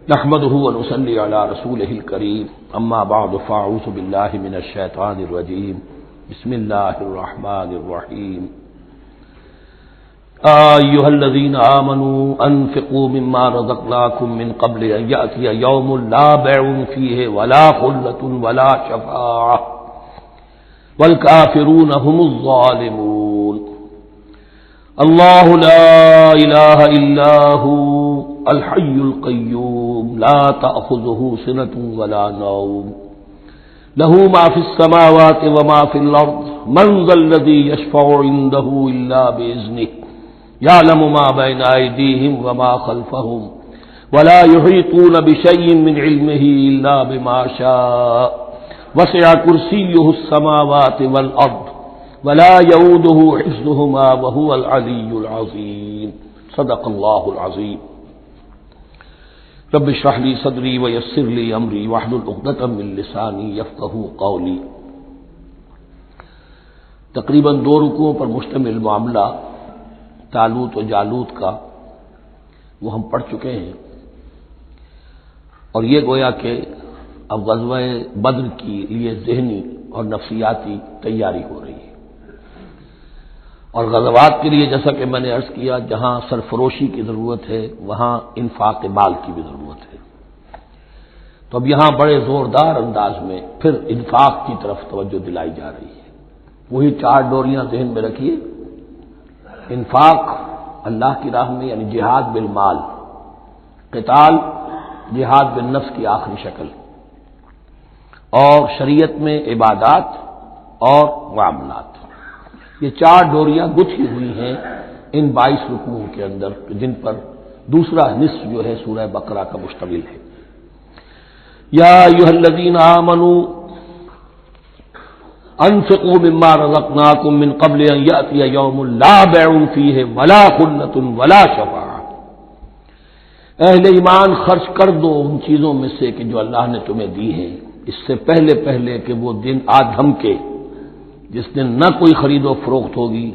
نحمده ونصلي على رسوله الكريم اما بعد فاعوذ بالله من الشيطان الرجيم بسم الله الرحمن الرحيم ايها الذين آمنوا انفقوا مما رزقناكم من قبل ان يأتي يوم لا بيع فيه ولا خلة ولا شفاعة والكافرون هم الظالمون اللہ لا الہ الا هو الحی القیوم لا تأخذه سنة ولا نوم له ما في السماوات وما في الأرض من ذا الذي يشفع عنده إلا بإذنه يعلم ما بين أيديهم وما خلفهم ولا يحيطون بشيء من علمه إلا بما شاء وسع كرسيه السماوات والأرض ولا يؤوده حفظهما وهو العلي العظيم صدق الله العظيم رب اشرح لي صدري ويسر لي امري واحلل عقدة من لساني يفقهوا قولي. تقریباً 2 رکوعوں پر مشتمل معاملہ طالوت و جالوت کا وہ ہم پڑھ چکے ہیں، اور یہ گویا کہ اب غزوہ بدر کی لیے ذہنی اور نفسیاتی تیاری ہو رہی ہے، اور غزوات کے لیے جیسا کہ میں نے عرض کیا جہاں سرفروشی کی ضرورت ہے وہاں انفاق مال کی بھی ضرورت ہے. تو اب یہاں بڑے زوردار انداز میں پھر انفاق کی طرف توجہ دلائی جا رہی ہے. وہی 4 ڈوریاں ذہن میں رکھیے، انفاق اللہ کی راہ میں یعنی جہاد بالمال، قتال جہاد بالنفس کی آخری شکل، اور شریعت میں عبادات اور معاملات. یہ 4 ڈوریاں گتھی ہوئی ہیں ان 22 رکوعوں کے اندر، جن پر دوسرا نصف جو ہے سورہ بقرہ کا مشتمل ہے. یا ایھا الذین آمنوا انفقوا مما رزقناکم من قبل ان یأتی یوم لا بیع فیہ ولا خلة ولا شفاعة. اہل ایمان خرچ کر دو ان چیزوں میں سے کہ جو اللہ نے تمہیں دی ہے، اس سے پہلے کہ وہ دن آ دھمکے جس دن نہ کوئی خرید و فروخت ہوگی،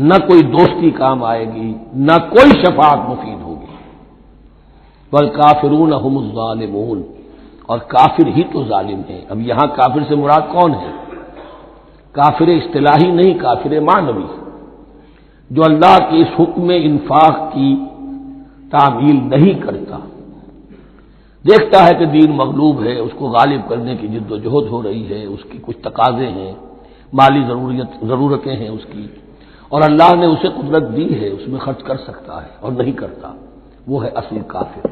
نہ کوئی دوستی کام آئے گی، نہ کوئی شفاعت مفید ہوگی. والکافرون هم الظالمون، اور کافر ہی تو ظالم ہیں. اب یہاں کافر سے مراد کون ہے؟ کافر اصطلاحی نہیں، کافر معنوی، جو اللہ کے اس حکم انفاق کی تعمیل نہیں کرتا، دیکھتا ہے کہ دین مغلوب ہے، اس کو غالب کرنے کی جد و جہد ہو رہی ہے، اس کی کچھ تقاضے ہیں، مالی ضرورتیں ہیں اس کی، اور اللہ نے اسے قدرت دی ہے، اس میں خرچ کر سکتا ہے اور نہیں کرتا، وہ ہے اصل کافر.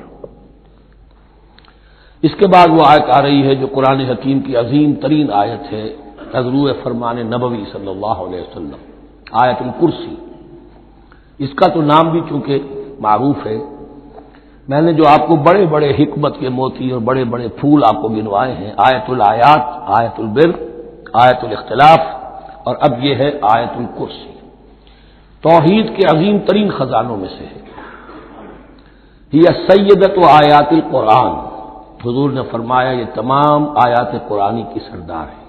اس کے بعد وہ آیت آ رہی ہے جو قرآن حکیم کی عظیم ترین آیت ہے، نزول فرمان نبوی صلی اللہ علیہ وسلم، آیت الکرسی. اس کا تو نام بھی چونکہ معروف ہے، میں نے جو آپ کو بڑے بڑے حکمت کے موتی اور بڑے بڑے پھول آپ کو گنوائے ہیں، آیت الآیات، آیت البر، آیت الاختلاف، اور اب یہ ہے آیت الکرسی. توحید کے عظیم ترین خزانوں میں سے ہے. یہ سیدۃ آیات القرآن، حضور نے فرمایا یہ تمام آیات قرآنی کی سردار ہے.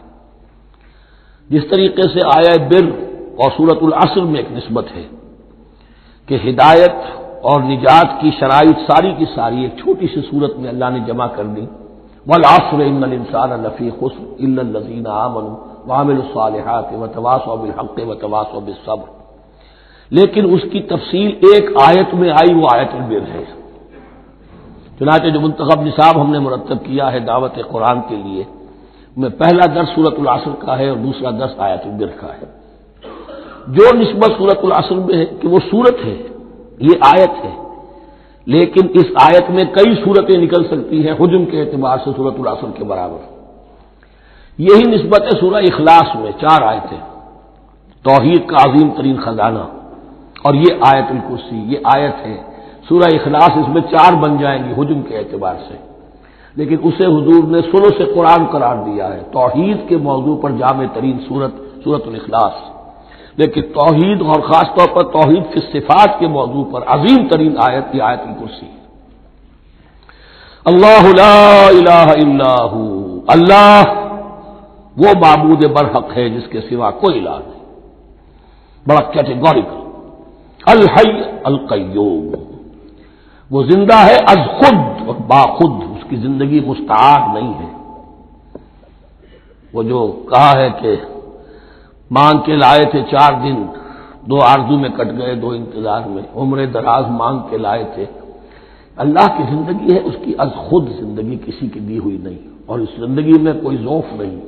جس طریقے سے آیت بر اور سورۃ العصر میں ایک نسبت ہے کہ ہدایت اور نجات کی شرائط ساری کی ساری ایک چھوٹی سی صورت میں اللہ نے جمع کر دی. والعصر ان الانسان لفی خسر الا الذین آمنوا وعملوا الصالحات وتواصوا بالحق وتواصوا بالصبر. لیکن اس کی تفصیل ایک آیت میں آئی، وہ آیت البر ہے. چنانچہ جو منتخب نصاب ہم نے مرتب کیا ہے دعوت قرآن کے لیے، میں پہلا درس سورۃ العصر کا ہے اور دوسرا درس آیت البر کا ہے. جو نسبت سورۃ العصر میں ہے کہ وہ سورت ہے، یہ آیت ہے، لیکن اس آیت میں کئی صورتیں نکل سکتی ہیں حجم کے اعتبار سے سورۃ العصر کے برابر. یہی نسبت ہے سورہ اخلاص میں، 4 آیتیں، توحید کا عظیم ترین خزانہ، اور یہ آیت الکرسی، یہ آیت ہے. سورہ اخلاص اس میں 4 بن جائیں گی حجم کے اعتبار سے، لیکن اسے حضور نے ثلث قرآن قرار دیا ہے. توحید کے موضوع پر جامع ترین سورۃ الاخلاص، لیکن توحید اور خاص طور پر توحید فی الصفات کے موضوع پر عظیم ترین آیت کی آیت الکرسی. اللہ لا الہ الا ہو، اللہ وہ معبود برحق ہے جس کے سوا کوئی الہ نہیں. بڑا کیٹیگوریکل. الحی القیوم، وہ زندہ ہے از خود اور باخود، اس کی زندگی مستعار نہیں ہے۔ وہ جو کہا ہے کہ مانگ کے لائے تھے 4 دن، 2 آرزو میں کٹ گئے، 2 انتظار میں، عمر دراز مانگ کے لائے تھے، اللہ کی زندگی ہے، اس کی از خود زندگی کسی کی دی ہوئی نہیں، اور اس زندگی میں کوئی ذوف نہیں،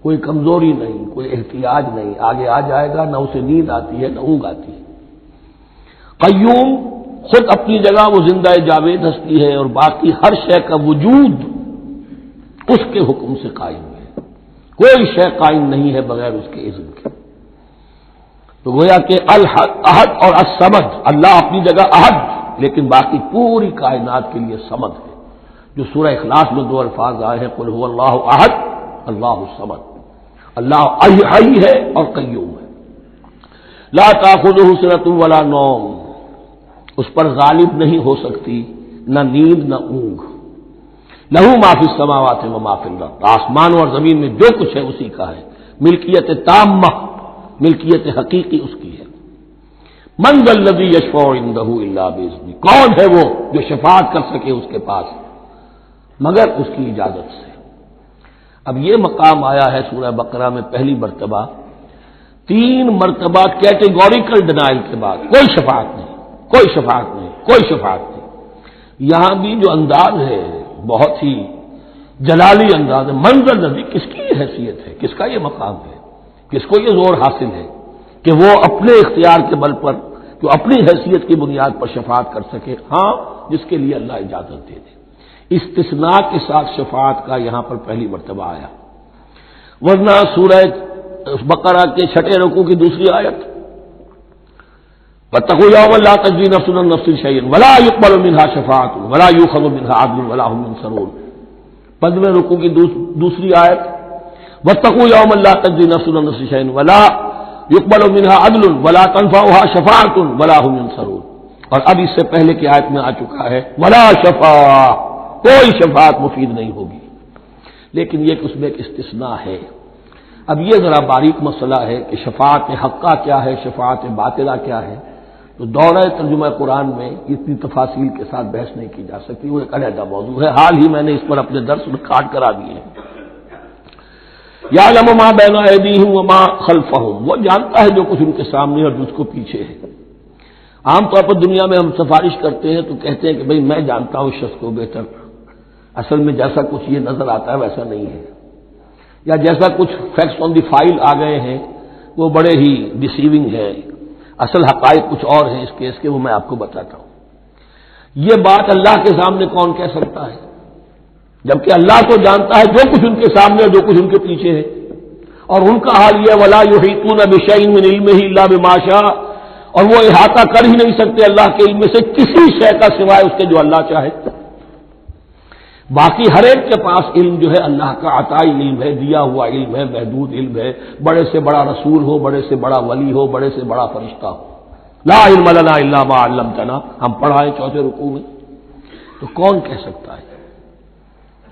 کوئی کمزوری نہیں، کوئی احتیاج نہیں، آگے آ جائے گا، نہ اسے نیند آتی ہے نہ اونگ آتی ہے۔ قیوم، خود اپنی جگہ وہ زندہ جاوید ہستی ہے، اور باقی ہر شے کا وجود اس کے حکم سے قائم ہے، کوئی شے قائم نہیں ہے بغیر اس کے اذن کے۔ تو گویا کہ احد اور الصمد، اللہ اپنی جگہ احد، لیکن باقی پوری کائنات کے لیے صمد ہے، جو سورہ اخلاص میں 2 الفاظ آئے ہیں، قل هو اللہ احد اللہ الصمد، اللہ حی ہے اور قیوم ہے۔ لا تأخذہ سنۃ ولا نوم، اس پر غالب نہیں ہو سکتی نہ نیند نہ اونگ۔ لہو ما فی السماوات و ما فی الارض، آسمانوں اور زمین میں جو کچھ ہے اسی کا ہے، ملکیت تامہ، ملکیت حقیقی اس کی ہے۔ من ذا الذی یشفع عندہ الا باذنہ، کون ہے وہ جو شفاعت کر سکے اس کے پاس مگر اس کی اجازت سے۔ اب یہ مقام آیا ہے سورہ بقرہ میں پہلی مرتبہ، 3 مرتبہ کیٹیگوریکل ڈینائل کے بعد، کوئی شفاعت نہیں، کوئی شفاعت نہیں، کوئی شفاعت نہیں۔ یہاں بھی جو انداز ہے بہت ہی جلالی انداز ہے، منظر نبی، کس کی یہ حیثیت ہے، کس کا یہ مقام ہے، کس کو یہ زور حاصل ہے کہ وہ اپنے اختیار کے بل پر، جو اپنی حیثیت کی بنیاد پر شفاعت کر سکے؟ ہاں، جس کے لیے اللہ اجازت دے دے۔ استثناء کے ساتھ شفاعت کا یہاں پر پہلی مرتبہ آیا، ورنہ سورہ بقرہ کے 6 رکوع کی دوسری آیت، وَاتَّقُوا يَوْمًا لَا تَجْزِي نَفْسٌ عَن نَفْسٍ شَيْئًا وَلَا يُقْبَلُ مِنْهَا شَفَاعَةٌ وَلَا يُؤْخَذُ مِنْهَا عَدْلٌ وَلَا هُمْ يُنصَرُونَ۔ 15 رکوع کی دوسری آیت، وَاتَّقُوا يَوْمًا لَا تَجْزِي نَفْسٌ عَن نَفْسٍ شَيْئًا وَلَا يُقْبَلُ مِنْهَا عَدْلٌ وَلَا تَنفَعُهَا شَفَاعَةٌ وَلَا هُمْ يُنصَرُونَ۔ اور اب اس سے پہلے کی آیت میں آ چکا ہے وَلَا شَفَاعَةٌ، کوئی شفاعت مفید نہیں ہوگی، لیکن یہ کہ اس میں ایک استثناء ہے۔ اب یہ ذرا باریک مسئلہ ہے کہ شفاعت حقہ کیا ہے، شفاعت باطلہ کیا ہے، تو دورہ ترجمہ قرآن میں اتنی تفاصیل کے ساتھ بحث نہیں کی جا سکتی، وہ ایک علیحدہ موضوع ہے، حال ہی میں نے اس پر اپنے درس میں کاٹ کرا دیے ہیں۔ یعلم ما بین ایدیہم وما خلفہم، وہ جانتا ہے جو کچھ ان کے سامنے اور جس کو پیچھے ہے۔ عام طور پر دنیا میں ہم سفارش کرتے ہیں تو کہتے ہیں کہ بھئی میں جانتا ہوں اس شخص کو بہتر، اصل میں جیسا کچھ یہ نظر آتا ہے ویسا نہیں ہے، یا جیسا کچھ فیکٹس آن دی فائل آ گئے ہیں وہ بڑے ہی ڈیسیونگ ہے، اصل حقائق کچھ اور ہیں اس کیس کے، وہ میں آپ کو بتاتا ہوں۔ یہ بات اللہ کے سامنے کون کہہ سکتا ہے، جبکہ اللہ تو جانتا ہے جو کچھ ان کے سامنے اور جو کچھ ان کے پیچھے ہے، اور ان کا حال یہ ولا یحیطون بشیء من علمہ الا بما شاء، اور وہ احاطہ کر ہی نہیں سکتے اللہ کے علم سے کسی شے کا سوائے اس کے جو اللہ چاہے۔ باقی ہر ایک کے پاس علم جو ہے اللہ کا عطائی علم ہے، دیا ہوا علم ہے، محدود علم ہے، بڑے سے بڑا رسول ہو، بڑے سے بڑا ولی ہو، بڑے سے بڑا فرشتہ ہو۔ لا علم لنا الا ما علمتنا، ہم پڑھائیں 4 رکوع میں، تو کون کہہ سکتا ہے؟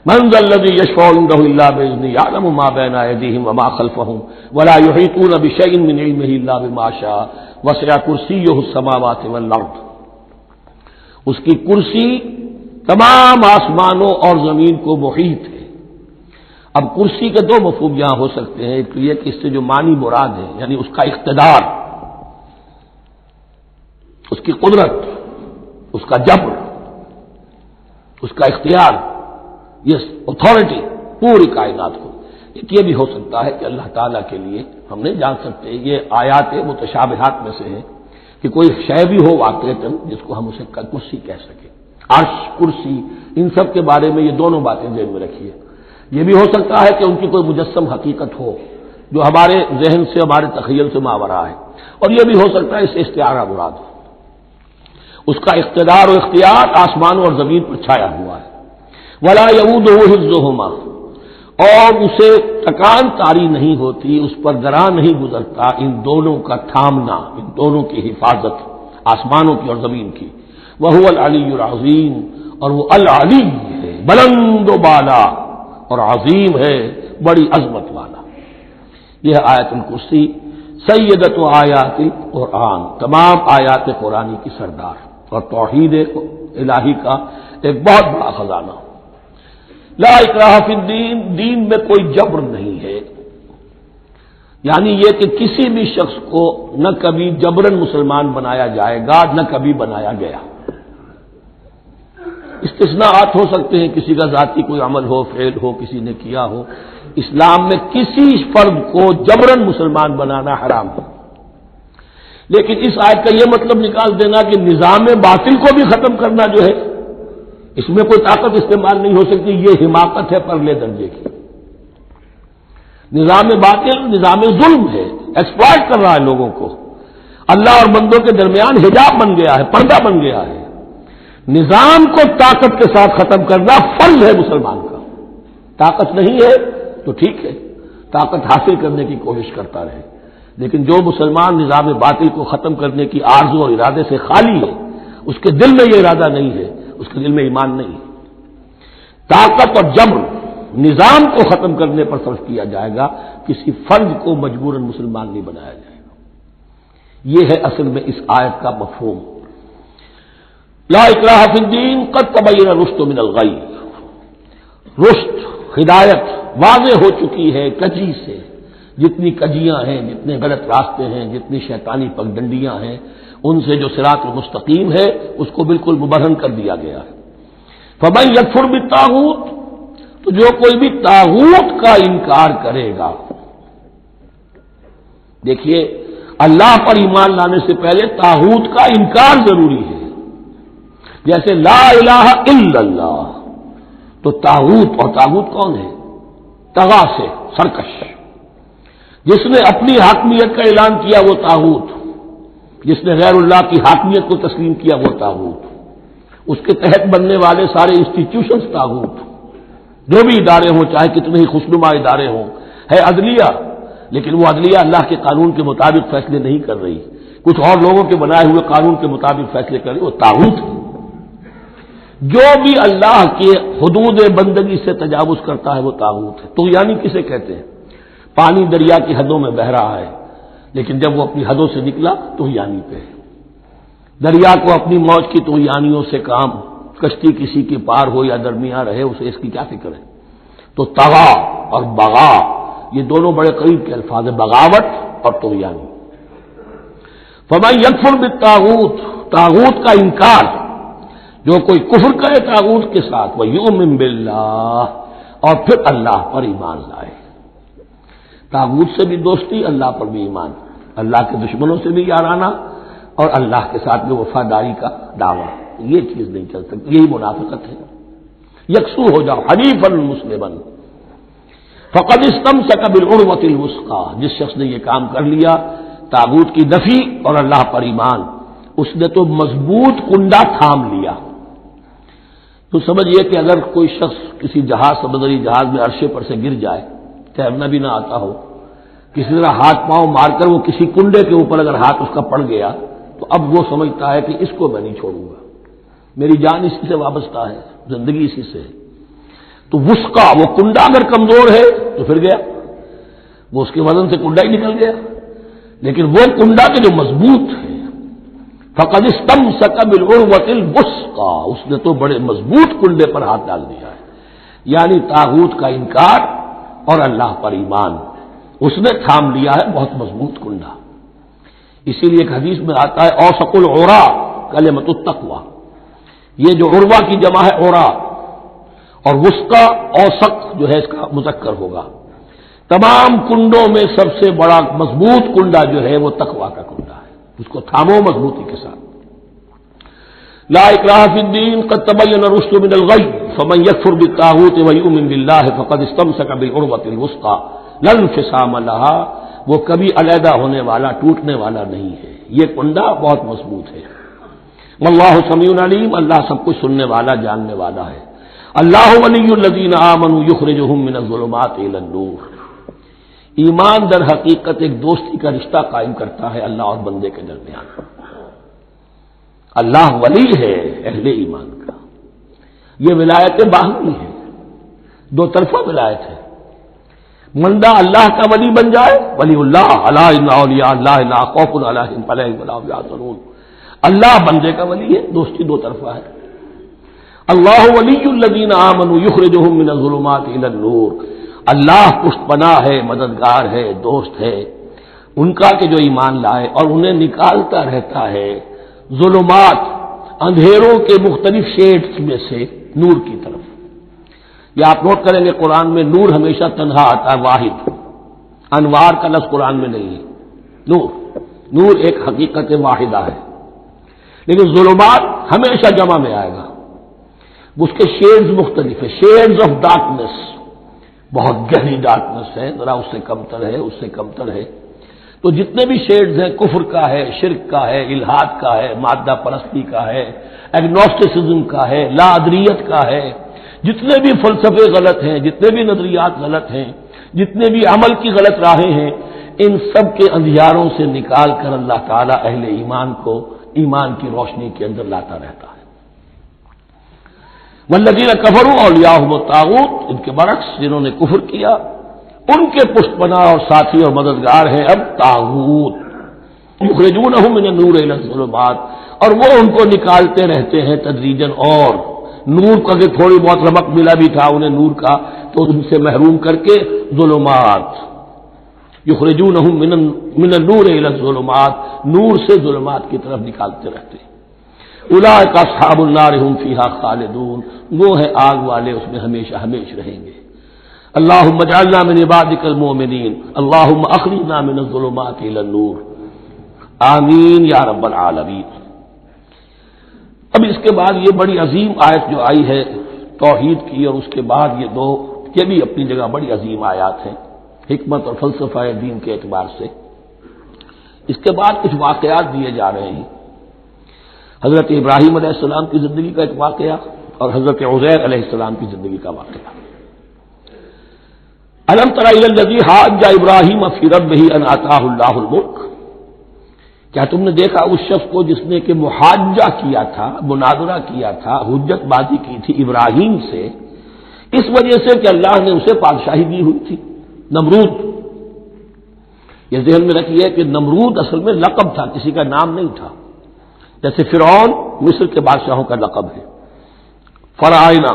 من ذا الذی یشفع عنده الا باذنہ یعلم ما بین ایدیہم وما خلفہم ولا یحیطون بشیء من علمہ الا بما شاء وسع کرسیہ السماوات والارض، اس کی کرسی تمام آسمانوں اور زمین کو محیط ہے۔ اب کرسی کے 2 مفہوم یہاں ہو سکتے ہیں، ایک تو یہ کہ اس سے جو معنی مراد ہے یعنی اس کا اقتدار، اس کی قدرت، اس کا جبر، اس کا اختیار، یہ اتھارٹی پوری کائنات کو۔ ایک یہ بھی ہو سکتا ہے کہ اللہ تعالیٰ کے لیے ہم نہیں جان سکتے، یہ آیات متشابہات میں سے ہے کہ کوئی شے بھی ہو واقعتاً جس کو ہم اسے کرسی کہہ سکیں، عرش، کرسی، ان سب کے بارے میں یہ دونوں باتیں ذہن میں رکھیے۔ یہ بھی ہو سکتا ہے کہ ان کی کوئی مجسم حقیقت ہو جو ہمارے ذہن سے، ہمارے تخیل سے ماورا ہے، اور یہ بھی ہو سکتا ہے اس سے استعارہ مراد ہو، اس کا اقتدار و اختیار آسمانوں اور زمین پر چھایا ہوا ہے۔ ولا یؤودہ حفظہما، اور اسے تکان طاری نہیں ہوتی، اس پر گراں نہیں گزرتا ان دونوں کا تھامنا، ان دونوں کی حفاظت، آسمانوں کی اور زمین کی۔ وہو العلی العظیم، اور وہ العلی ہے، بلند و بالا، اور عظیم ہے، بڑی عظمت والا۔ یہ آیت الکرسی سیدۃ آیات القرآن، تمام آیات قرآنی کی سردار اور توحید الہی کا ایک بہت بڑا خزانہ۔ لا اکراہ فی الدین، دین میں کوئی جبر نہیں ہے، یعنی یہ کہ کسی بھی شخص کو نہ کبھی جبرن مسلمان بنایا جائے گا نہ کبھی بنایا گیا۔ استثناءات ہو سکتے ہیں، کسی کا ذاتی کوئی عمل ہو، فعل ہو، کسی نے کیا ہو۔ اسلام میں کسی فرد کو جبرن مسلمان بنانا حرام ہے، لیکن اس آیت کا یہ مطلب نکال دینا کہ نظام باطل کو بھی ختم کرنا جو ہے اس میں کوئی طاقت استعمال نہیں ہو سکتی، یہ حماقت ہے پرلے درجے کی۔ نظام باطل نظام ظلم ہے، ایکسپلائٹ کر رہا ہے لوگوں کو، اللہ اور بندوں کے درمیان حجاب بن گیا ہے، پردہ بن گیا ہے۔ نظام کو طاقت کے ساتھ ختم کرنا فرض ہے مسلمان کا۔ طاقت نہیں ہے تو ٹھیک ہے، طاقت حاصل کرنے کی کوشش کرتا رہے، لیکن جو مسلمان نظام باطل کو ختم کرنے کی آرزو اور ارادے سے خالی ہے، اس کے دل میں یہ ارادہ نہیں ہے، اس کے دل میں ایمان نہیں ہے۔ طاقت اور جبر نظام کو ختم کرنے پر صرف کیا جائے گا، کسی فرد کو مجبوراً مسلمان نہیں بنایا جائے گا۔ یہ ہے اصل میں اس آیت کا مفہوم۔ لا اکراہ فی الدین قد تبین الرشد من الغی، رشد ہدایت واضح ہو چکی ہے کجی سے، جتنی کجیاں ہیں، جتنے غلط راستے ہیں، جتنی شیطانی پگڈنڈیاں ہیں، ان سے جو صراط المستقیم ہے اس کو بالکل مبرہن کر دیا گیا ہے۔ فمن یکفر بالطاغوت، تو جو کوئی بھی طاغوت کا انکار کرے گا، دیکھیے اللہ پر ایمان لانے سے پہلے طاغوت کا انکار ضروری ہے۔ جیسے لا الہ الا اللہ، تو طاغوت، اور طاغوت کون ہے؟ طغا سے سرکش، جس نے اپنی حاکمیت کا اعلان کیا وہ طاغوت، جس نے غیر اللہ کی حاکمیت کو تسلیم کیا وہ طاغوت، اس کے تحت بننے والے سارے انسٹیٹیوشنز طاغوت، جو بھی ادارے ہوں، چاہے کتنے ہی خوشنما ادارے ہوں۔ ہے عدلیہ، لیکن وہ عدلیہ اللہ کے قانون کے مطابق فیصلے نہیں کر رہی، کچھ اور لوگوں کے بنائے ہوئے قانون کے مطابق فیصلے کر رہی، وہ طاغوت ہے۔ جو بھی اللہ کے حدود بندگی سے تجاوز کرتا ہے وہ طاغوت ہے۔ تو یعنی کسے کہتے ہیں؟ پانی دریا کی حدوں میں بہہ رہا ہے، لیکن جب وہ اپنی حدوں سے نکلا تو یعنی پہ ہے۔ دریا کو اپنی موج کی تو یانیوں سے کام، کشتی کسی کی پار ہو یا درمیان رہے اسے اس کی کیا فکر ہے؟ تو طغا اور بغا یہ دونوں بڑے قریب کے الفاظ ہیں، بغاوت اور طغیانی۔ فمن یکفر بالطاغوت، طاغوت کا انکار، جو کوئی کفر کرے طاغوت کے ساتھ، ویؤمن باللہ، اور پھر اللہ پر ایمان لائے۔ طاغوت سے بھی دوستی، اللہ پر بھی ایمان، اللہ کے دشمنوں سے بھی یارانہ، اور اللہ کے ساتھ بھی وفاداری کا دعویٰ، یہ چیز نہیں چل سکتی، یہی منافقت ہے۔ یکسو ہو جاؤ حنیفا مسلما فقد استمسک بالعروۃ الوثقی، جس شخص نے یہ کام کر لیا طاغوت کی نفی اور اللہ پر ایمان، اس نے تو مضبوط کنڈا تھام لیا۔ تو سمجھئے کہ اگر کوئی شخص کسی جہاز، سمندری جہاز میں عرشے پر سے گر جائے، تیرنا بھی نہ آتا ہو، کسی طرح ہاتھ پاؤں مار کر وہ کسی کنڈے کے اوپر اگر ہاتھ اس کا پڑ گیا تو اب وہ سمجھتا ہے کہ اس کو میں نہیں چھوڑوں گا، میری جان اسی سے وابستہ ہے، زندگی اسی سے ہے۔ تو وثقہ، وہ کنڈا اگر کمزور ہے تو پھر گیا، وہ اس کے وزن سے کنڈا ہی نکل گیا، لیکن وہ کنڈا کہ جو مضبوط ہے، فقد استمسک بالعروۃ الوثقی، اس نے تو بڑے مضبوط کنڈے پر ہاتھ ڈال دیا ہے، یعنی طاغوت کا انکار اور اللہ پر ایمان، اس نے تھام لیا ہے بہت مضبوط کنڈا۔ اسی لیے ایک حدیث میں آتا ہے اوثق العرا کلمۃ التقوی، یہ جو عروا کی جمع ہے عرا، اور وثقی اوثق جو ہے اس کا مذکر ہوگا۔ تمام کنڈوں میں سب سے بڑا مضبوط کنڈا جو ہے وہ تقوی کا کنڈا ہے، اس کو تھامو مضبوطی کے ساتھ۔ لا اکراہ فی الدین قد تبین الرشد من الغی فمن یکفر بالطاغوت ویؤمن باللہ فقد استمسک بالعروۃ الوثقی لا انفصام لہا، وہ کبھی علیحدہ ہونے والا، ٹوٹنے والا نہیں ہے، یہ کنڈا بہت مضبوط ہے۔ واللہ سمیع علیم، اللہ سب کچھ سننے والا، جاننے والا ہے۔ اللہ ولی الذین آمنوا یخرجہم من الظلمات الی النور، ایمان در حقیقت ایک دوستی کا رشتہ قائم کرتا ہے اللہ اور بندے کے درمیان۔ اللہ ولی ہے اہل ایمان کا، یہ ولایت باہمی ہے، دو طرفہ ولایت ہے۔ بندہ اللہ کا ولی بن جائے، ولی اللہ، الا ان اولیاء اللہ لا خوف علیہم ولا هم يحزنون، اللہ بندے کا ولی ہے، دوستی دو طرفہ ہے۔ اللہ ولی الذین آمنوا یخرجہم من الظلمات الی النور، اللہ پشت پناہ ہے، مددگار ہے، دوست ہے ان کا کہ جو ایمان لائے اور انہیں نکالتا رہتا ہے ظلمات، اندھیروں کے مختلف شیڈز میں سے نور کی طرف۔ یہ آپ نوٹ کریں گے قرآن میں نور ہمیشہ تنہا آتا ہے، واحد، انوار کا لفظ قرآن میں نہیں ہے۔ نور ایک حقیقت واحدہ ہے، لیکن ظلمات ہمیشہ جمع میں آئے گا، اس کے شیڈز مختلف ہیں، شیڈز آف ڈارکنیس، بہت گہری ڈارکنیس ہے، ذرا اس سے کمتر ہے، اس سے کمتر ہے۔ تو جتنے بھی شیڈز ہیں، کفر کا ہے، شرک کا ہے، الحاد کا ہے، مادہ پرستی کا ہے، ایگنوسٹسزم کا ہے، لا ادریت کا ہے، جتنے بھی فلسفے غلط ہیں، جتنے بھی نظریات غلط ہیں، جتنے بھی عمل کی غلط راہیں ہیں، ان سب کے اندھیاروں سے نکال کر اللہ تعالیٰ اہل ایمان کو ایمان کی روشنی کے اندر لاتا رہتا ہے۔ والذین کفروا اولیاءہم الطاغوت، ان کے برعکس جنہوں نے کفر کیا ان کے پشت پناہ اور ساتھی اور مددگار ہیں اب طاغوت، یخرجونہم من النور الی الظلمات، اور وہ ان کو نکالتے رہتے ہیں تدریجاً، اور نور کا کہ تھوڑی بہت رمق ملا بھی تھا انہیں نور کا تو ان سے محروم کر کے ظلمات، یخرجونہم من النور الی الظلمات، نور سے ظلمات کی طرف نکالتے رہتے ہیں۔ اولئک اصحاب النار هم فیہا خالدون، وہ ہیں آگ والے، اس میں ہمیشہ ہمیشہ رہیں گے۔ اللہم اجعلنا من عبادک المؤمنین، اللہم اخرجنا من الظلمات الی النور، آمین یا رب العالمین۔ اب اس کے بعد یہ بڑی عظیم آیت جو آئی ہے توحید کی، اور اس کے بعد یہ بھی اپنی جگہ بڑی عظیم آیات ہیں حکمت اور فلسفہ دین کے اعتبار سے۔ اس کے بعد کچھ واقعات دیے جا رہے ہیں، حضرت ابراہیم علیہ السلام کی زندگی کا ایک واقعہ اور حضرت عزیر علیہ السلام کی زندگی کا واقعہ۔ الم تر الی الذی حاج ابراہیم فی ربہ ان آتاہ اللہ الملک، کیا تم نے دیکھا اس شخص کو جس نے کہ محاجہ کیا تھا، مناظرہ کیا تھا، حجت بازی کی تھی ابراہیم سے، اس وجہ سے کہ اللہ نے اسے بادشاہی دی ہوئی تھی۔ نمرود، یہ ذہن میں رکھیے کہ نمرود اصل میں لقب تھا، کسی کا نام نہیں تھا، جیسے فرعون مصر کے بادشاہوں کا لقب ہے۔ فرعونہ،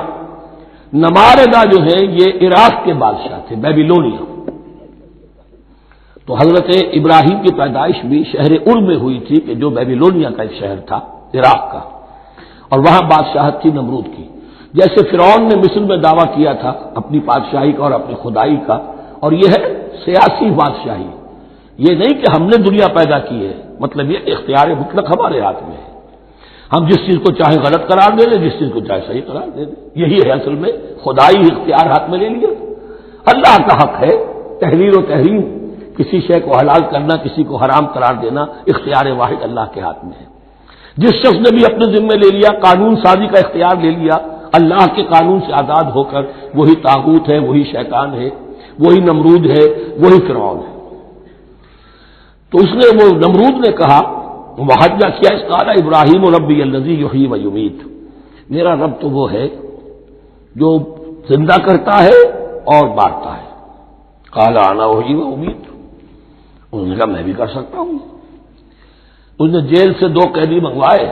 نماردہ جو ہے یہ عراق کے بادشاہ تھے، بیبیلونیا۔ تو حضرت ابراہیم کی پیدائش بھی شہر ار میں ہوئی تھی کہ جو بیبیلونیا کا ایک شہر تھا عراق کا، اور وہاں بادشاہت تھی نمرود کی۔ جیسے فرعون نے مصر میں دعویٰ کیا تھا اپنی بادشاہی کا اور اپنی خدائی کا، اور یہ ہے سیاسی بادشاہی، یہ نہیں کہ ہم نے دنیا پیدا کی ہے، مطلب یہ اختیار مطلق ہمارے ہاتھ میں ہے، ہم جس چیز کو چاہے غلط قرار دے دیں، جس چیز کو چاہے صحیح قرار دے دیں، یہی ہے اصل میں خدائی اختیار ہاتھ میں لے لیا۔ اللہ کا حق ہے تحریر و تحریم، کسی شے کو حلال کرنا، کسی کو حرام قرار دینا، اختیار واحد اللہ کے ہاتھ میں ہے۔ جس شخص نے بھی اپنے ذمے لے لیا، قانون سازی کا اختیار لے لیا اللہ کے قانون سے آزاد ہو کر، وہی طاغوت ہے، وہی شیطان ہے، وہی نمرود ہے، وہی فرعون ہے۔ تو اس نے وہ نمرود نے کہا، محاجہ کیا، اس قال ابراہیم ربی الذی یحیی و یمیت، میرا رب تو وہ ہے جو زندہ کرتا ہے اور مارتا ہے۔ قال انا احیی و امیت، انہوں نے کہا میں بھی کر سکتا ہوں۔ اس نے جیل سے 2 قیدی منگوائے،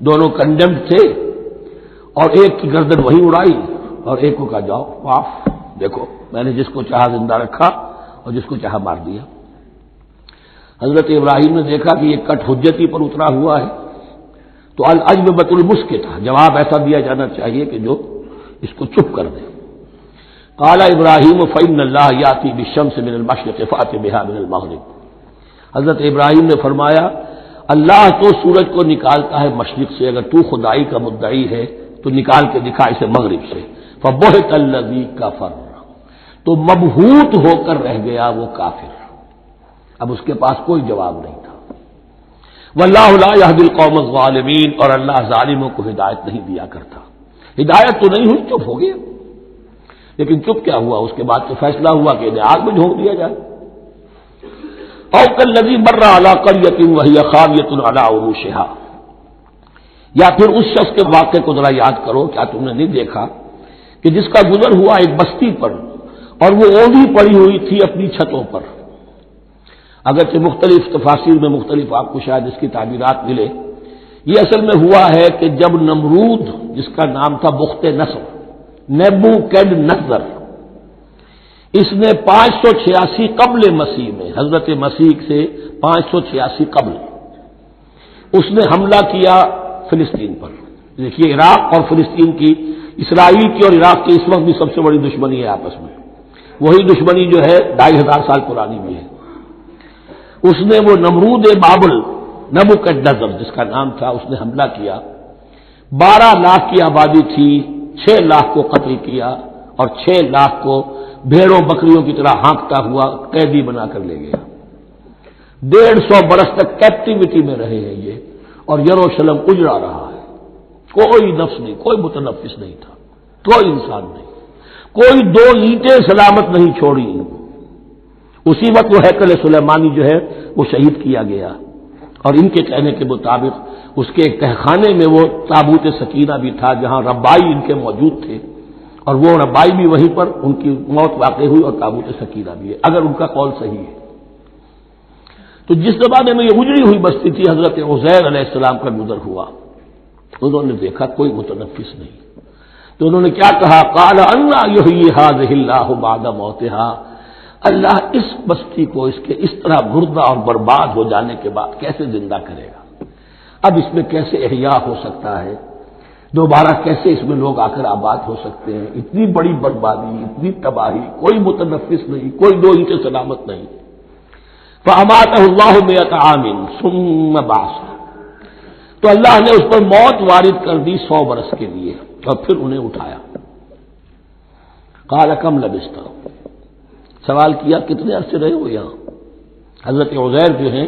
دونوں کنڈیمڈ تھے، اور ایک کی گردن وہی اڑائی اور ایک کو کہا جاؤ معاف، دیکھو میں نے جس کو چاہا زندہ رکھا اور جس کو چاہا مار دیا۔ حضرت ابراہیم نے دیکھا کہ یہ کٹ حجتی پر اترا ہوا ہے، تو العجب المسکت تھا، جواب ایسا دیا جانا چاہیے کہ جو اس کو چپ کر دے۔ قال ابراہیم فإن اللہ یاتی بالشمس من المشرق فأت بها من المغرب، حضرت ابراہیم نے فرمایا اللہ تو سورج کو نکالتا ہے مشرق سے، اگر تو خدائی کا مدعی ہے تو نکال کے دکھا اسے مغرب سے۔ فبہت الذی کفر، تو مبہوت ہو کر رہ گیا وہ کافر، اب اس کے پاس کوئی جواب نہیں تھا۔ واللہ لا یہدی القوم الظالمین، اور اللہ ظالموں کو ہدایت نہیں دیا کرتا۔ ہدایت تو نہیں ہوئی، چپ ہو گیا، لیکن چپ کیا ہوا، اس کے بعد تو فیصلہ ہوا کہ انہیں آگ میں جھونک دیا جائے۔ او کالذی مر علی قریۃ وہی خاویۃ علی عروشہا، یا پھر اس شخص کے واقعے کو ذرا یاد کرو، کیا تم نے نہیں دیکھا کہ جس کا گزر ہوا ایک بستی پر اور وہ اوندھی پڑی ہوئی تھی اپنی چھتوں پر۔ اگرچہ مختلف تفاسیر میں مختلف آپ کو شاید اس کی تعبیرات ملے، یہ اصل میں ہوا ہے کہ جب نمرود، جس کا نام تھا بخت نصر، نیبوکیڈنیزر، اس نے 586 قبل مسیح میں، حضرت مسیح سے 586 قبل، اس نے حملہ کیا فلسطین پر۔ دیکھیے عراق اور فلسطین کی، اسرائیل کی اور عراق کی اس وقت بھی سب سے بڑی دشمنی ہے آپس میں، وہی دشمنی جو ہے 2500 سال پرانی بھی ہے۔ اس نے وہ نمرود بابل، نیبوکیڈنیزر جس کا نام تھا، اس نے حملہ کیا، 12 لاکھ کی آبادی تھی، 6 لاکھ کو قتل کیا اور 6 لاکھ کو بھیڑوں بکریوں کی طرح ہانکتا ہوا قیدی بنا کر لے گیا۔ 150 برس تک کیپٹیوٹی میں رہے ہیں یہ، اور یروشلم اجڑا رہا ہے، کوئی نفس نہیں، کوئی متنفس نہیں تھا، کوئی انسان نہیں، کوئی 2 اینٹیں سلامت نہیں چھوڑی۔ اسی وقت وہ ہیکل سلیمانی جو ہے وہ شہید کیا گیا، اور ان کے کہنے کے مطابق اس کے ایک تہخانے میں وہ تابوت سکینہ بھی تھا جہاں ربائی ان کے موجود تھے، اور وہ ربائی بھی وہیں پر ان کی موت واقع ہوئی، اور تابوت سکینہ بھی ہے، اگر ان کا قول صحیح ہے۔ تو جس زمانے میں یہ اجڑی ہوئی بستی تھی، حضرت عزیر علیہ السلام کا گزر ہوا، انہوں نے دیکھا کوئی متنفس نہیں، تو انہوں نے کیا کہا، قال انا یحیی ھذہ اللہ بعد موتھا، اللہ اس بستی کو اس کے اس طرح مردہ اور برباد ہو جانے کے بعد کیسے زندہ کرے گا؟ اب اس میں کیسے احیاء ہو سکتا ہے؟ دوبارہ کیسے اس میں لوگ آ کر آباد ہو سکتے ہیں؟ اتنی بڑی بربادی، اتنی تباہی، کوئی متنفس نہیں، کوئی 2 اینٹیں سلامت نہیں۔ فاماتہ اللہ 100 عام ثم بعثہ، تو اللہ نے اس پر موت وارد کر دی 100 برس کے لیے، اور پھر انہیں اٹھایا۔ قال کم لبثت، سوال کیا کتنے عرصے رہے ہو یہاں؟ حضرت عزیر جو ہیں،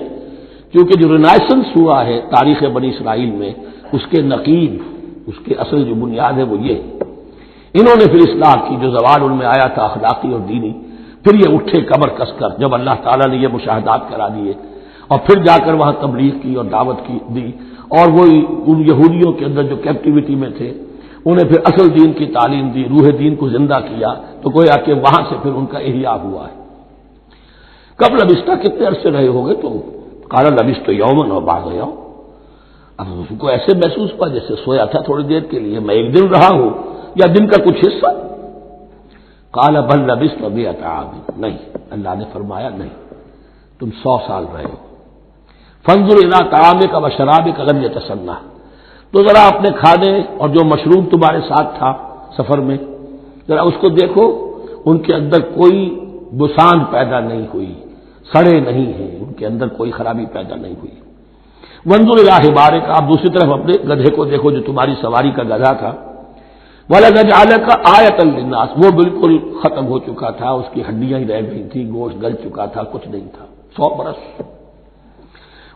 کیونکہ جو رینائسنس ہوا ہے تاریخ بنی اسرائیل میں، اس کے نقیب، اس کے اصل جو بنیاد ہے وہ یہ ہے۔ انہوں نے پھر اصلاح کی، جو زوال ان میں آیا تھا اخلاقی اور دینی، پھر یہ اٹھے کمر کس کر، جب اللہ تعالیٰ نے یہ مشاہدات کرا دیے، اور پھر جا کر وہاں تبلیغ کی اور دعوت کی دی، اور وہ ان یہودیوں کے اندر جو کیپٹیوٹی میں تھے انہیں پھر اصل دین کی تعلیم دی، روح دین کو زندہ کیا، تو گویا کہ وہاں سے پھر ان کا احیاء ہوا ہے۔ کب لبثت، کتنے عرصے رہے ہوگے؟ تو قال لبثت یوما و بعض یوم، اب اس کو ایسے محسوس ہوا جیسے سویا تھا تھوڑی دیر کے لیے، میں 1 دن رہا ہوں یا دن کا کچھ حصہ۔ قال بل لبثت 100 عام، نہیں، اللہ نے فرمایا نہیں، تم 100 سال رہے ہو۔ فانظر الی طعامک و شرابک لم یتسنہ، تو ذرا اپنے کھانے اور جو مشروب تمہارے ساتھ تھا سفر میں، ذرا اس کو دیکھو، ان کے اندر کوئی بسان پیدا نہیں ہوئی، سڑے نہیں ہیں، ان کے اندر کوئی خرابی پیدا نہیں ہوئی۔ وانظر الی حمارک، آپ دوسری طرف اپنے گدھے کو دیکھو جو تمہاری سواری کا گدھا تھا، وَلَنَجْعَلَكَ آیَةً لِلنَّاسِ، وہ بالکل ختم ہو چکا تھا، اس کی ہڈیاں ہی رہ گئی تھیں، گوشت گل چکا تھا، کچھ نہیں تھا، 100 برس۔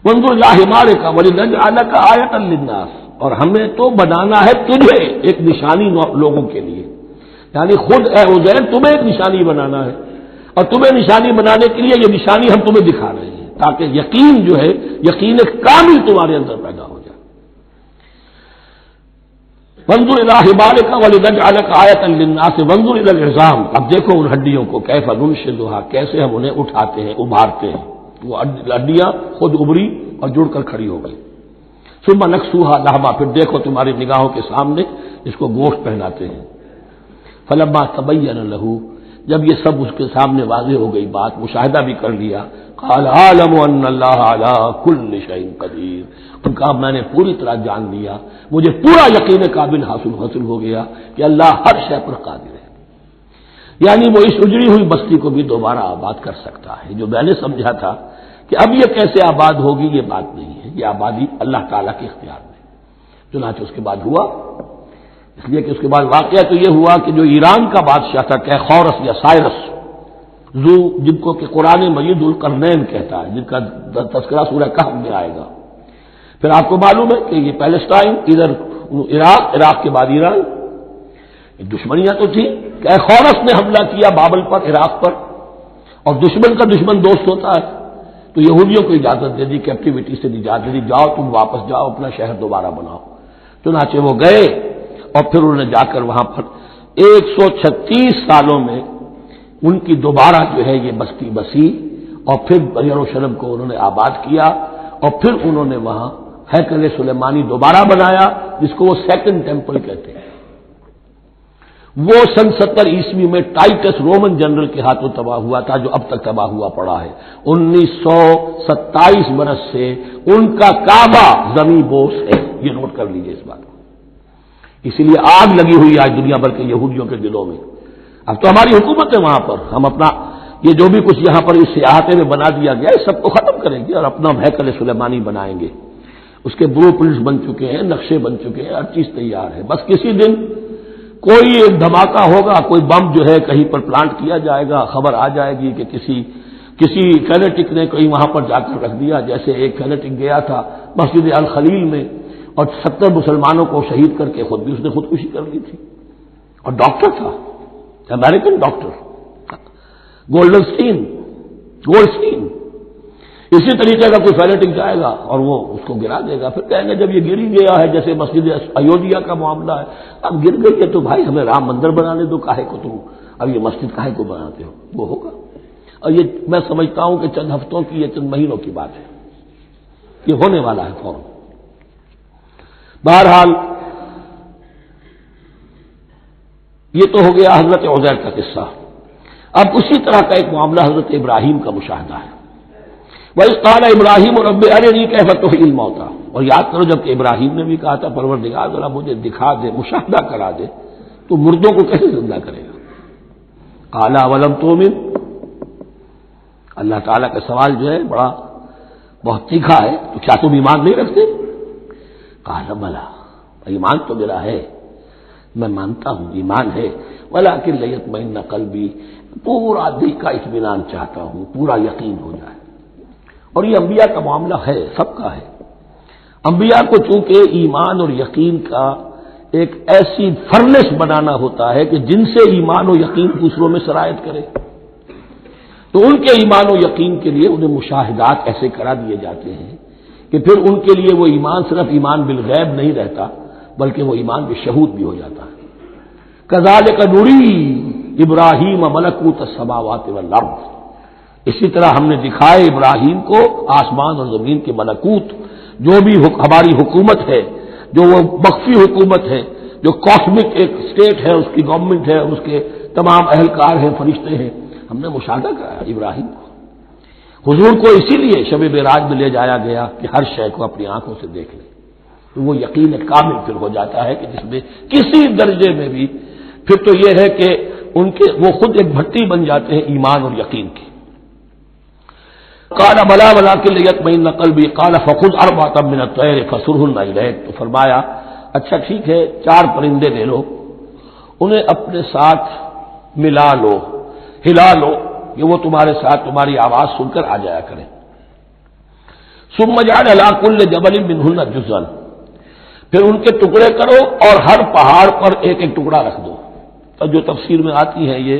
وانظر الی حمارک وَلِنَجْعَلَكَ آیَةً لِلنَّاسِ، اور ہمیں تو بنانا ہے تجھے ایک نشانی لوگوں کے لیے، یعنی خود اے عزیر تمہیں ایک نشانی بنانا ہے، اور تمہیں نشانی بنانے کے لیے یہ نشانی ہم تمہیں دکھا رہے ہیں، تاکہ یقین جو ہے، یقین کامل تمہارے اندر پیدا ہو جائے۔ وانظر الی حمارک ولنجعلک آیۃ للناس وانظر الی العظام، اب دیکھو ان ہڈیوں کو، کیف ننشزھا، کیسے ہم انہیں اٹھاتے ہیں، ابھارتے ہیں، وہ ہڈیاں خود ابری اور جڑ کر کھڑی ہو گئی۔ ثم نکسوھا لحما، پھر دیکھو تمہاری نگاہوں کے سامنے اس کو گوشت پہناتے ہیں۔ فلما تبین لہ، جب یہ سب اس کے سامنے واضح ہو گئی بات، مشاہدہ بھی کر لیا، قال اعلم ان اللہ علی کل شیء قدیر، ان کا میں نے پوری طرح جان لیا، مجھے پورا یقین قابل حاصل ہو گیا کہ اللہ ہر شے پر قادر ہے، یعنی وہ اس اجڑی ہوئی بستی کو بھی دوبارہ آباد کر سکتا ہے۔ جو میں نے سمجھا تھا کہ اب یہ کیسے آباد ہوگی، یہ بات نہیں ہے، یہ آبادی اللہ تعالیٰ کے اختیار میں۔ چنانچہ اس کے بعد ہوا، اس لیے کہ اس کے بعد واقعہ تو یہ ہوا کہ جو ایران کا بادشاہ تھا کیخورس یا سائرس ذو، جن کو کہ قرآن مجید القرنین کہتا ہے، جن کا تذکرہ سورہ کہف میں آئے گا، پھر آپ کو معلوم ہے کہ یہ پیلسٹائن، ادھر عراق کے بعد ایران، دشمنیاں تو تھی۔ کیخورس نے حملہ کیا بابل پر، عراق پر، اور دشمن کا دشمن دوست ہوتا ہے، تو یہودیوں کو اجازت دے دی، کیپٹیوٹی سے اجازت دے دی، جاؤ تم واپس جاؤ، اپنا شہر دوبارہ بناؤ۔ چنانچہ وہ گئے، اور پھر انہوں نے جا کر وہاں پر 136 سالوں میں ان کی دوبارہ جو ہے یہ بستی بسی، اور پھر یروشلم کو انہوں نے آباد کیا، اور پھر انہوں نے وہاں ہیکل سلیمانی دوبارہ بنایا، جس کو وہ سیکنڈ ٹیمپل کہتے ہیں۔ وہ سن 70 عیسوی میں ٹائٹس رومن جنرل کے ہاتھوں تباہ ہوا تھا، جو اب تک تباہ ہوا پڑا ہے۔ 1927 برس سے ان کا کعبہ زمین بوس ہے، یہ نوٹ کر لیجئے اس بات کو۔ اسی لیے آگ لگی ہوئی ہے آج دنیا بھر کے یہودیوں کے دلوں میں۔ اب تو ہماری حکومت ہے وہاں پر، ہم اپنا یہ جو بھی کچھ یہاں پر اس سیاحتے میں بنا دیا گیا ہے سب کو ختم کریں گے اور اپنا ہیکل سلیمانی بنائیں گے۔ اس کے بلو پرنٹس بن چکے ہیں، نقشے بن چکے ہیں، ہر چیز تیار ہے۔ بس کسی دن کوئی ایک دھماکہ ہوگا، کوئی بم جو ہے کہیں پر پلانٹ کیا جائے گا، خبر آ جائے گی کہ کسی فینیٹک نے کہیں وہاں پر جا کر رکھ دیا، جیسے ایک فینیٹک گیا تھا مسجد الخلیل میں اور 70 مسلمانوں کو شہید کر کے خود بھی اس نے خودکشی کر لی تھی، اور ڈاکٹر تھا، امریکن ڈاکٹر گولڈسٹین۔ اسی طریقے کا کوئی فینیٹک جائے گا اور وہ اس کو گرا دے گا، پھر کہیں گے جب یہ گر ہی گیا ہے، جیسے مسجد ایودھیا کا معاملہ ہے، اب گر گئی ہے تو بھائی ہمیں رام مندر بنانے دو، کاہے کو تم اب یہ مسجد کاہے کو بناتے ہو؟ وہ ہوگا، اور یہ میں سمجھتا ہوں کہ چند ہفتوں کی، یہ چند مہینوں کی بات ہے، یہ ہونے والا ہے فوراً۔ بہرحال یہ تو ہو گیا حضرت عزیر کا قصہ۔ اب اسی طرح کا ایک معاملہ حضرت ابراہیم کا مشاہدہ ہے۔ وَإِذْ قَالَ إِبْرَاهِيمُ رَبِّ أَرِنِي كَيْفَ تُحْيِي الْمَوْتَىٰ، اور یاد کرو جب کہ ابراہیم نے بھی کہا تھا پروردگار ذرا مجھے دکھا دے، مشاہدہ کرا دے تو مردوں کو کیسے زندہ کرے گا۔ قَالَ أَوَلَمْ تُؤْمِنْ، اللہ تعالیٰ کا سوال جو ہے بہت تیکھا ہے، تو کیا تم ایمان نہیں رکھتے؟ قَالَ بَلَىٰ، ایمان تو میرا ہے، میں مانتا ہوں ایمان ہے، وَلَٰكِن لِيَطْمَئِنَّ قَلْبِي، پورا دل کا اطمینان چاہتا ہوں، پورا یقین ہو جائے۔ اور یہ انبیاء کا معاملہ ہے، سب کا ہے۔ انبیاء کو چونکہ ایمان اور یقین کا ایک ایسی فرنس بنانا ہوتا ہے کہ جن سے ایمان و یقین دوسروں میں سرایت کرے، تو ان کے ایمان و یقین کے لیے انہیں مشاہدات ایسے کرا دیے جاتے ہیں کہ پھر ان کے لیے وہ ایمان صرف ایمان بالغیب نہیں رہتا، بلکہ وہ ایمان بالشہود بھی ہو جاتا ہے۔ کذالک نری ابراہیم ملکوت السماوات والارض، اسی طرح ہم نے دکھائے ابراہیم کو آسمان اور زمین کے ملکوت، جو بھی ہماری حکومت ہے، جو وہ مخفی حکومت ہے، جو کاسمک ایک اسٹیٹ ہے، اس کی گورنمنٹ ہے، اس کے تمام اہلکار ہیں، فرشتے ہیں، ہم نے مشاہدہ کرایا ابراہیم کو۔ حضور کو اسی لیے شب معراج میں لے جایا گیا کہ ہر شے کو اپنی آنکھوں سے دیکھ لیں، تو وہ یقین کامل پھر ہو جاتا ہے کہ جس میں کسی درجے میں بھی پھر تو یہ ہے کہ وہ خود ایک بھٹی بن جاتے ہیں ایمان اور یقین کی۔ قال بلا ولکن لیطمئن قلبی قال فخذ اربعۃ من الطیر فصرهن الیک، تو فرمایا اچھا ٹھیک ہے 4 پرندے لے لو، انہیں اپنے ساتھ ملا لو، ہلا لو کہ وہ تمہارے ساتھ تمہاری آواز سن کر آ جایا کریں۔ ثم اجعل علی کل جبل منهن جزءا، پھر ان کے ٹکڑے کرو اور ہر پہاڑ پر ایک ایک ٹکڑا رکھ دو۔ تو جو تفسیر میں آتی ہے یہ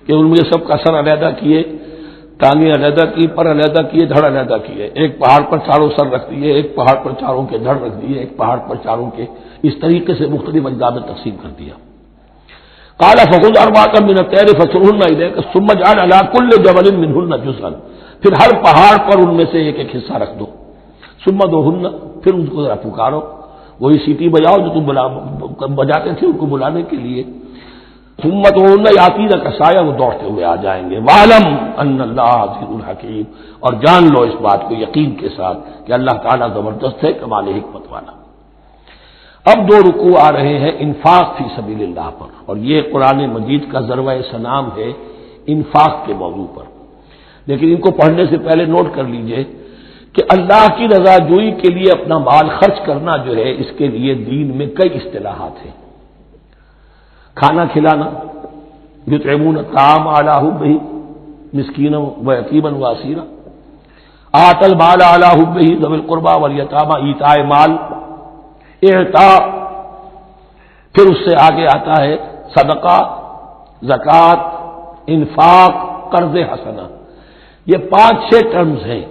کہ ان میں سب کا سر علیحدہ کیے، ٹانگیں علیحدہ کی، پر علیحدہ کیے، دھڑ علیحدہ کیے، ایک پہاڑ پر چاروں سر رکھ دیے، ایک پہاڑ پر چاروں کے دھڑ رکھ دیے، ایک پہاڑ پر چاروں کے، اس طریقے سے مختلف اجزاء میں تقسیم کر دیا۔ قال فخذ اربعۃ من الطیر فصرهن الیک ثم اجعل علی کل جبل منهن جزءا، پھر ہر پہاڑ پر ان میں سے ایک ایک حصہ رکھ دو۔ ثم ادعوهن، پھر ان کو ذرا پکارو، وہی سیٹی بجاؤ جو تم بجاتے تھے ان کو بلانے کے لیے۔ ثم ادعوهن یاتینک سایہ، وہ دوڑتے ہوئے آ جائیں گے۔ وَاعْلَمْ أَنَّ اللَّهَ عَزِیزٌ حَکِیمٌ، اور جان لو اس بات کو یقین کے ساتھ کہ اللہ تعالیٰ زبردست ہے، کمال حکمت والا۔ اب 2 رکوع آ رہے ہیں انفاق فی سبیل اللہ پر، اور یہ قرآن مجید کا ذروہ سنام ہے انفاق کے موضوع پر۔ لیکن ان کو پڑھنے سے پہلے نوٹ کر لیجئے کہ اللہ کی رضا جوئی کے لیے اپنا مال خرچ کرنا جو ہے، اس کے لیے دین میں کئی اصطلاحات ہیں۔ کھانا کھلانا، یطعمون الطعام علی حبہ مسکینا ویتیما واسیرا، آتى المال علی حبہ ذوی القربى والیتامى، ایتاء مال، اعطاء، پھر اس سے آگے آتا ہے صدقہ، زکوٰۃ، انفاق، قرض حسنہ۔ یہ 5-6 ٹرمز ہیں،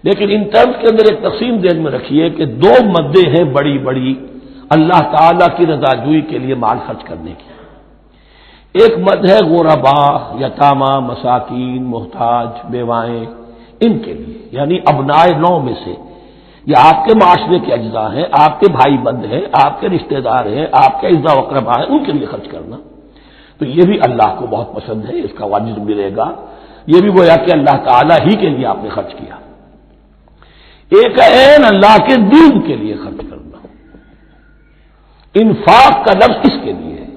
لیکن ان ٹرمز کے اندر ایک تقسیم ذہن میں رکھیے کہ 2 مدیں ہیں بڑی بڑی اللہ تعالیٰ کی رضا جوئی کے لیے مال خرچ کرنے کی۔ ایک مد ہے غربا، یتامہ، مساکین، محتاج، بیوائیں، ان کے لیے، یعنی ابنائے نو میں سے یہ آپ کے معاشرے کے اجزاء ہیں، آپ کے بھائی بند ہیں، آپ کے رشتہ دار ہیں، آپ کے اعزاء و اقربا ہیں، ان کے لیے خرچ کرنا تو یہ بھی اللہ کو بہت پسند ہے، اس کا واجب ملے گا۔ یہ بھی گویا کہ اللہ تعالیٰ ہی کے لیے آپ نے خرچ کیا۔ ایک عین اللہ کے دین کے لیے خرچ کرنا، انفاق کا لفظ اس کے لیے ہے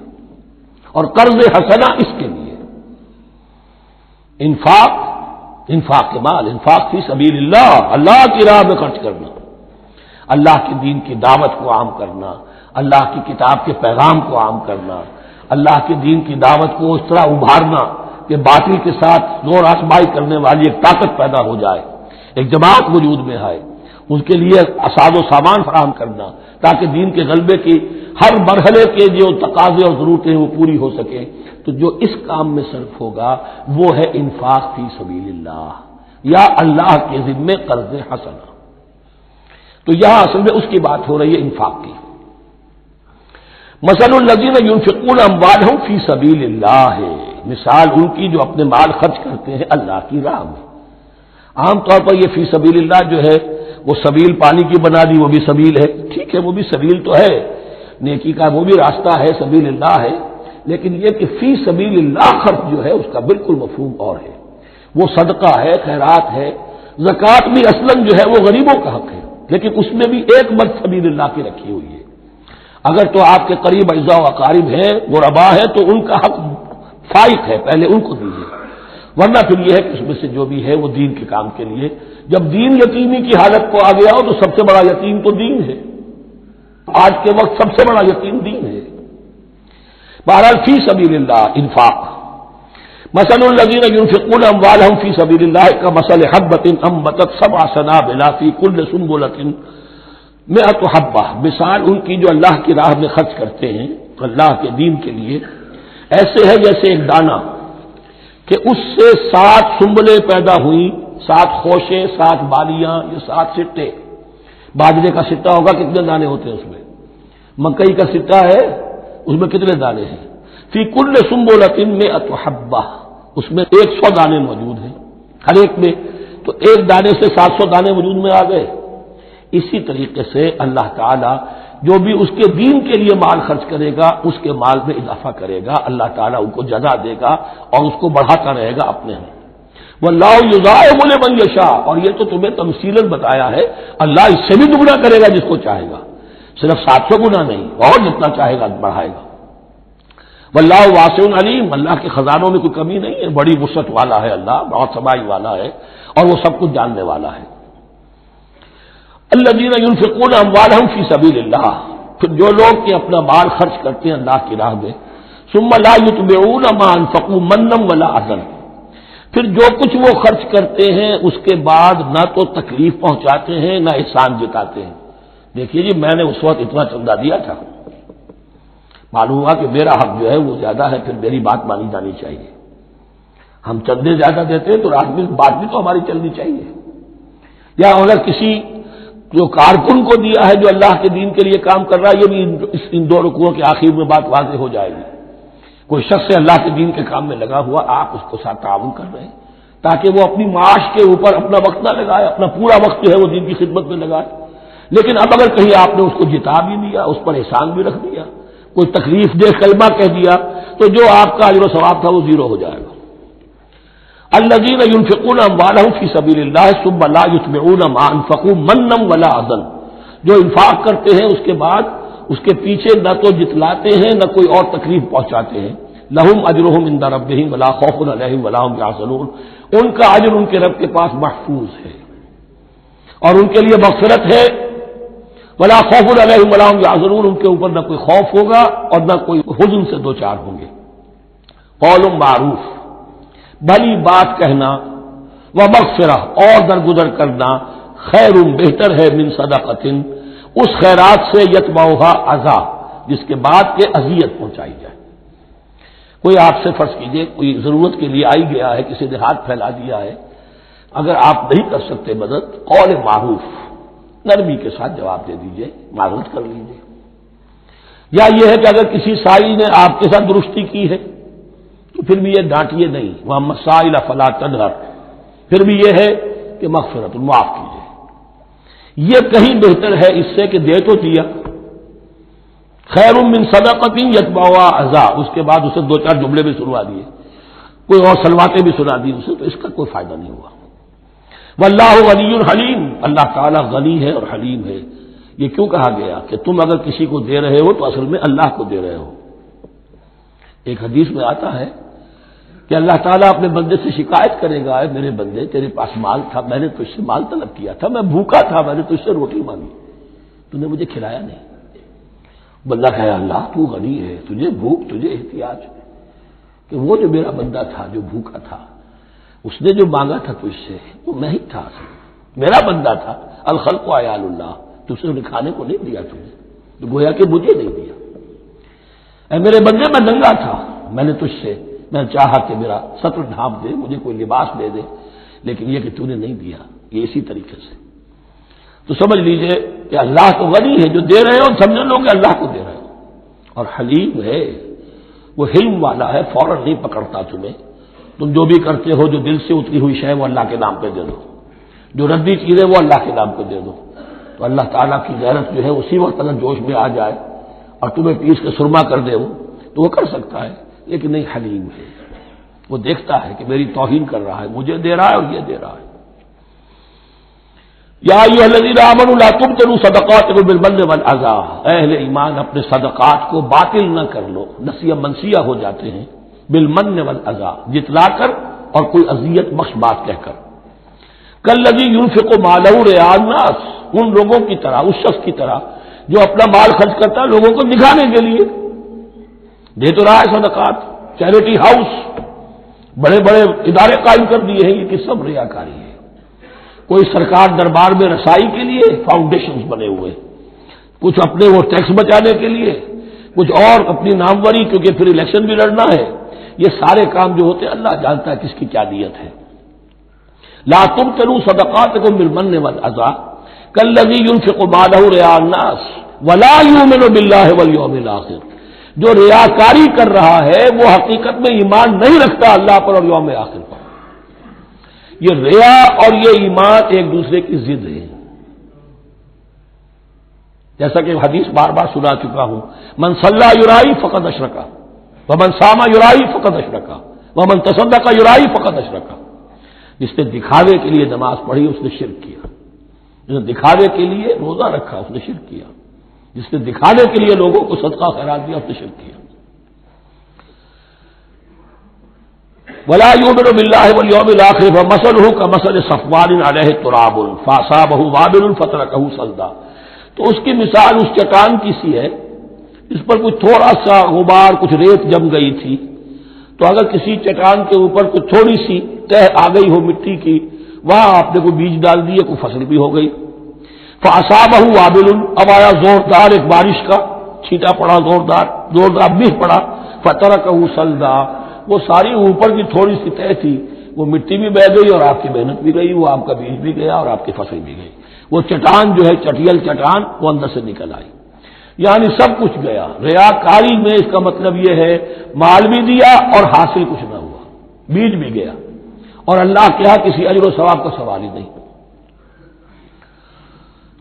اور قرض حسنہ اس کے لیے۔ انفاق کے مال، انفاق فی سبیل اللہ، اللہ کی راہ میں خرچ کرنا، اللہ کے دین کی دعوت کو عام کرنا، اللہ کی کتاب کے پیغام کو عام کرنا، اللہ کے دین کی دعوت کو اس طرح ابھارنا کہ باطل کے ساتھ زور آزمائی کرنے والی ایک طاقت پیدا ہو جائے، ایک جماعت وجود میں آئے، اس کے لیے اساز و سامان فراہم کرنا تاکہ دین کے غلبے کی ہر مرحلے کے جو تقاضے اور ضرورتیں وہ پوری ہو سکیں۔ تو جو اس کام میں صرف ہوگا وہ ہے انفاق فی سبیل اللہ یا اللہ کے ذمے قرض حسنہ۔ تو یہاں اصل میں اس کی بات ہو رہی ہے انفاق کی۔ مثل الذین ينفقون اموالهم فی سبیل اللہ ہے، مثال ان کی جو اپنے مال خرچ کرتے ہیں اللہ کی راہ میں۔ عام طور پر یہ فی سبیل اللہ جو ہے وہ سبیل پانی کی بنا دی، وہ بھی سبیل ہے، ٹھیک ہے، وہ بھی سبیل تو ہے، نیکی کا وہ بھی راستہ ہے، سبیل اللہ ہے، لیکن یہ کہ فی سبیل اللہ خرچ جو ہے اس کا بالکل مفہوم اور ہے۔ وہ صدقہ ہے، خیرات ہے، زکوٰۃ بھی اصلاً جو ہے وہ غریبوں کا حق ہے، لیکن اس میں بھی ایک مد سبیل اللہ کی رکھی ہوئی ہے۔ اگر تو آپ کے قریب اعزاء و اقارب ہیں، غربا ہے، تو ان کا حق فائق ہے، پہلے ان کو دیجیے، ورنہ پھر یہ ہے کہ اس میں سے جو بھی ہے وہ دین کے کام کے لیے۔ جب دین یتیمی کی حالت کو آ گیا ہو تو سب سے بڑا یتیم تو دین ہے، آج کے وقت سب سے بڑا یتیم دین ہے۔ بہرحال فی سبیل اللہ انفاق، مثل الذین ينفقون اموالهم فی سبیل اللہ کمثل حبۃ انبتت سبع سنابل فی کل سنبلۃ مئۃ حبہ، مثال ان کی جو اللہ کی راہ میں خرچ کرتے ہیں اللہ کے دین کے لیے، ایسے ہے جیسے ایک دانہ کہ اس سے 7 سنبلیں پیدا ہوئی، 7 خوشے، 7 بالیاں، یہ 7 سٹے۔ باجرے کا سٹا ہوگا کتنے دانے ہوتے ہیں اس میں؟ مکئی کا سٹا ہے اس میں کتنے دانے ہیں؟ فی کل سنبلۃ مئۃ حبہ، اس میں 100 دانے موجود ہیں ہر ایک میں، تو ایک دانے سے 700 دانے وجود میں آ گئے۔ اسی طریقے سے اللہ تعالیٰ جو بھی اس کے دین کے لیے مال خرچ کرے گا اس کے مال میں اضافہ کرے گا، اللہ تعالیٰ ان کو جزا دے گا اور اس کو بڑھاتا رہے گا اپنے ہاں۔ واللہ یضاعف لمن یشاء، اور یہ تو تمہیں تمثیلاً بتایا ہے، اللہ اس سے بھی دگنا کرے گا جس کو چاہے گا، صرف 700 گنا نہیں، اور جتنا چاہے گا بڑھائے گا۔ واللہ واسع علیم، اللہ کے خزانوں میں کوئی کمی نہیں ہے، بڑی وسعت والا ہے اللہ، بہت سمائی والا ہے اور وہ سب کچھ جاننے والا ہے۔ الذین ينفقون اموالهم فی سبیل اللہ، پھر جو لوگ کہ اپنا مال خرچ کرتے ہیں اللہ کی راہ میں، ثم لا يتبعون ما انفقوا منا ولا اذى، پھر جو کچھ وہ خرچ کرتے ہیں اس کے بعد نہ تو تکلیف پہنچاتے ہیں نہ احسان جتاتے ہیں۔ دیکھیے جی میں نے اس وقت اتنا چندہ دیا تھا، معلوم ہوا کہ میرا حق جو ہے وہ زیادہ ہے، پھر میری بات مانی جانی چاہیے۔ ہم چندے زیادہ دیتے ہیں تو بات بھی تو ہماری چلنی چاہیے۔ یا اگر کسی جو کارکن کو دیا ہے جو اللہ کے دین کے لیے کام کر رہا ہے، یہ بھی ان 2 رکوعوں کے آخر میں بات واضح ہو جائے گی۔ کوئی شخص اللہ کے دین کے کام میں لگا ہوا، آپ اس کو ساتھ تعاون کر رہے ہیں تاکہ وہ اپنی معاش کے اوپر اپنا وقت نہ لگائے، اپنا پورا وقت جو ہے وہ دین کی خدمت میں لگائے، لیکن اب اگر کہیں آپ نے اس کو جتا بھی دیا، اس پر احسان بھی رکھ دیا، کوئی تکلیف دہ کلمہ کہہ دیا، تو جو آپ کا اجر و ثواب تھا وہ 0 ہو جائے گا۔ الذین ينفقون اموالهم فی سبیل اللہ ثم لا یتبعون ما انفقوا منا ولا اذى، جو انفاق کرتے ہیں اس کے بعد اس کے پیچھے نہ تو جتلاتے ہیں نہ کوئی اور تکلیف پہنچاتے ہیں، لہم اجرہم عند ربہم ولا خوف علیہم ولا هم یحزنون، ان کا اجر ان کے رب کے پاس محفوظ ہے اور ان کے لیے مغفرت ہے، ولا خوف علیہم ولا هم یحزنون، ان کے اوپر نہ کوئی خوف ہوگا اور نہ کوئی حزن سے دوچار ہوں گے۔ قول معروف، بھلی بات کہنا، ومغفرہ اور درگزر کرنا، خیر بہتر ہے من صدقۃ، اس خیرات سے یتبعھا اذی، جس کے بعد کہ اذیت پہنچائی جائے۔ کوئی آپ سے فرض کیجئے کوئی ضرورت کے لیے آئی گیا ہے، کسی نے ہاتھ پھیلا دیا ہے، اگر آپ نہیں کر سکتے مدد، قول معروف، نرمی کے ساتھ جواب دے دیجئے، معذرت کر لیجئے۔ یا یہ ہے کہ اگر کسی سائی نے آپ کے ساتھ درستی کی ہے تو پھر بھی یہ ڈانٹیے نہیں، وَأَمَّا السَّائِلَ فَلَا تَنْهَرْ، پھر بھی یہ ہے کہ مغفرت، معاف کیجئے۔ یہ کہیں بہتر ہے اس سے کہ دے تو دیا، خیر من صدقۃ یتبعها اذى، اس کے بعد اسے دو چار جملے بھی سنوا دیے، کوئی اور سلواتیں بھی سنا دی اسے، تو اس کا کوئی فائدہ نہیں ہوا۔ واللہ غنی حلیم، اللہ تعالیٰ غنی ہے اور حلیم ہے۔ یہ کیوں کہا گیا کہ تم اگر کسی کو دے رہے ہو تو اصل میں اللہ کو دے رہے ہو۔ ایک حدیث میں آتا ہے کہ اللہ تعالیٰ اپنے بندے سے شکایت کرے گا، اے میرے بندے تیرے پاس مال تھا، میں نے تجھ سے مال طلب کیا تھا، میں بھوکا تھا، میں نے تجھ سے روٹی مانگی، تو نے مجھے کھلایا نہیں۔ بندہ کہے اللہ تو غنی ہے، تجھے بھوک، تجھے احتیاج، کہ وہ جو میرا بندہ تھا جو بھوکا تھا اس نے جو مانگا تھا تجھ سے وہ میں ہی تھا، میرا بندہ تھا، الخلق عیال اللہ، تجھ سے کھانے کو نہیں دیا تمہیں، تو گویا کہ مجھے نہیں دیا۔ اے میرے بندے میں ننگا تھا، میں نے تجھ سے میں چاہا کہ میرا سطر ڈھانپ دے، مجھے کوئی لباس دے دے، لیکن یہ کہ تو نے نہیں دیا۔ یہ اسی طریقے سے تو سمجھ لیجئے کہ اللہ تو غنی ہے، جو دے رہے ہو سمجھ لو کہ اللہ کو دے رہے ہو، اور حلیم ہے، وہ حلم والا ہے، فوراً نہیں پکڑتا تمہیں۔ تم جو بھی کرتے ہو جو دل سے اتری ہوئی شے وہ اللہ کے نام پہ دے دو، جو ردی چیزیں وہ اللہ کے نام پہ دے دو، تو اللہ تعالیٰ کی غیرت جو ہے اسی وقت اگر جوش میں آ جائے اور تمہیں پیس کے سرما کر دے وہ، تو وہ کر سکتا ہے، لیکن نہیں، حلیم ہے، وہ دیکھتا ہے کہ میری توہین کر رہا ہے، مجھے دے رہا ہے اور یہ دے رہا ہے۔ یا ایھا الذین آمنوا لا تبطلوا صدقاتکم بالمن والاذی، اے اہل ایمان اپنے صدقات کو باطل نہ کر لو، نسیہ منسیہ ہو جاتے ہیں، بالمن والاذی، جتلا کر اور کوئی اذیت بخش بات کہہ کر، کالذی ينفق مالہ رئاء الناس، ان لوگوں کی طرح، اس شخص کی طرح جو اپنا مال خرچ کرتا ہے لوگوں کو دکھانے کے لیے، دے تو رہا ہے صدقات، چیریٹی ہاؤس، بڑے بڑے ادارے قائم کر دیے ہیں، یہ کہ سب ریاکاری ہے۔ کوئی سرکار دربار میں رسائی کے لیے فاؤنڈیشنز بنے ہوئے، کچھ اپنے وہ ٹیکس بچانے کے لیے، کچھ اور اپنی ناموری، کیونکہ پھر الیکشن بھی لڑنا ہے، یہ سارے کام جو ہوتے ہیں اللہ جانتا ہے کس کی کیا نیت ہے۔ لا تبطلوا صدقاتکم بالمن والاذی کالذی ينفق مالہ رئاء الناس ولا یؤمن باللہ والیوم الآخر، جو ریاکاری کر رہا ہے وہ حقیقت میں ایمان نہیں رکھتا اللہ پر اور یوم آخر پر۔ یہ ریا اور یہ ایمان ایک دوسرے کی ضد ہے، جیسا کہ حدیث بار بار سنا چکا ہوں، من صلی یرائی فقد اشرکا ومن صام یرائی فقد اشرکا ومن تصدق یرائی فقد اشرکا، جس نے دکھاوے کے لیے نماز پڑھی اس نے شرک کیا، جس نے دکھاوے کے لیے روزہ رکھا اس نے شرک کیا، جس نے دکھانے کے لیے لوگوں کو صدقہ خیرات دیا اس نے شرک کیا۔ ولا یؤمن باللہ والیوم الآخر فمثلہ کمثل صفوان علیہ تراب فاصابہ وابل فترکہ صلدا، تو اس کی مثال اس چٹان کی سی ہے، اس پر کچھ تھوڑا سا غبار، کچھ ریت جم گئی تھی، تو اگر کسی چٹان کے اوپر کچھ تھوڑی سی تہ آ گئی ہو مٹی کی، وہاں آپ نے کوئی بیج ڈال دیے، کوئی فصل بھی ہو گئی، فاصابہ وابل، اب آیا زوردار ایک بارش کا چھینٹا پڑا، زوردار بیج پڑا، فترکہ صلدا، وہ ساری اوپر کی تھوڑی سی تہ تھی، وہ مٹی بھی بہہ گئی اور آپ کی محنت بھی گئی، وہ آپ کا بیج بھی گیا اور آپ کی فصل بھی گئی، وہ چٹان جو ہے چٹیل چٹان وہ اندر سے نکل آئی، یعنی سب کچھ گیا۔ ریاکاری میں اس کا مطلب یہ ہے مال بھی دیا اور حاصل کچھ نہ ہوا، بیج بھی گیا، اور اللہ کے ہاں کسی اجر و ثواب کا سوال ہی نہیں۔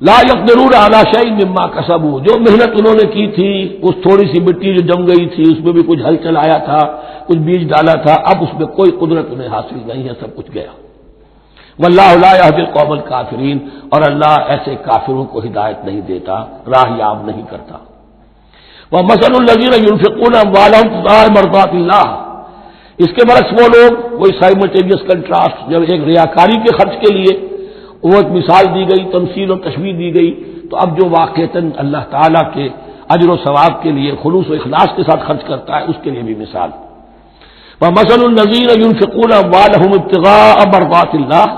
لا یقدرون علی شیء مما کسبوا، جو محنت انہوں نے کی تھی، اس تھوڑی سی مٹی جو جم گئی تھی اس میں بھی کچھ ہل چلایا تھا، کچھ بیج ڈالا تھا، اب اس میں کوئی قدرت انہیں حاصل نہیں ہے، سب کچھ گیا۔ واللہ لا یہدی القوم الکافرین، اور اللہ ایسے کافروں کو ہدایت نہیں دیتا، راہ یاب نہیں کرتا۔ ومثل الذین ينفقون اموالهم ابتغاء مرضات اللہ، اس کے برعکس وہ لوگ، وہی سائملٹینیس کنٹراسٹ، جب ایک ریاکاری کے خرچ کے لیے وہ ایک مثال دی گئی، تمثیل اور تشبیہ دی گئی، تو اب جو واقعتاً اللہ تعالیٰ کے اجر و ثواب کے لیے خلوص و اخلاص کے ساتھ خرچ کرتا ہے اس کے لیے بھی مثال۔ ومثل الذین ينفقون اموالهم ابتغاء مرضات اللہ،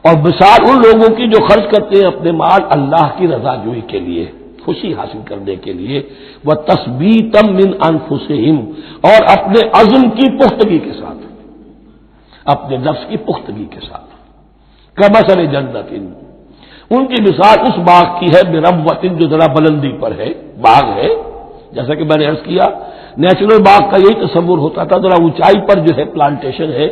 اور مثال ان لوگوں کی جو خرچ کرتے ہیں اپنے مال اللہ کی رضا جوئی کے لیے، خوشی حاصل کرنے کے لیے، وتثبیتا من انفسہم، اور اپنے عزم کی پختگی کے ساتھ، اپنے نفس کی پختگی کے ساتھ، کمثل جنت، ان کی مثال اس باغ کی ہے بربوۃ، جو ذرا بلندی پر ہے، باغ ہے، جیسا کہ میں نے عرض کیا نیچرل باغ کا یہی تصور ہوتا تھا، ذرا اونچائی پر جو ہے پلانٹیشن ہے،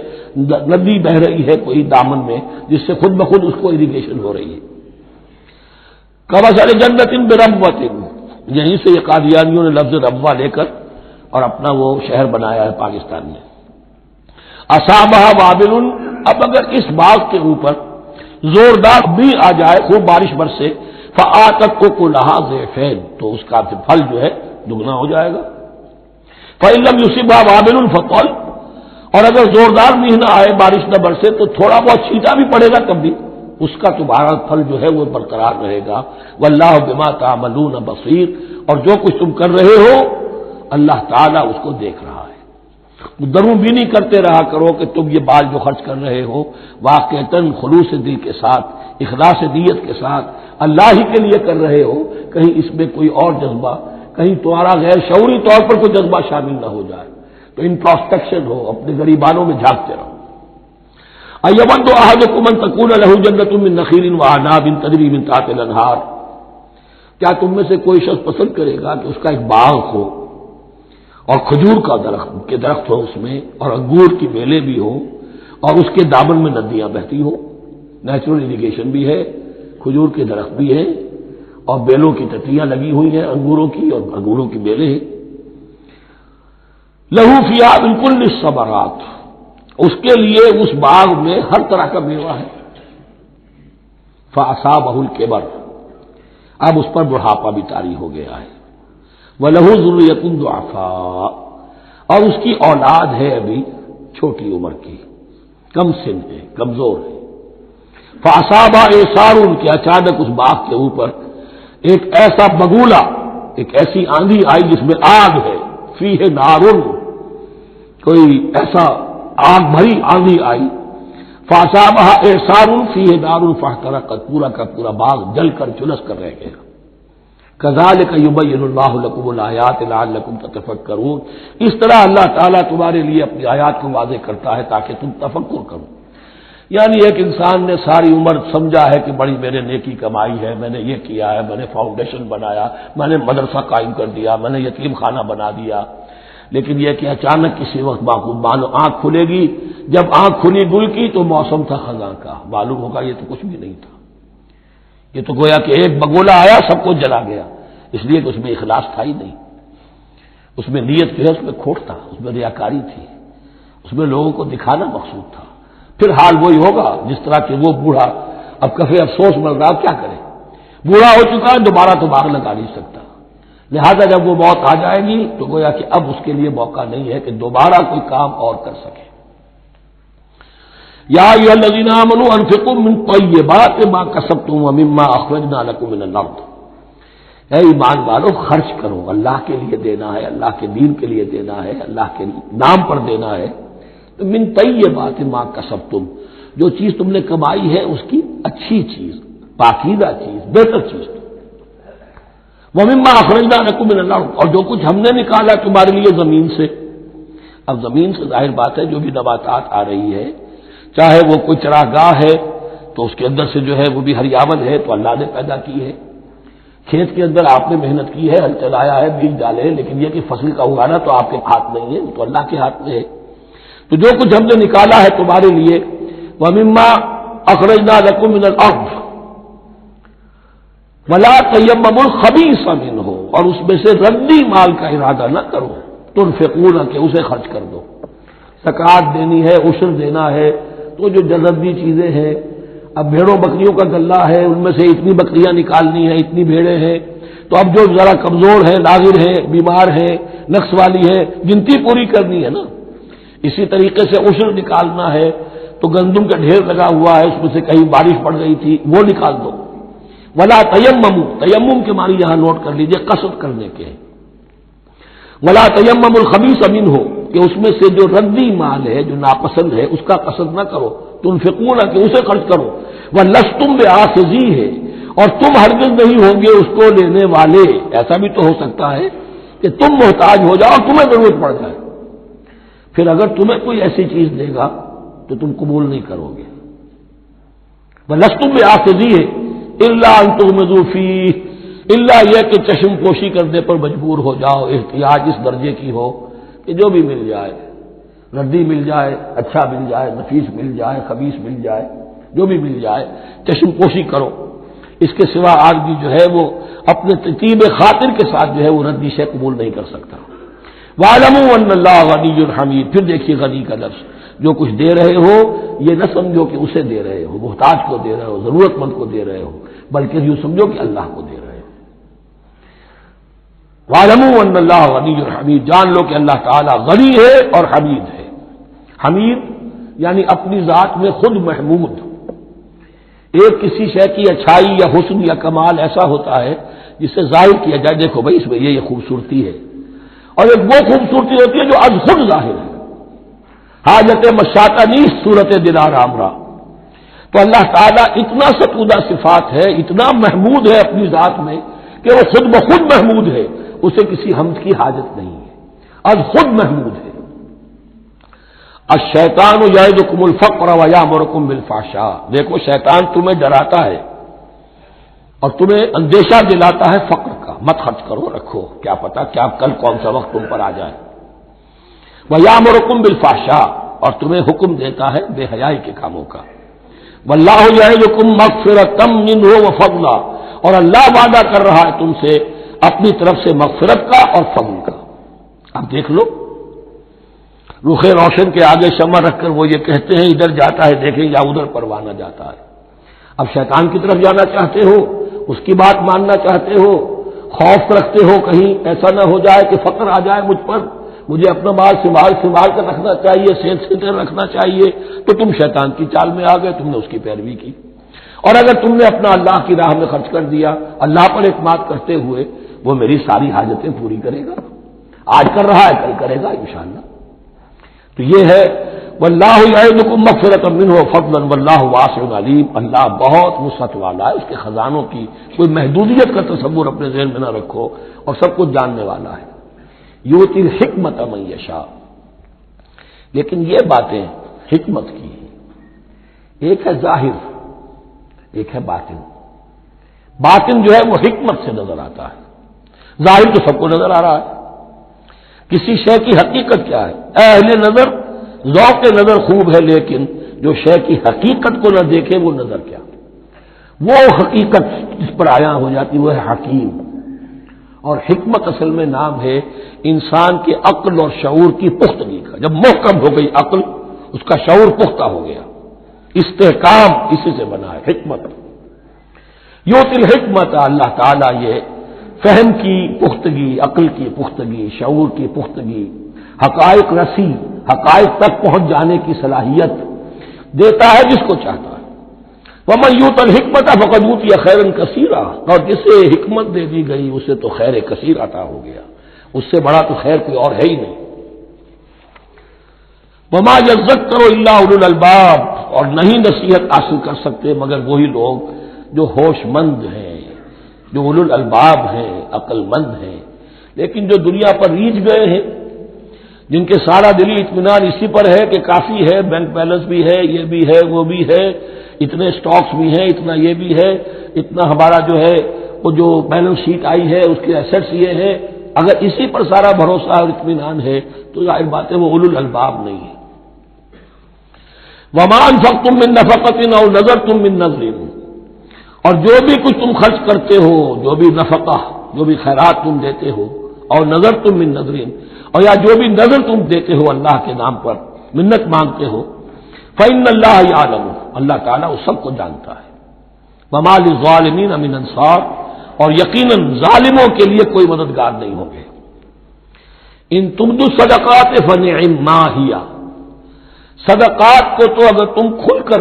ندی بہ رہی ہے کوئی دامن میں، جس سے خود بخود اس کو اریگیشن ہو رہی ہے، کمثل جنت بربوۃ، یہیں سے یہ قادیانیوں نے لفظ ربوہ لے کر اور اپنا وہ شہر بنایا ہے پاکستان میں. اصابہ وابل، اب اگر اس باغ کے اوپر زوردار بھی آ جائے، خوب بارش برسے، فآتت اکلھا ضعفین، تو اس کا پھل جو ہے دگنا ہو جائے گا. فإن لم یصبھا وابل فطل، اور اگر زوردار بھی نہ آئے، بارش نہ برسے، تو تھوڑا بہت چھینٹا بھی پڑے گا تب بھی اس کا تمہارا پھل جو ہے وہ برقرار رہے گا. واللہ بما تعملون بصیر، اور جو کچھ تم کر رہے ہو اللہ تعالیٰ اس کو دیکھ رہا ہے. دروں بینی کرتے رہا کرو کہ تم یہ بال جو خرچ کر رہے ہو واقعتاً خلوص دل کے ساتھ، اخلاص نیت کے ساتھ اللہ ہی کے لیے کر رہے ہو، کہیں اس میں کوئی اور جذبہ، کہیں تمہارا غیر شعوری طور پر کوئی جذبہ شامل نہ ہو جائے. تو انٹراسپیکشن ہو، اپنے غریبانوں میں جھانکتے رہو. ایود احدکم ان تکون لہ جنۃ من نخیل واعناب تجری من تحتہا الانہار، کیا تم میں سے کوئی شخص پسند کرے گا کہ اس کا ایک باغ ہو اور کھجور کا درخت ہو اس میں، اور انگور کی بیلیں بھی ہوں، اور اس کے دامن میں ندیاں بہتی ہوں، نیچرل اریگیشن بھی ہے، کھجور کے درخت بھی ہیں، اور بیلوں کی ٹٹیاں لگی ہوئی ہیں انگوروں کی، اور انگوروں کی بیلیں ہیں. لہو فیہا من کل الثمرات، اس کے لیے اس باغ میں ہر طرح کا میوہ ہے. فاصابہ الکبر، اب اس پر بڑھاپا بھی طاری ہو گیا ہے. وَلَهُ ذُرِّيَّةٌ ضُعَفَاءُ، اور اس کی اولاد ہے ابھی چھوٹی عمر کی، کم سن ہے، کمزور ہے. فَأَصَابَهَا إِعْصَارٌ، کہ اچانک اس باغ کے اوپر ایک ایسا بگولا، ایک ایسی آندھی آئی جس میں آگ ہے. فیہ نارٌ، کوئی ایسا آگ بھری آندھی آئی. فَأَصَابَهَا إِعْصَارٌ فیہ نارٌ فاحترقت، پورا کا پورا باغ جل کر جلس کر رہ گیا. کذالک یبین اللہ لکم الآیات لعلکم تتفکرون، اس طرح اللہ تعالیٰ تمہارے لیے اپنی آیات کو واضح کرتا ہے تاکہ تم تفکر کرو. یعنی ایک انسان نے ساری عمر سمجھا ہے کہ بڑی میرے نیکی کمائی ہے، میں نے یہ کیا ہے، میں نے فاؤنڈیشن بنایا، میں نے مدرسہ قائم کر دیا، میں نے یتیم خانہ بنا دیا، لیکن یہ کہ اچانک کسی وقت مانو آنکھ کھلے گی، جب آنکھ کھلی گل کی تو موسم تھا خزاں کا، معلوم ہوگا یہ تو کچھ بھی نہیں تھا، یہ تو گویا کہ ایک بگولا آیا سب کو جلا گیا، اس لیے کہ اس میں اخلاص تھا ہی نہیں، اس میں نیت جو ہے اس میں کھوٹ تھا، اس میں ریاکاری تھی، اس میں لوگوں کو دکھانا مقصود تھا. پھر حال وہی ہوگا جس طرح کہ وہ بوڑھا اب کفے افسوس مل رہا، کیا کرے، بوڑھا ہو چکا ہے، دوبارہ تو باغ لگا نہیں سکتا، لہذا جب وہ موت آ جائے گی تو گویا کہ اب اس کے لیے موقع نہیں ہے کہ دوبارہ کوئی کام اور کر سکے. یا ایھا الذین آمنوا انفقوا من طیبات ما کسبتم ومما اخرجنا لکم من الارض، اے ایمان والو خرچ کرو، اللہ کے لیے دینا ہے، اللہ کے دین کے لیے دینا ہے، اللہ کے نام پر دینا ہے. من طیبات ما کسبتم، جو چیز تم نے کمائی ہے اس کی اچھی چیز، پاکیزہ چیز، بہتر چیز. ومما اخرجنا لکم من الارض، اور جو کچھ ہم نے نکالا تمہارے لیے زمین سے. اب زمین سے ظاہر بات ہے جو بھی نباتات آ رہی ہے، چاہے وہ کوئی چراگاہ ہے تو اس کے اندر سے جو ہے وہ بھی ہریاول ہے تو اللہ نے پیدا کی ہے، کھیت کے اندر آپ نے محنت کی ہے، ہل چلایا ہے، بیج ڈالے ہیں، لیکن یہ کہ فصل کا اگانا تو آپ کے ہاتھ نہیں ہے، تو اللہ کے ہاتھ میں ہے. تو جو کچھ ہم نے نکالا ہے تمہارے لیے، وَمِمَّا أَخْرَجْنَا لَكُم مِّنَ الْأَرْضِ وَلَا تَيَمَّمُوا الْخَبِيثَ مِنْهُ، اور اس میں سے ردی مال کا ارادہ نہ کرو، تنفقون، کہ اسے خرچ کر دو. زکوٰۃ دینی ہے، عشر دینا ہے، تو جو ردی چیزیں ہیں، اب بھیڑوں بکریوں کا غلہ ہے، ان میں سے اتنی بکریاں نکالنی ہیں، اتنی بھیڑیں ہیں، تو اب جو ذرا کمزور ہیں، ناظر ہیں، بیمار ہیں، نقص والی ہے، گنتی پوری کرنی ہے نا. اسی طریقے سے عشر نکالنا ہے تو گندم کا ڈھیر لگا ہوا ہے، اس میں سے کہیں بارش پڑ گئی تھی، وہ نکال دو. ولا تیمموا، تیمم کے معنی یہاں نوٹ کر لیجئے قصد کرنے کے. ولا تیمموا الخبیث منہ، کہ اس میں سے جو ردی مال ہے، جو ناپسند ہے، اس کا قصد نہ کرو. تنفقون، کہ اسے خرچ کرو. وَلَسْتُمْ بِآخِذِیہ، اور تم ہرگز نہیں ہوں گے اس کو لینے والے. ایسا بھی تو ہو سکتا ہے کہ تم محتاج ہو جاؤ اور تمہیں ضرورت پڑ جائے، پھر اگر تمہیں کوئی ایسی چیز دے گا تو تم قبول نہیں کرو گے. وَلَسْتُمْ بِآخِذِیہ إِلَّا أَن تُغْمِضُوا فِیہ، اللہ یہ کہ چشم پوشی کرنے پر مجبور ہو جاؤ، احتیاج اس درجے کی ہو کہ جو بھی مل جائے، ردی مل جائے، اچھا مل جائے، نفیس مل جائے، خبیث مل جائے، جو بھی مل جائے چشم پوشی کرو. اس کے سوا آدمی جو ہے وہ اپنے طیب خاطر کے ساتھ جو ہے وہ ردی شے قبول نہیں کر سکتا۔ وَاعْلَمُوا أَنَّ اللَّهَ غَنِيٌّ حَمِيدٌ، پھر دیکھیے غنی کا لفظ، جو کچھ دے رہے ہو یہ نہ سمجھو کہ اسے دے رہے ہو، محتاج کو دے رہے ہو، ضرورت مند کو دے رہے ہو، بلکہ یوں سمجھو کہ اللہ کو دے رہے ہو۔ وَاعْلَمُوا أَنَّ اللَّهَ غَنِيٌّ حَمِيدٌ، جان لو کہ اللہ تعالیٰ غنی ہے اور حمید ہے۔ حمید یعنی اپنی ذات میں خود محمود۔ ایک کسی شے کی اچھائی یا حسن یا کمال ایسا ہوتا ہے جسے ظاہر کیا جائے، دیکھو بھائی اس میں یہ خوبصورتی ہے، اور ایک وہ خوبصورتی ہوتی ہے جو از خود ظاہر ہے۔ حاجت مشاطہ نیست صورت دلار آمرا، تو اللہ تعالیٰ اتنا ستودہ صفات ہے، اتنا محمود ہے اپنی ذات میں کہ وہ خود بخود محمود ہے، اسے کسی حمد کی حاجت نہیں ہے، از خود محمود ہے۔ الشیطان یعدکم الفقر ویامرکم بالفحشاء، دیکھو شیطان تمہیں ڈراتا ہے اور تمہیں اندیشہ دلاتا ہے فقر کا، مت خرچ کرو، رکھو، کیا پتا کیا کل کون سا وقت تم پر آ جائے۔ ویامرکم بالفحشاء، اور تمہیں حکم دیتا ہے بے حیائی کے کاموں کا۔ واللہ یعدکم مغفرۃ منہ وفضلا، اور اللہ وعدہ کر رہا ہے تم سے اپنی طرف سے مغفرت کا اور فضل کا۔ اب دیکھ لو، رخ روشن کے آگے شمع رکھ کر وہ یہ کہتے ہیں ادھر جاتا ہے دیکھیں یا ادھر پروانہ جاتا ہے۔ اب شیطان کی طرف جانا چاہتے ہو، اس کی بات ماننا چاہتے ہو، خوف رکھتے ہو کہیں ایسا نہ ہو جائے کہ فقر آ جائے مجھ پر، مجھے اپنا مال سنبھال کر رکھنا چاہیے، صحت سے رکھنا چاہیے، تو تم شیطان کی چال میں آ گئے، تم نے اس کی پیروی کی۔ اور اگر تم نے اپنا اللہ کی راہ میں خرچ کر دیا، اللہ پر اعتماد کرتے ہوئے، وہ میری ساری حاجتیں پوری کرے گا، آج کر رہا ہے کل کرے گا انشاءاللہ۔ تو یہ ہے واللہ یعدکم مغفرۃ منہ وفضلا واللہ واسع علیم، اللہ بہت وسعت والا ہے، اس کے خزانوں کی کوئی محدودیت کا تصور اپنے ذہن میں نہ رکھو، اور سب کچھ جاننے والا ہے۔ یؤتی الحکمت من یشاء، لیکن یہ باتیں حکمت کی ہیں، ایک ہے ظاہر ایک ہے باطن۔ باطن جو ہے وہ حکمت سے نظر آتا ہے، ظاہر تو سب کو نظر آ رہا ہے۔ کسی شے کی حقیقت کیا ہے، اہل نظر ذوق نظر خوب ہے، لیکن جو شے کی حقیقت کو نہ دیکھے وہ نظر کیا، وہ حقیقت جس پر آیا ہو جاتی وہ ہے حکیم۔ اور حکمت اصل میں نام ہے انسان کے عقل اور شعور کی پختگی کا، جب محکم ہو گئی عقل، اس کا شعور پختہ ہو گیا، استحکام اسی سے بنا ہے حکمت۔ یؤتی الحکمت، اللہ تعالیٰ یہ فہم کی پختگی، عقل کی پختگی، شعور کی پختگی، حقائق رسی، حقائق تک پہنچ جانے کی صلاحیت دیتا ہے جس کو چاہتا ہے۔ وَمَن یُؤْتَ الْحِکْمَةَ فَقَدْ أُوتِیَ خَیْرًا کَثِیرًا، اور جسے حکمت دے دی گئی اسے تو خیر کثیر عطا ہو گیا، اس سے بڑا تو خیر کوئی اور ہے ہی نہیں۔ وَمَا يَذَّكَّرُ إِلَّا أُولُو الْأَلْبَابِ، اور نہیں نصیحت حاصل کر سکتے مگر وہی لوگ جو ہوش مند ہیں، جو اولو الالباب ہیں، عقل مند ہیں۔ لیکن جو دنیا پر ریچھ گئے ہیں، جن کے سارا دلی اطمینان اسی پر ہے کہ کافی ہے، بینک بیلنس بھی ہے، یہ بھی ہے، وہ بھی ہے، اتنے سٹاکس بھی ہیں، اتنا یہ بھی ہے، اتنا ہمارا جو ہے وہ جو بیلنس شیٹ آئی ہے اس کے ایسٹس یہ ہے، اگر اسی پر سارا بھروسہ اور اطمینان ہے تو ظاہر بات ہے وہ اولو الالباب نہیں ہے۔ وَمَا أَنفَقْتُم مِّن نَّفَقَةٍ أَوْ نَذَرْتُم مِّن نَّذْرٍ، اور جو بھی کچھ تم خرچ کرتے ہو، جو بھی نفقہ، جو بھی خیرات تم دیتے ہو، اور نظر تم من نظرین، اور یا جو بھی نظر تم دیتے ہو اللہ کے نام پر، منت مانگتے ہو، فإن اللہ یعلم، اللہ تعالیٰ اس سب کو جانتا ہے۔ وما للظالمین من انصار، اور یقیناً ظالموں کے لیے کوئی مددگار نہیں ہوں گے۔ ان تبدوا الصدقات فنعما ہی، صدقات کو تو اگر تم کھل کر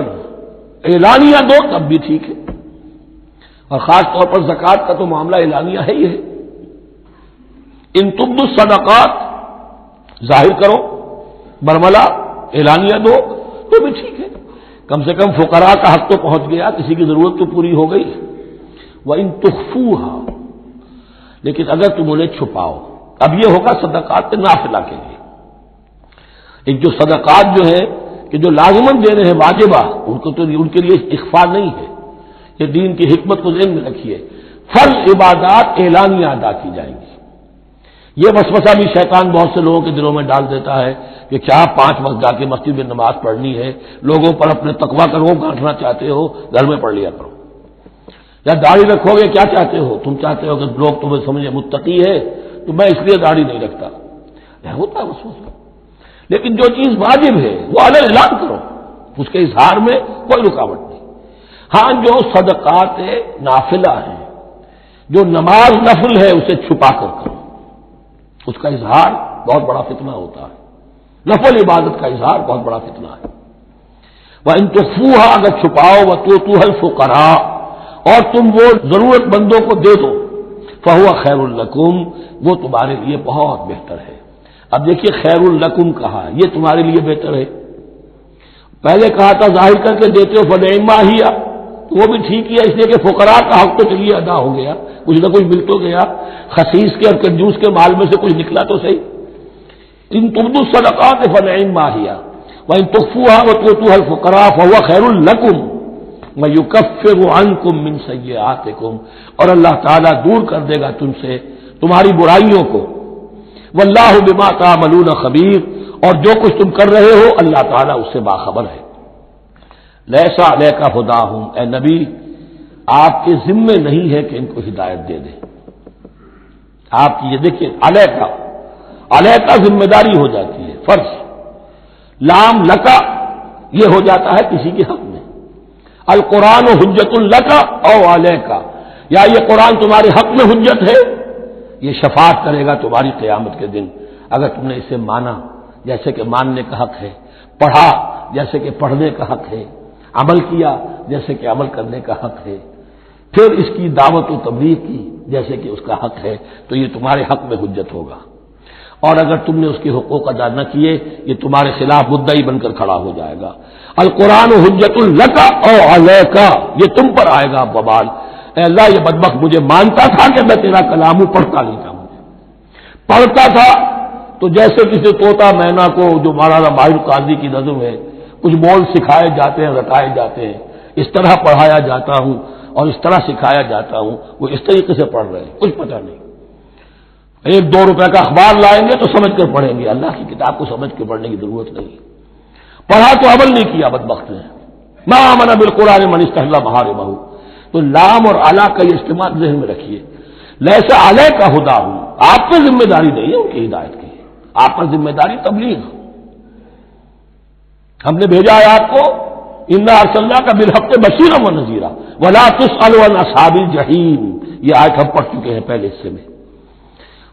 اعلانیہ دو تب بھی ٹھیک ہے، اور خاص طور پر زکوٰۃ کا تو معاملہ اعلانیہ ہے ہی ہے۔ ان تبدوا الصدقات، ظاہر کرو، برملا اعلانیہ دو تو بھی ٹھیک ہے، کم سے کم فقراء کا حق تو پہنچ گیا، کسی کی ضرورت تو پوری ہو گئی۔ وَإِن تُخْفُوهَا، لیکن اگر تم انہیں چھپاؤ، اب یہ ہوگا صدقات نافلہ کے لیے۔ ایک جو صدقات جو ہے کہ جو لازماً دینے ہیں واجبہ، ان کو تو ان کے لیے اخفاء نہیں ہے، یہ دین کی حکمت کو ذہن میں رکھیے، فرض عبادات اعلانیہ ادا کی جائیں گی۔ یہ وسوسہ بھی شیطان بہت سے لوگوں کے دلوں میں ڈال دیتا ہے کہ کیا 5 وقت جا کے مسجد میں نماز پڑھنی ہے، لوگوں پر اپنے تقویٰ کا روب گانٹنا چاہتے ہو، گھر میں پڑھ لیا کرو۔ یا داڑھی رکھو گے کیا چاہتے ہو؟ تم چاہتے ہو کہ لوگ تمہیں سمجھے متقی ہے تو میں اس لیے داڑھی نہیں رکھتا، ہوتا ہے وسوسہ۔ لیکن جو چیز واجب ہے وہ الگ اعلان کرو، اس کے اظہار میں کوئی رکاوٹ نہیں۔ ہاں جو صدقات نافلہ ہیں، جو نماز نفل ہے اسے چھپا کر کرو، اس کا اظہار بہت بڑا فتنہ ہوتا ہے، نفل عبادت کا اظہار بہت بڑا فتنہ ہے۔ وَإِن تُخْفُوهَا، اگر چھپاؤ، وَتُؤْتُوهَا الْفُقَرَاءَ، اور تم وہ ضرورت مندوں کو دے دو، فَهُوَ خَيْرٌ لَكُمْ، وہ تمہارے لیے بہت بہتر ہے۔ اب دیکھیے خیر الکم کہا، یہ تمہارے لیے بہتر ہے۔ پہلے کہا تھا ظاہر کر کے دیتے ہو فنعما ہی، وہ بھی ٹھیک ہے، اس لیے کہ فقراء کا حق تو چلیے ادا ہو گیا، کچھ نہ کچھ مل تو گیا، خسیس کے اور کنجوس کے مال میں سے کچھ نکلا تو صحیح۔ ان تبدوا الصدقات فنعما ہی وان تخفوها وتؤتوها الفقراء فهو خیر لکم ویکفر عنکم من سیئاتکم، اور اللہ تعالیٰ دور کر دے گا تم سے تمہاری برائیوں کو۔ واللہ بما تعملون خبیر، اور جو کچھ تم کر رہے ہو اللہ تعالیٰ اس سے باخبر ہے۔ لیسا علیک ہداہم، اے نبی آپ کے ذمے نہیں ہے کہ ان کو ہدایت دے دیں۔ آپ کی یہ دیکھیے علیکا ذمہ داری ہو جاتی ہے، فرض۔ لام لکا یہ ہو جاتا ہے کسی کے حق میں۔ القرآن حجت لکا او علیکا، یا یہ قرآن تمہارے حق میں حجت ہے، یہ شفاعت کرے گا تمہاری قیامت کے دن اگر تم نے اسے مانا جیسے کہ ماننے کا حق ہے، پڑھا جیسے کہ پڑھنے کا حق ہے، عمل کیا جیسے کہ عمل کرنے کا حق ہے، پھر اس کی دعوت و تبلیغ کی جیسے کہ اس کا حق ہے، تو یہ تمہارے حق میں حجت ہوگا۔ اور اگر تم نے اس کے حقوق ادا نہ کیے یہ تمہارے خلاف مدعی بن کر کھڑا ہو جائے گا۔ القرآن حجت لک او علیک، یہ تم پر آئے گا وبال۔ اے اللہ یہ بدبخت مجھے مانتا تھا کہ میں تیرا کلام ہوں، پڑھتا نہیں تھا، مجھے پڑھتا تھا تو جیسے کسی طوطا مینا کو جو مولانا ماہر قاضی کی نظم ہے، کچھ بول سکھائے جاتے ہیں رٹائے جاتے ہیں، اس طرح پڑھایا جاتا ہوں اور اس طرح سکھایا جاتا ہوں، وہ اس طریقے سے پڑھ رہے ہیں، کچھ پتہ نہیں۔ 1-2 روپے کا اخبار لائیں گے تو سمجھ کر پڑھیں گے، اللہ کی کتاب کو سمجھ کے پڑھنے کی ضرورت نہیں، پڑھا تو عمل نہیں کیا بدبخت نے۔ ما آمن بالقرآن من استحل محارمہ، تو لام اور علا کا یہ استعمال ذہن میں رکھیے۔ لیسا علیہ کا ہدا ہوں، آپ پر ذمہ داری نہیں ہے ان کی ہدایت کی، آپ پر ذمہ داری تبلیغ۔ ہم نے بھیجا ہے آپ کو، انا ارسلناک بالحق بشیرا ونذیرا ولا تسأل عن اصحاب الجحیم، یہ آیت ہم پڑھ چکے ہیں پہلے حصے میں۔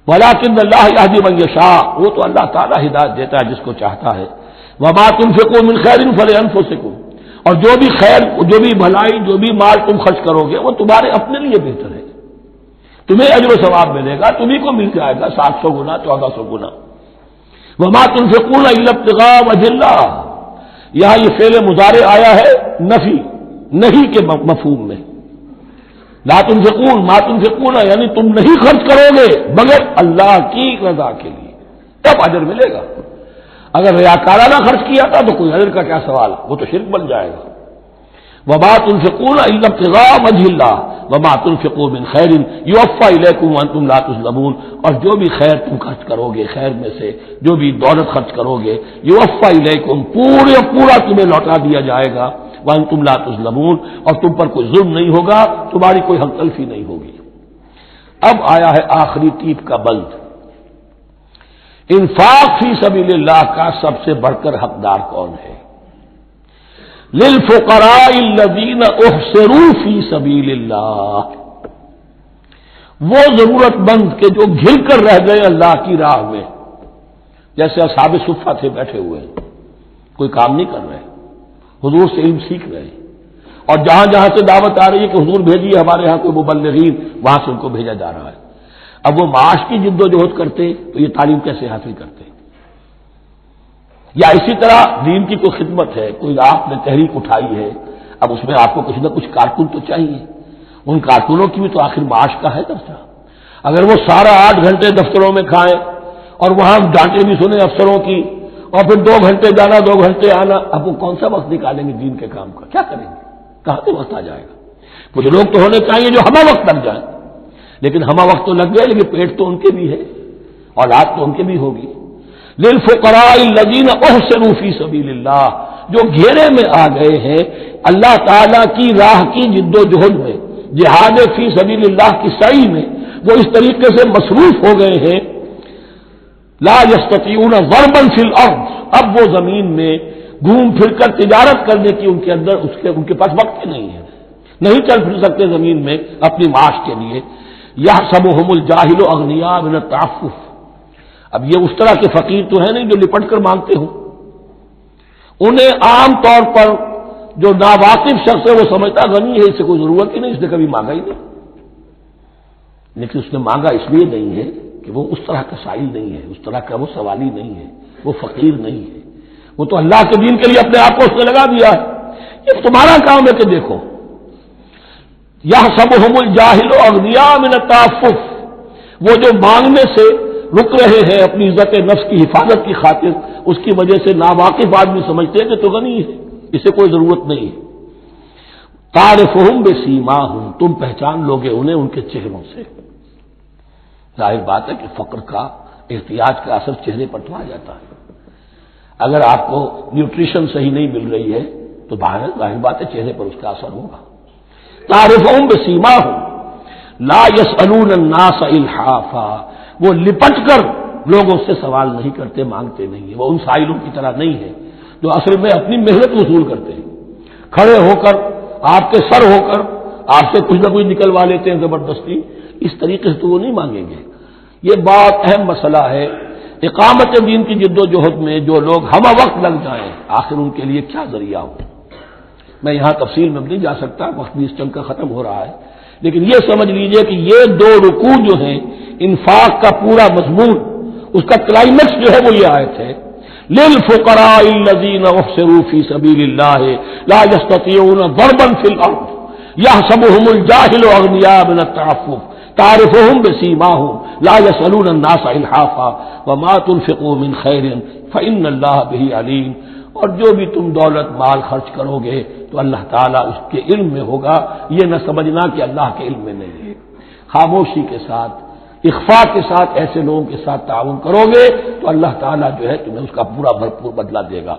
ولکن اللہ یہدی من یشاء، وہ تو اللہ تعالیٰ ہدایت دیتا ہے جس کو چاہتا ہے۔ وما تنفقوا من خیر فلانفسکم، اور جو بھی خیر، جو بھی بھلائی، جو بھی مال تم خرچ کرو گے وہ تمہارے اپنے لیے بہتر ہے، تمہیں اجر و ثواب ملے گا، تمہیں کو مل جائے گا 700 گنا 1400 گنا۔ وما تنفقون الا ابتغاء وجه اللہ، یہاں یہ فعل مضارع آیا ہے نفی نہیں کے مفہوم میں۔ لا تنفقون ما تنفقون یعنی تم نہیں خرچ کرو گے مگر اللہ کی رضا کے لیے، تب اجر ملے گا۔ اگر ریاکارانہ خرچ کیا تھا تو کوئی اجر کا کیا سوال، وہ تو شرک بن جائے گا۔ وما تنفقون الا ابتغاء وجه اللہ وما تنفقوا من خیر یوفى الیکم وانتم لا تظلمون، اور جو بھی خیر تم خرچ کرو گے، خیر میں سے جو بھی دولت خرچ کرو گے، یوفى الیکم پورا تمہیں لوٹا دیا جائے گا، وانتم لا تظلمون، اور تم پر کوئی ظلم نہیں ہوگا، تمہاری کوئی حق تلفی نہیں ہوگی۔ اب آیا ہے آخری ٹیپ کا بند، انفاق فی سبیل اللہ کا سب سے بڑھ کر حقدار کون ہے؟ للفقراء الذین احصروا فی سبیل اللہ، وہ ضرورت مند کہ جو گھر کر رہ گئے اللہ کی راہ میں، جیسے اصحاب صفہ تھے بیٹھے ہوئے ہیں، کوئی کام نہیں کر رہے، حضور سے علم سیکھ رہے ہیں، اور جہاں جہاں سے دعوت آ رہی ہے کہ حضور بھیجیے ہمارے ہاں کوئی مبلغین، وہاں سے ان کو بھیجا جا رہا ہے۔ اب وہ معاش کی جد و جہد کرتے تو یہ تعلیم کیسے حاصل کرتے؟ یا اسی طرح دین کی کوئی خدمت ہے، کوئی آپ نے تحریک اٹھائی ہے، اب اس میں آپ کو کچھ نہ کچھ کارکن تو چاہیے، ان کارکنوں کی بھی تو آخر معاش کا ہے درجہ۔ اگر وہ سارا 8 گھنٹے دفتروں میں کھائیں اور وہاں ڈانٹے بھی سنیں افسروں کی، اور پھر 2 گھنٹے جانا 2 گھنٹے آنا، اب وہ کون سا وقت نکالیں گے دین کے کام کا؟ کیا کریں گے؟ کہاں سے وقت آ جائے گا؟ کچھ لوگ تو ہونے چاہیے جو ہمہ وقت لگ جائیں، لیکن ہمہ وقت تو لگ گئے، لیکن پیٹ تو ان کے بھی ہے، اولاد تو ان کے بھی ہوگی۔ للفقراء الذین احصروا فی سبیل اللہ، جو گھیرے میں آ گئے ہیں اللہ تعالی کی راہ کی جد و جہد میں، جہاد فی سبیل اللہ کی سعی میں وہ اس طریقے سے مصروف ہو گئے ہیں، لا یستطیعون ضربا فی الارض، اب وہ زمین میں گھوم پھر کر تجارت کرنے کی ان کے پاس وقت ہی نہیں ہے، نہیں چل پھر سکتے زمین میں اپنی معاش کے لیے۔ یحسبهم الجاہل اغنیاء من التعفف، اب یہ اس طرح کے فقیر تو ہیں نہیں جو لپٹ کر مانگتے ہوں، انہیں عام طور پر جو ناواقف شخص ہے وہ سمجھتا غنی ہے، اس سے کوئی ضرورت ہی نہیں، اس نے کبھی مانگا ہی نہیں، لیکن اس نے مانگا اس لیے نہیں ہے کہ وہ اس طرح کا سائل نہیں ہے، اس طرح کا وہ سوالی نہیں ہے، وہ فقیر نہیں ہے، وہ تو اللہ کے دین کے لیے اپنے آپ کو اس نے لگا دیا ہے۔ یہ تمہارا کام ہے کہ دیکھو، یحسبهم الجاہل اغنیاء من التعفف، وہ جو مانگنے سے رک رہے ہیں اپنی عزت نفس کی حفاظت کی خاطر، اس کی وجہ سے ناواقف آدمی سمجھتے ہیں کہ تو غنی ہے، اسے کوئی ضرورت نہیں ہے۔ تعرفهم بسیماہم، تم پہچان لوگے انہیں ان کے چہروں سے۔ ظاہر بات ہے کہ فقر کا، احتیاج کا اثر چہرے پر تو آ جاتا ہے۔ اگر آپ کو نیوٹریشن صحیح نہیں مل رہی ہے تو ظاہر بات ہے چہرے پر اس کا اثر ہوگا۔ تعرفهم بسیماہم لا يسألون الناس الحافا، وہ لپٹ کر لوگوں سے سوال نہیں کرتے، مانگتے نہیں ہیں، وہ ان سائلوں کی طرح نہیں ہے جو اصل میں اپنی محنت وصول کرتے ہیں، کھڑے ہو کر آپ کے سر ہو کر آپ سے کچھ نہ کچھ نکلوا لیتے ہیں زبردستی، اس طریقے سے تو وہ نہیں مانگیں گے۔ یہ بہت اہم مسئلہ ہے۔ اقامت دین کی جد و جہد میں جو لوگ ہمہ وقت لگ جائیں، آخر ان کے لیے کیا ذریعہ ہو۔ میں یہاں تفصیل میں نہیں جا سکتا، وقت بھی اس چنگ کا ختم ہو رہا ہے، لیکن یہ سمجھ لیجئے کہ یہ دو رکوع جو ہیں، انفاق کا پورا مضمون، اس کا کلائمیکس جو ہے وہ یہ آیت ہے، للفقراء الذین احصروا فی سبیل اللہ لا یستطیعون ضربا فی الارض یحسبهم الجاہل اغنیاء من التعفف تعرفهم بسیماہم لا یسألون الناس الحافا وما تنفقوا من خیر فإن اللہ بہ علیم، اور جو بھی تم دولت مال خرچ کرو گے تو اللہ تعالیٰ اس کے علم میں ہوگا، یہ نہ سمجھنا کہ اللہ کے علم میں نہیں ہے۔ خاموشی کے ساتھ، اخفاء کے ساتھ ایسے لوگوں کے ساتھ تعاون کرو گے تو اللہ تعالیٰ جو ہے تمہیں اس کا پورا بھرپور بدلہ دے گا۔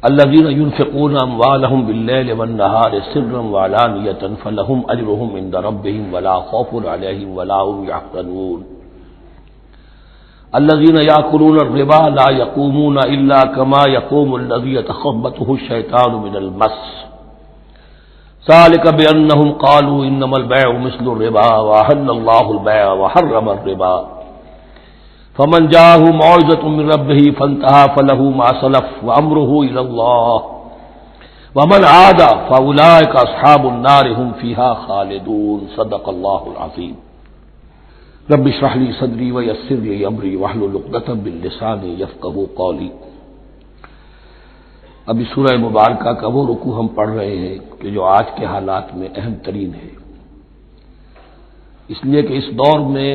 الذین ينفقون اموالهم باللیل والنہار سرا وعلانیۃ فلہم اجرهم عند ربهم ولا خوف علیہم ولا هم یحزنون۔ الذین یأکلون الربا لا یقومون الا کما یقوم الذی یتخبطه الشیطان من المس ذلك بأنهم قالوا إنما البيع مثل الربا وأحل الله البيع وحرم الربا فمن جاءه موعظة من ربه فانتهى فله ما سلف وأمره إلى الله ومن عاد فأولئك أصحاب النار هم فيها خالدون۔ صدق الله العظيم۔ رب اشرح لي صدري ويسر لي أمري واحلل عقدة من لساني يفقهوا قولي۔ ابھی سورہ مبارکہ کا وہ رکوع ہم پڑھ رہے ہیں کہ جو آج کے حالات میں اہم ترین ہے، اس لیے کہ اس دور میں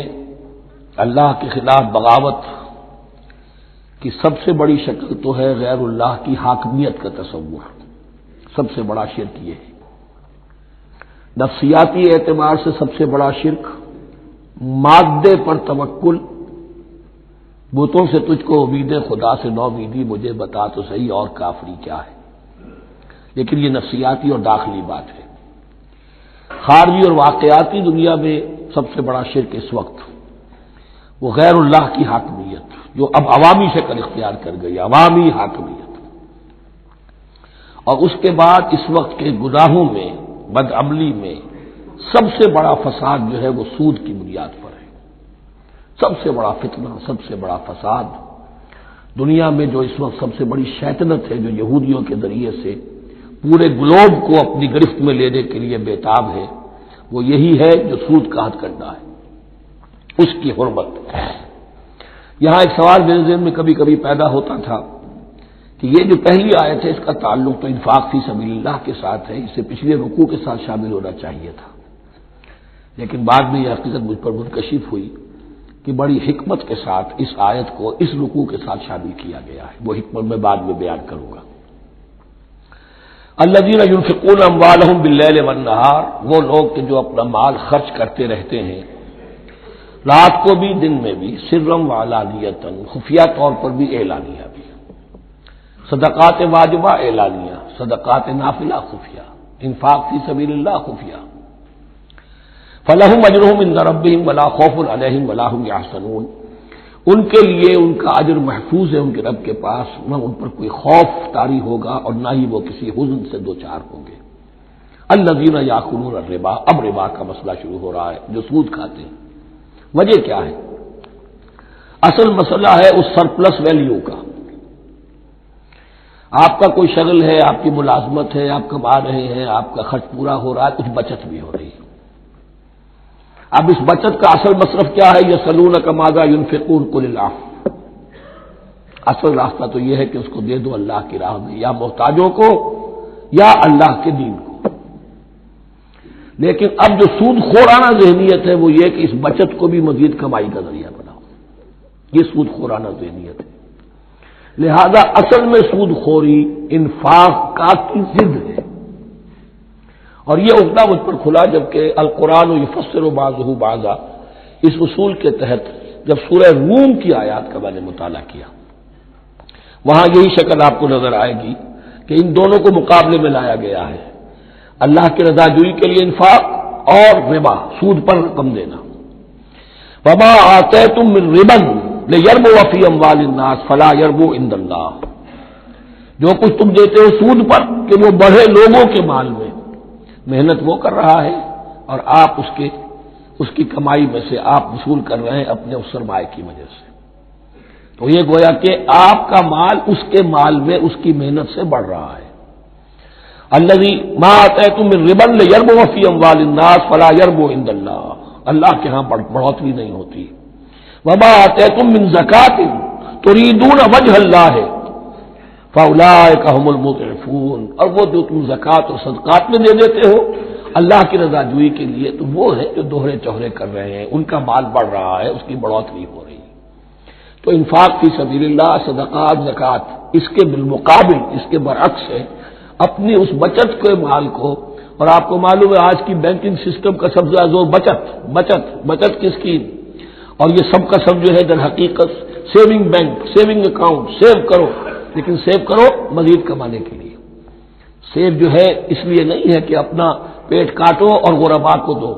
اللہ کے خلاف بغاوت کی سب سے بڑی شکل تو ہے غیر اللہ کی حاکمیت کا تصور، سب سے بڑا شرک یہ ہے۔ نفسیاتی اعتبار سے سب سے بڑا شرک، مادے پر توکل، بتوں سے تجھ کو امید خدا سے نو امیدی، مجھے بتا تو صحیح اور کافری کیا ہے۔ لیکن یہ نفسیاتی اور داخلی بات ہے۔ خارجی اور واقعاتی دنیا میں سب سے بڑا شرک اس وقت وہ غیر اللہ کی حاکمیت، جو اب عوامی شکل اختیار کر گئی، عوامی حاکمیت۔ اور اس کے بعد اس وقت کے گناہوں میں، بدعملی میں سب سے بڑا فساد جو ہے وہ سود کی بنیاد پر ہے۔ سب سے بڑا فتنہ، سب سے بڑا فساد دنیا میں جو اس وقت سب سے بڑی شیطنت ہے، جو یہودیوں کے ذریعے سے پورے گلوب کو اپنی گرفت میں لینے کے لیے بےتاب ہے، وہ یہی ہے جو سود کا حد کرنا ہے، اس کی حرمت۔ یہاں ایک سوال میرے ذہن میں کبھی کبھی پیدا ہوتا تھا کہ یہ جو پہلی آیت ہے اس کا تعلق تو انفاق فی سبیل اللہ کے ساتھ ہے، اس سے پچھلے رکوع کے ساتھ شامل ہونا چاہیے تھا، لیکن بعد میں یہ حقیقت مجھ پر منکشف ہوئی کہ بڑی حکمت کے ساتھ اس آیت کو اس رکوع کے ساتھ شامل کیا گیا ہے۔ وہ حکمت میں بعد میں بیان کروں گا۔ الذین ينفقون اموالهم باللیل والنہار، وہ لوگ کہ جو اپنا مال خرچ کرتے رہتے ہیں رات کو بھی دن میں بھی، سرم وعلانیۃ، خفیہ طور پر بھی اعلانیہ بھی، صدقات واجبہ اعلانیہ، صدقات نافلہ خفیہ، انفاق فی سبیل اللہ خفیہ۔ فلہم اجرہم عند ربہم ولا خوف علیہم ولا هم یحزنون، ان کے لیے ان کا اجر محفوظ ہے ان کے رب کے پاس، نہ ان پر کوئی خوف طاری ہوگا اور نہ ہی وہ کسی حزن سے دوچار ہوں گے۔ الذین یاکلون الربا، اب ربا کا مسئلہ شروع ہو رہا ہے، جو سود کھاتے ہیں۔ وجہ کیا ہے؟ اصل مسئلہ ہے اس سرپلس ویلیو کا۔ آپ کا کوئی شغل ہے، آپ کی ملازمت ہے، آپ کما رہے ہیں، آپ کا خرچ پورا ہو رہا ہے، کچھ بچت بھی ہو رہی ہے۔ اب اس بچت کا اصل مصرف کیا ہے؟ یسألونک ماذا ينفقون قل العفو، اصل راستہ تو یہ ہے کہ اس کو دے دو اللہ کی راہ میں، یا محتاجوں کو یا اللہ کے دین کو۔ لیکن اب جو سود خورانہ ذہنیت ہے وہ یہ کہ اس بچت کو بھی مزید کمائی کا ذریعہ بناؤ، یہ سود خورانہ ذہنیت ہے۔ لہذا اصل میں سود خوری انفاق کا کی ضد ہے، اور یہ عقدہ مجھ پر کھلا جبکہ القرآن یفسر بعضہ بعضا، اس اصول کے تحت جب سورہ روم کی آیات کا میں نے مطالعہ کیا، وہاں یہی شکل آپ کو نظر آئے گی کہ ان دونوں کو مقابلے میں لایا گیا ہے، اللہ کی رضا جوئی کے لیے انفاق اور ربا، سود پر رقم دینا۔ وما آتیتم من ربا لیربو فی اموال الناس فلا یربو عند اللہ، جو کچھ تم دیتے ہو سود پر کہ وہ بڑھے لوگوں کے مال میں، محنت وہ کر رہا ہے اور آپ اس کی کمائی میں سے آپ وصول کر رہے ہیں اپنے اس سرمایہ کی وجہ سے، تو یہ گویا کہ آپ کا مال اس کے مال میں اس کی محنت سے بڑھ رہا ہے۔ الذی ما آتیتم من ربا لیربو فی اموال الناس فلا یربو عند اللہ، اللہ کے ہاں بڑھوتری نہیں ہوتی۔ وما آتیتم من زکوۃ تریدون وجہ اللہ فاولئک هم المضعفون، اور وہ جو تم زکوٰۃ اور صدقات میں دے دیتے ہو اللہ کی رضا جوئی کے لیے، تو وہ ہے جو دوہرے چوہرے کر رہے ہیں، ان کا مال بڑھ رہا ہے، اس کی بڑھوتری ہو رہی ہے۔ تو انفاق فی سبیل اللہ، صدقات، زکوٰۃ، اس کے بالمقابل، اس کے برعکس ہے اپنی اس بچت کے مال کو، اور آپ کو معلوم ہے آج کی بینکنگ سسٹم کا سب سے زیادہ زور بچت کی اسکیم، اور یہ سب کا سب جو ہے در حقیقت saving bank, saving account, save کرو، لیکن سیو کرو مزید کمانے کے لیے۔ سیو جو ہے اس لیے نہیں ہے کہ اپنا پیٹ کاٹو اور غربا کو دو،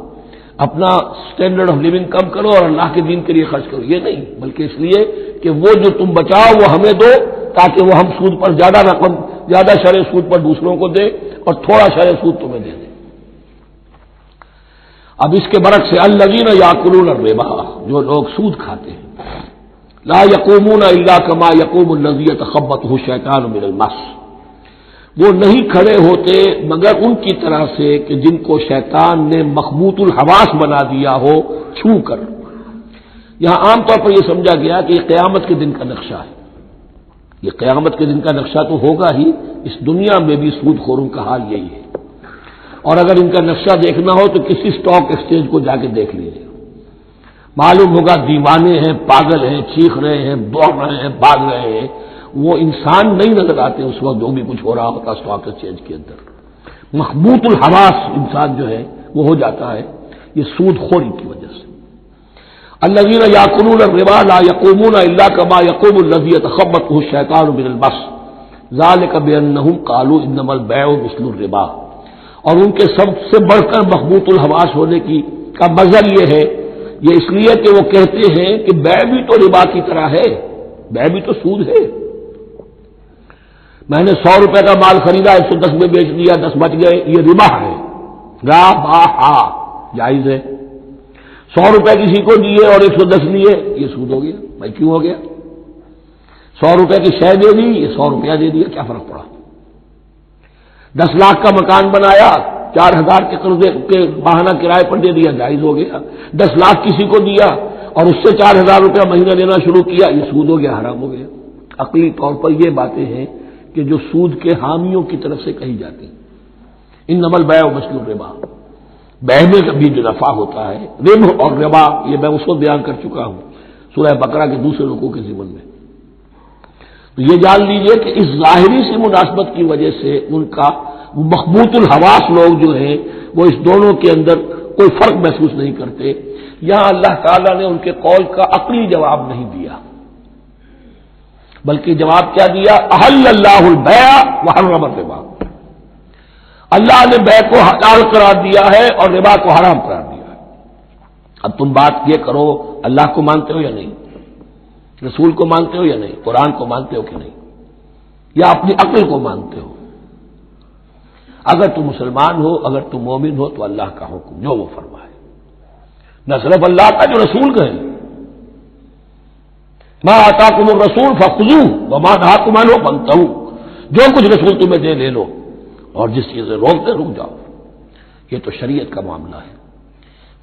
اپنا سٹینڈرڈ آف لیونگ کم کرو اور اللہ کے دین کے لیے خرچ کرو، یہ نہیں، بلکہ اس لیے کہ وہ جو تم بچاؤ وہ ہمیں دو، تاکہ وہ ہم سود پر زیادہ رقم، زیادہ شرح سود پر دوسروں کو دے اور تھوڑا شرح سود تمہیں دے دے۔ اب اس کے برعکس سے الذین یاکلون الربا، جو لوگ سود کھاتے ہیں، لا یقومون الا کما یقوم الذی یتخبطہ الشیطان من المس، وہ نہیں کھڑے ہوتے مگر ان کی طرح سے کہ جن کو شیطان نے مخبوط الحواس بنا دیا ہو چھو کر۔ یہاں عام طور پر یہ سمجھا گیا کہ یہ قیامت کے دن کا نقشہ ہے، یہ قیامت کے دن کا نقشہ تو ہوگا ہی، اس دنیا میں بھی سود خوروں کا حال یہی ہے، اور اگر ان کا نقشہ دیکھنا ہو تو کسی سٹاک ایکسچینج کو جا کے دیکھ لیجیے، معلوم ہوگا دیوانے ہیں، پاگل ہیں، چیخ رہے ہیں، دوڑ رہے ہیں، بھاگ رہے ہیں، وہ انسان نہیں نظر آتے اس وقت جو بھی کچھ ہو رہا ہوتا سٹاک ایکسچینج کے اندر، مخبوط الحواس انسان جو ہے وہ ہو جاتا ہے، یہ سود خوری کی وجہ سے۔ الذین یاکلون الربا لا یقومون الا کما یقوم الذی یتخبطہ الشیطان من المس ذلک بانہم قالوا انما البیع مثل الربا، اور ان کے سب سے بڑھ کر مخبوط الحواس ہونے کا مظہر یہ ہے، یہ اس لیے کہ وہ کہتے ہیں کہ بیع بھی تو ربا کی طرح ہے، بیع بھی تو سود ہے، میں نے 100 روپے کا مال خریدا 110 میں بیچ دیا، 10 بچ گئے، یہ ربا ہے، ربا جائز ہے۔ 100 روپے کسی کو دیے اور 110 لیے، یہ سود ہو گیا، بھائی کیوں ہو گیا؟ 100 روپے کی شے دے دی، یہ 100 روپیہ دے دیا، کیا فرق پڑا؟ 10 لاکھ کا مکان بنایا، 4000 کے قرضے کے ماہانہ کرائے پر دے دیا، جائز ہو گیا۔ 10 لاکھ کسی کو دیا اور اس سے 4000 روپیہ مہینہ لینا شروع کیا، یہ سود ہو گیا، حرام ہو گیا۔ عقلی طور پر یہ باتیں ہیں کہ جو سود کے حامیوں کی طرف سے کہی جاتی ہیں۔ انما البیع مثل الربا، بیع میں کبھی جو نفع ہوتا ہے، ربح اور ربا، یہ میں اس کو بیان کر چکا ہوں سورہ بقرہ کے دوسرے رکوع کے ضمن میں۔ تو یہ جان لیجئے کہ اس ظاہری سی مناسبت کی وجہ سے ان کا مخبوط الحواس لوگ جو ہیں وہ اس دونوں کے اندر کوئی فرق محسوس نہیں کرتے۔ یہاں اللہ تعالیٰ نے ان کے قول کا عقلی جواب نہیں دیا، بلکہ جواب کیا دیا؟ احل اللہ البیع وحرم الربا، اللہ نے بیع کو حلال قرار دیا ہے اور ربا کو حرام قرار دیا ہے۔ اب تم بات یہ کرو اللہ کو مانتے ہو یا نہیں، رسول کو مانتے ہو یا نہیں، قرآن کو مانتے ہو کہ نہیں، یا اپنی عقل کو مانتے ہو؟ اگر تم مسلمان ہو، اگر تم مومن ہو، تو اللہ کا حکم جو وہ فرمائے، نہ صرف اللہ کا، جو رسول کہیں، ما آتاکم الرسول فخذوہ وما نہاکم عنہ فانتہوا، جو کچھ رسول تمہیں دے لے لو، اور جس چیز سے روک دے رک جاؤ۔ یہ تو شریعت کا معاملہ ہے۔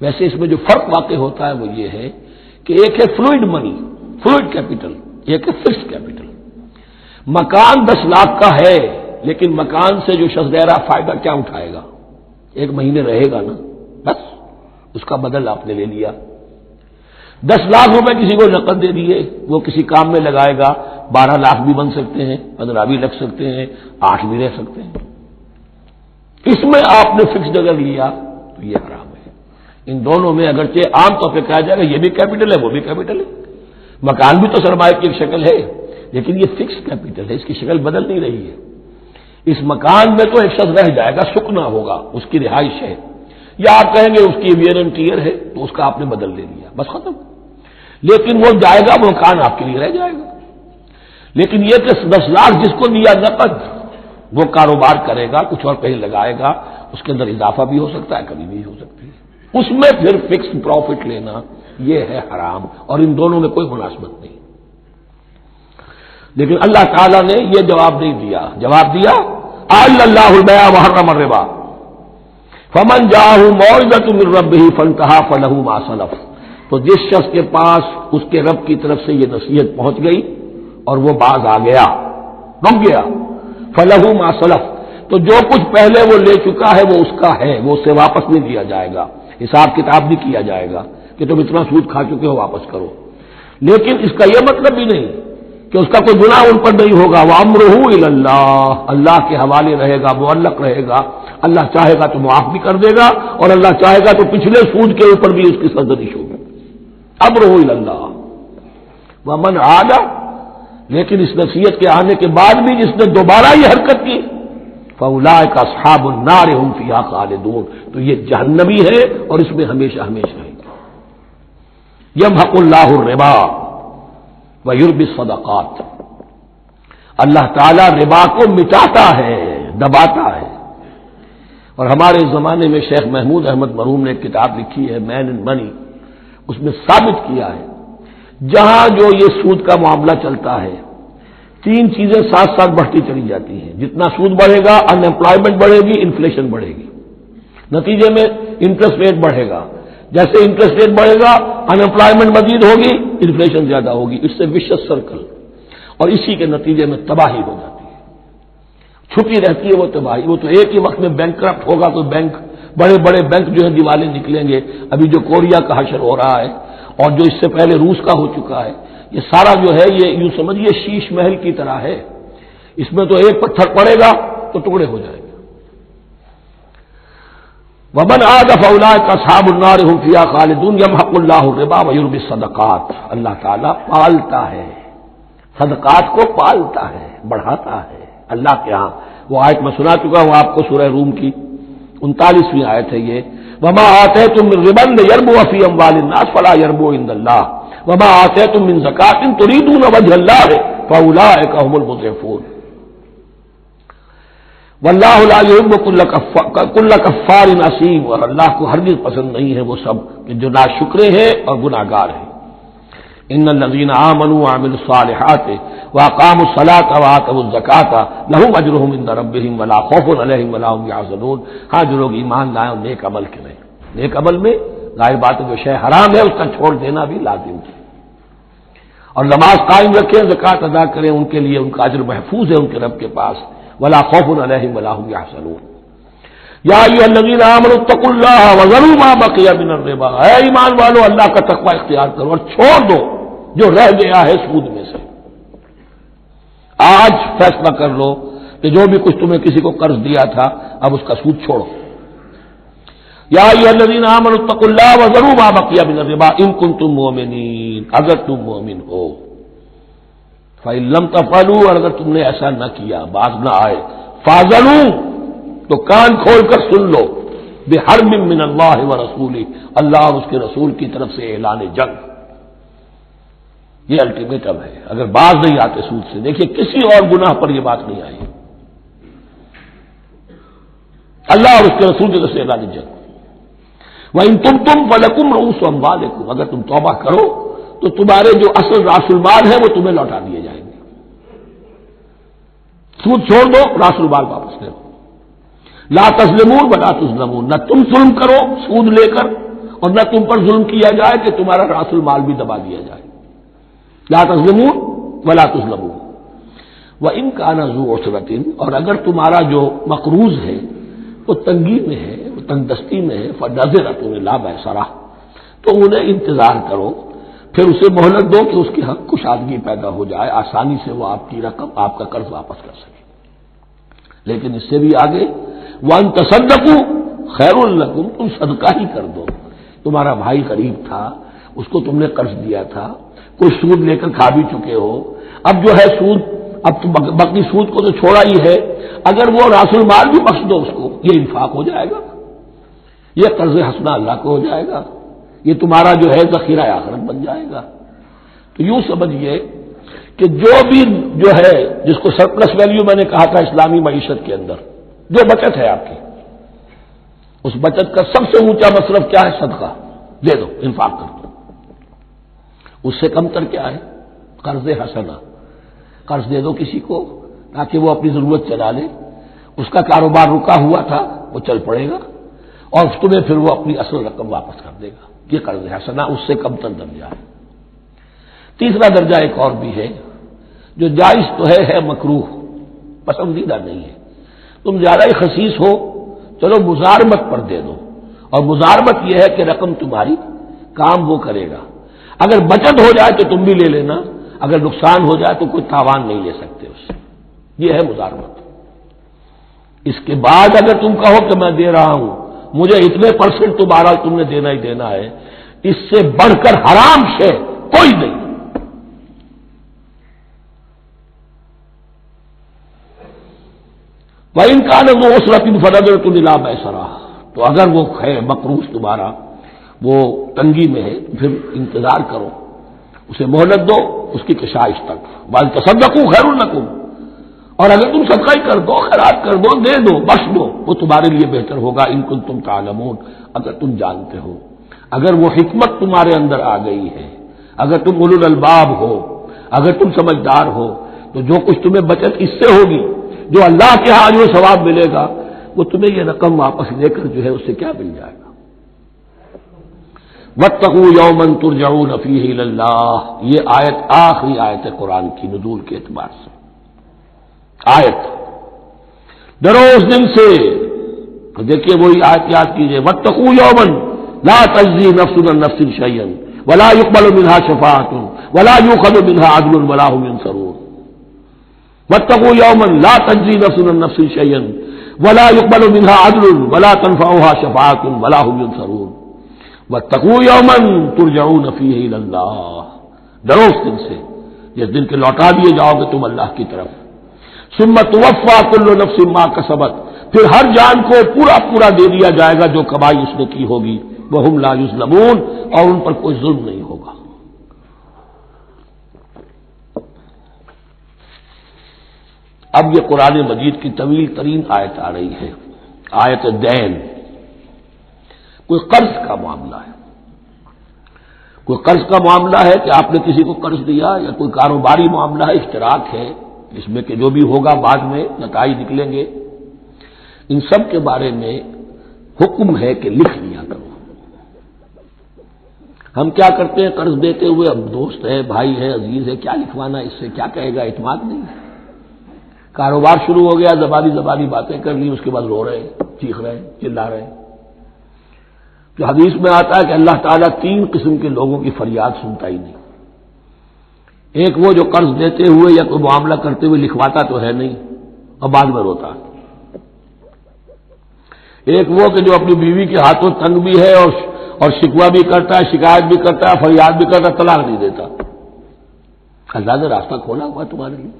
ویسے اس میں جو فرق واقع ہوتا ہے وہ یہ ہے کہ ایک ہے فلوئڈ منی، فلوئڈ کیپٹل، ایک ہے فکسڈ کیپٹل۔ مکان 10 لاکھ کا ہے، لیکن مکان سے جو شخص دے رہا فائدہ کیا اٹھائے گا؟ 1 مہینے رہے گا نا، بس اس کا بدل آپ نے لے لیا۔ 10 لاکھ روپے کسی کو نقد دے دیے، وہ کسی کام میں لگائے گا، 12 لاکھ بھی بن سکتے ہیں، 15 بھی لگ سکتے ہیں، 8 بھی رہ سکتے ہیں۔ اس میں آپ نے فکسڈ اگر لیا تو یہ حرام ہے۔ ان دونوں میں اگرچہ عام طور پہ کہا جائے گا یہ بھی کیپٹل ہے وہ بھی کیپٹل ہے، مکان بھی تو سرمایہ کی ایک شکل ہے، لیکن یہ فکس کیپٹل ہے، اس کی شکل بدل نہیں رہی ہے۔ اس مکان میں تو ایک شخص رہ جائے گا، سکنا ہوگا، اس کی رہائش ہے، یا آپ کہیں گے اس کی ویئر اینڈ ٹیئر ہے تو اس کا آپ نے بدل لے لیا، بس ختم۔ لیکن وہ جائے گا، وہ مکان آپ کے لیے رہ جائے گا۔ لیکن یہ کہ 10 لاکھ جس کو دیا نقد، وہ کاروبار کرے گا، کچھ اور کہیں لگائے گا، اس کے اندر اضافہ بھی ہو سکتا ہے، کمی بھی ہو سکتی ہے، اس میں پھر فکس پروفٹ لینا یہ ہے حرام، اور ان دونوں میں کوئی مناسبت نہیں۔ لیکن اللہ تعالیٰ نے یہ جواب نہیں دیا، جواب دیا احل اللہ البیع وحرم الربا فمن جاءہ موعظۃ من ربہ فانتہی فلہ ما سلف، تو جس شخص کے پاس اس کے رب کی طرف سے یہ نصیحت پہنچ گئی اور وہ باز آ گیا، رک گیا، فلہ ما سلف، تو جو کچھ پہلے وہ لے چکا ہے وہ اس کا ہے، وہ اسے واپس نہیں دیا جائے گا، حساب کتاب نہیں کیا جائے گا کہ تم اتنا سود کھا چکے ہو واپس کرو۔ لیکن اس کا یہ مطلب بھی نہیں کہ اس کا کوئی گناہ ان پر نہیں ہوگا، وَأَمْرُهُ إِلَى اللَّهِ، اللہ کے حوالے رہے گا، معلق رہے گا، اللہ چاہے گا تو معاف بھی کر دے گا، اور اللہ چاہے گا تو پچھلے سود کے اوپر بھی اس کی سرزنش ہوگی۔ أَمْرُهُ إِلَى اللَّهِ وَمَنْ عَادَ، لیکن اس نصیحت کے آنے کے بعد بھی جس نے دوبارہ یہ حرکت کی فَأُولَٰئِكَ أَصْحَابُ النَّارِ هُمْ فِيهَا خَالِدُونَ، تو یہ جہنمی ہے اور اس میں ہمیشہ ہمیشہ رہیں گے۔ يَمْحَقُ اللَّهُ الرِّبَا وَيُرْبِي الصَّدَقَاتِ، اللہ تعالیٰ ربا کو مٹاتا ہے، دباتا ہے۔ اور ہمارے زمانے میں شیخ محمود احمد مرحوم نے ایک کتاب لکھی ہے مین اینڈ منی، اس میں ثابت کیا ہے جہاں جو یہ سود کا معاملہ چلتا ہے 3 چیزیں ساتھ ساتھ بڑھتی چلی جاتی ہیں، جتنا سود بڑھے گا ان امپلائمنٹ بڑھے گی، انفلیشن بڑھے گی، نتیجے میں انٹرسٹ ریٹ بڑھے گا، جیسے انٹرسٹ ریٹ بڑھے گا ان امپلائمنٹ مزید ہوگی، انفلیشن زیادہ ہوگی، اس سے وشس سرکل، اور اسی کے نتیجے میں تباہی ہو جاتی ہے، چھپی رہتی ہے وہ تباہی۔ وہ تو ایک ہی وقت میں بینک کرپٹ ہوگا، کوئی بینک، بڑے بڑے بینک جو ہے دیوالے نکلیں گے، ابھی جو کوریا کا حشر ہو رہا ہے اور جو اس سے پہلے روس کا ہو چکا ہے، یہ سارا جو ہے یہ یوں سمجھیے شیش محل کی طرح ہے، اس میں تو ایک پتھر پڑے گا تو ٹکڑے ہو جائیں گے۔ وَمَنْ عَادَ فَأُولَٰئِكَ أَصْحَابُ النَّارِ هُمْ فِيهَا خَالِدُونَ يَمْحَقُ اللَّهُ الرِّبَا وَيُرْبِي الصَّدَقَاتِ، اللہ تعالیٰ پالتا ہے، صدقات کو پالتا ہے، بڑھاتا ہے اللہ کے ہاں۔ وہ آیت میں سنا چکا ہوں آپ کو، سورہ روم کی 39ویں آیت ہے یہ، وَمَا آتَيْتُم مِّن رِّبًا لِّيَرْبُوَ فِي أَمْوَالِ النَّاسِ فَلَا يَرْبُو عِندَ اللَّهِ وَمَا آتَيْتُم مِّن زَكَاةٍ تُرِيدُونَ وَجْهَ اللَّهِ فَأُولَٰئِكَ هُمُ الْمُضْعِفُونَ واللہ لا یحب کل کفار اثیم، اور اللہ کو ہرگز پسند نہیں ہے وہ سب کہ جو ناشکرے ہیں اور گناہگار ہیں۔ ان الذین آمنوا وعملوا الصالحات واقاموا الصلاة وآتوا الزکاة لهم اجرهم عند ربهم ولا خوف علیہم ولا هم یحزنون، ہاں جو لوگ ایمان لائے اور نیک عمل کریں، نیک عمل میں ظاہر بات ہے جو شے حرام ہے اس کا چھوڑ دینا بھی لازم ہے، اور نماز قائم رکھیں، زکوٰۃ ادا کریں، ان کے لیے ان کا اجر محفوظ ہے ان کے رب کے پاس، ولا خوف علیہم ولا هم یحزنون۔ یا ایھا الذین آمنوا اتقوا اللہ وذروا ما بقی من الربا، اے ایمان والو اللہ کا تقوی اختیار کرو اور چھوڑ دو جو رہ گیا ہے سود میں سے۔ آج فیصلہ کر لو کہ جو بھی کچھ تمہیں کسی کو قرض دیا تھا اب اس کا سود چھوڑو۔ یا ایھا الذین آمنوا اتقوا اللہ وذروا ما بقی من الربا ان کنتم مؤمنین، اگر تم مومن ہو، فَإِن لَّمْ تَفْعَلُوا، اور اگر تم نے ایسا نہ کیا، باز نہ آئے، فَاعْذَرُوا، تو کان کھول کر سن لو، بِحَرْبٍ مِّنَ اللَّهِ وَرَسُولِهِ، اللہ اور اس کے رسول کی طرف سے اعلان جنگ، یہ الٹیمیٹم ہے اگر باز نہیں آتے سود سے۔ دیکھیے کسی اور گناہ پر یہ بات نہیں آئی، اللہ اور اس کے رسول کی طرف سے اعلان جنگ۔ وَإِن تُبْتُمْ فَلَكُمْ رُءُوسُ أَمْوَالِكُمْ، اگر تم توبہ کرو تو تمہارے جو اصل راس المال ہے وہ تمہیں لوٹا دیے جائیں گے۔ سود چھوڑ دو، راس المال واپس لے لو۔ لا تظلمون ولا تظلمون، نہ تم ظلم کرو سود لے کر اور نہ تم پر ظلم کیا جائے کہ تمہارا راس المال بھی دبا دیا جائے۔ لا تظلمون ولا تظلمون۔ وَإِن كَانَ ذُو عُسْرَةٍ، اور اگر تمہارا جو مقروض ہے وہ تنگی میں ہے، وہ تنگ دستی میں ہے، فَنَظِرَةٌ إِلَىٰ مَيْسَرَةٍ، تو انہیں انتظار کرو، پھر اسے مہلت دو کہ اس کی حق کشادگی پیدا ہو جائے، آسانی سے وہ آپ کی رقم، آپ کا قرض واپس کر سکے۔ لیکن اس سے بھی آگے وَأَن تَصَدَّقُوا خَيْرٌ لَكُمْ، تم صدقہ ہی کر دو۔ تمہارا بھائی غریب تھا، اس کو تم نے قرض دیا تھا، کوئی سود لے کر کھا بھی چکے ہو، اب جو ہے سود، اب تو باقی سود کو تو چھوڑا ہی ہے، اگر وہ راس المال بھی بخش دو اس کو، یہ انفاق ہو جائے گا، یہ قرض حسنہ اللہ کو ہو جائے گا، یہ تمہارا جو ہے ذخیرہ آخرت بن جائے گا۔ تو یوں سمجھیے کہ جو بھی جو ہے جس کو سرپلس ویلیو میں نے کہا تھا اسلامی معیشت کے اندر، جو بچت ہے آپ کی، اس بچت کا سب سے اونچا مصرف کیا ہے؟ صدقہ دے دو، انفاق کر دو۔ اس سے کم تر کیا ہے؟ قرض حسنہ، قرض دے دو کسی کو تاکہ وہ اپنی ضرورت چلا لے، اس کا کاروبار رکا ہوا تھا وہ چل پڑے گا اور تمہیں پھر وہ اپنی اصل رقم واپس کر دے گا، یہ قرض حسنہ اس سے کم تر درجہ ہے۔ تیسرا درجہ ایک اور بھی ہے جو جائز تو ہے مکروہ، پسندیدہ نہیں ہے۔ تم زیادہ ہی خسیس ہو، چلو مزارمت پر دے دو، اور مزارمت یہ ہے کہ رقم تمہاری کام وہ کرے گا، اگر بچت ہو جائے تو تم بھی لے لینا، اگر نقصان ہو جائے تو کوئی تاوان نہیں لے سکتے اس سے، یہ ہے مزارمت۔ اس کے بعد اگر تم کہو کہ میں دے رہا ہوں، مجھے اتنے % تمہارا تم نے دینا ہی دینا ہے، اس سے بڑھ کر حرام شے کوئی نہیں۔ وَإِن كَانَ ذُو عُسْرَةٍ فَنَظِرَةٌ إِلَىٰ مَيْسَرَةٍ، تو اگر وہ ہے مقروض تمہارا وہ تنگی میں ہے، پھر انتظار کرو، اسے مہلت دو اس کی کشائش تک۔ وَأَن تَصَدَّقُوا خَيْرٌ لَكُمْ، اور اگر تم صدقہ ہی کر دو، خیرات کر دو، دے دو، بخش دو، وہ تمہارے لیے بہتر ہوگا، ان کنتم تعلمون، اگر تم جانتے ہو، اگر وہ حکمت تمہارے اندر آ گئی ہے، اگر تم اولو الالباب ہو، اگر تم سمجھدار ہو، تو جو کچھ تمہیں بچت اس سے ہوگی، جو اللہ کے ہاں جو ثواب ملے گا، وہ تمہیں یہ رقم واپس لے کر جو ہے اس سے کیا مل جائے گا۔ وَاتَّقُوا يَوْمًا تُرْجَعُونَ فِيهِ إِلَى اللَّهِ، یہ آیت آخری آیت ہے قرآن کی نزول کے اعتبار سے۔ آیت ڈرو اس دن سے، تو دیکھیے وہی آیت یاد کیجیے، وَاتَّقُوا يَوْمًا لَا تَجْزِي نَفْسٌ عَن نَفْسٍ شَيْئًا وَلَا يُقْبَلُ مِنْهَا شَفَاعَةٌ وَلَا يُؤْخَذُ مِنْهَا عَدْلٌ وَلَا هُمْ يُنصَرُونَ۔ وَاتَّقُوا يَوْمًا لَا تَجْزِي نَفْسٌ عَن نَفْسٍ شَيْئًا وَلَا يُقْبَلُ مِنْهَا عَدْلٌ وَلَا تَنفَعُهَا شَفَاعَةٌ وَلَا هُمْ يُنصَرُونَ۔ وَاتَّقُوا يَوْمًا تُرْجَعُونَ فِيهِ إِلَى اللَّهِ، ڈرو اس دن سے جس دن کے لوٹا دیے جاؤ گے تم اللہ کی طرف۔ ثُمَّ تُوَفَّىٰ كُلُّ نَفْسٍ مَا كَسَبَتْ، پھر ہر جان کو پورا پورا دے دیا جائے گا جو کمائی اس نے کی ہوگی، وَهُمْ لَا يُظْلَمُونَ، اور ان پر کوئی ظلم نہیں ہوگا۔ اب یہ قرآن مجید کی طویل ترین آیت آ رہی ہے، آیت دین۔ کوئی قرض کا معاملہ ہے، کوئی قرض کا معاملہ ہے کہ آپ نے کسی کو قرض دیا، یا کوئی کاروباری معاملہ ہے، اشتراک ہے جس میں کہ جو بھی ہوگا بعد میں نتائج نکلیں گے، ان سب کے بارے میں حکم ہے کہ لکھ لیا کرو۔ ہم کیا کرتے ہیں قرض دیتے ہوئے، اب دوست ہے، بھائی ہے، عزیز ہے، کیا لکھوانا، اس سے کیا کہے گا، اعتماد نہیں ہے۔ کاروبار شروع ہو گیا، زبانی باتیں کر لی، اس کے بعد رو رہے ہیں، چیخ رہے ہیں، چلا رہے ہیں۔ جو حدیث میں آتا ہے کہ اللہ تعالیٰ 3 قسم کے لوگوں کی فریاد سنتا ہی نہیں۔ ایک وہ جو قرض دیتے ہوئے یا کوئی معاملہ کرتے ہوئے لکھواتا تو ہے نہیں اور بعد میں روتا۔ ایک وہ کہ جو اپنی بیوی کے ہاتھوں تنگ بھی ہے اور شکوہ بھی کرتا ہے، شکایت بھی کرتا ہے، فریاد بھی کرتا ہے، طلاق نہیں دیتا۔ اللہ نے راستہ کھولا ہوا تمہارے لیے،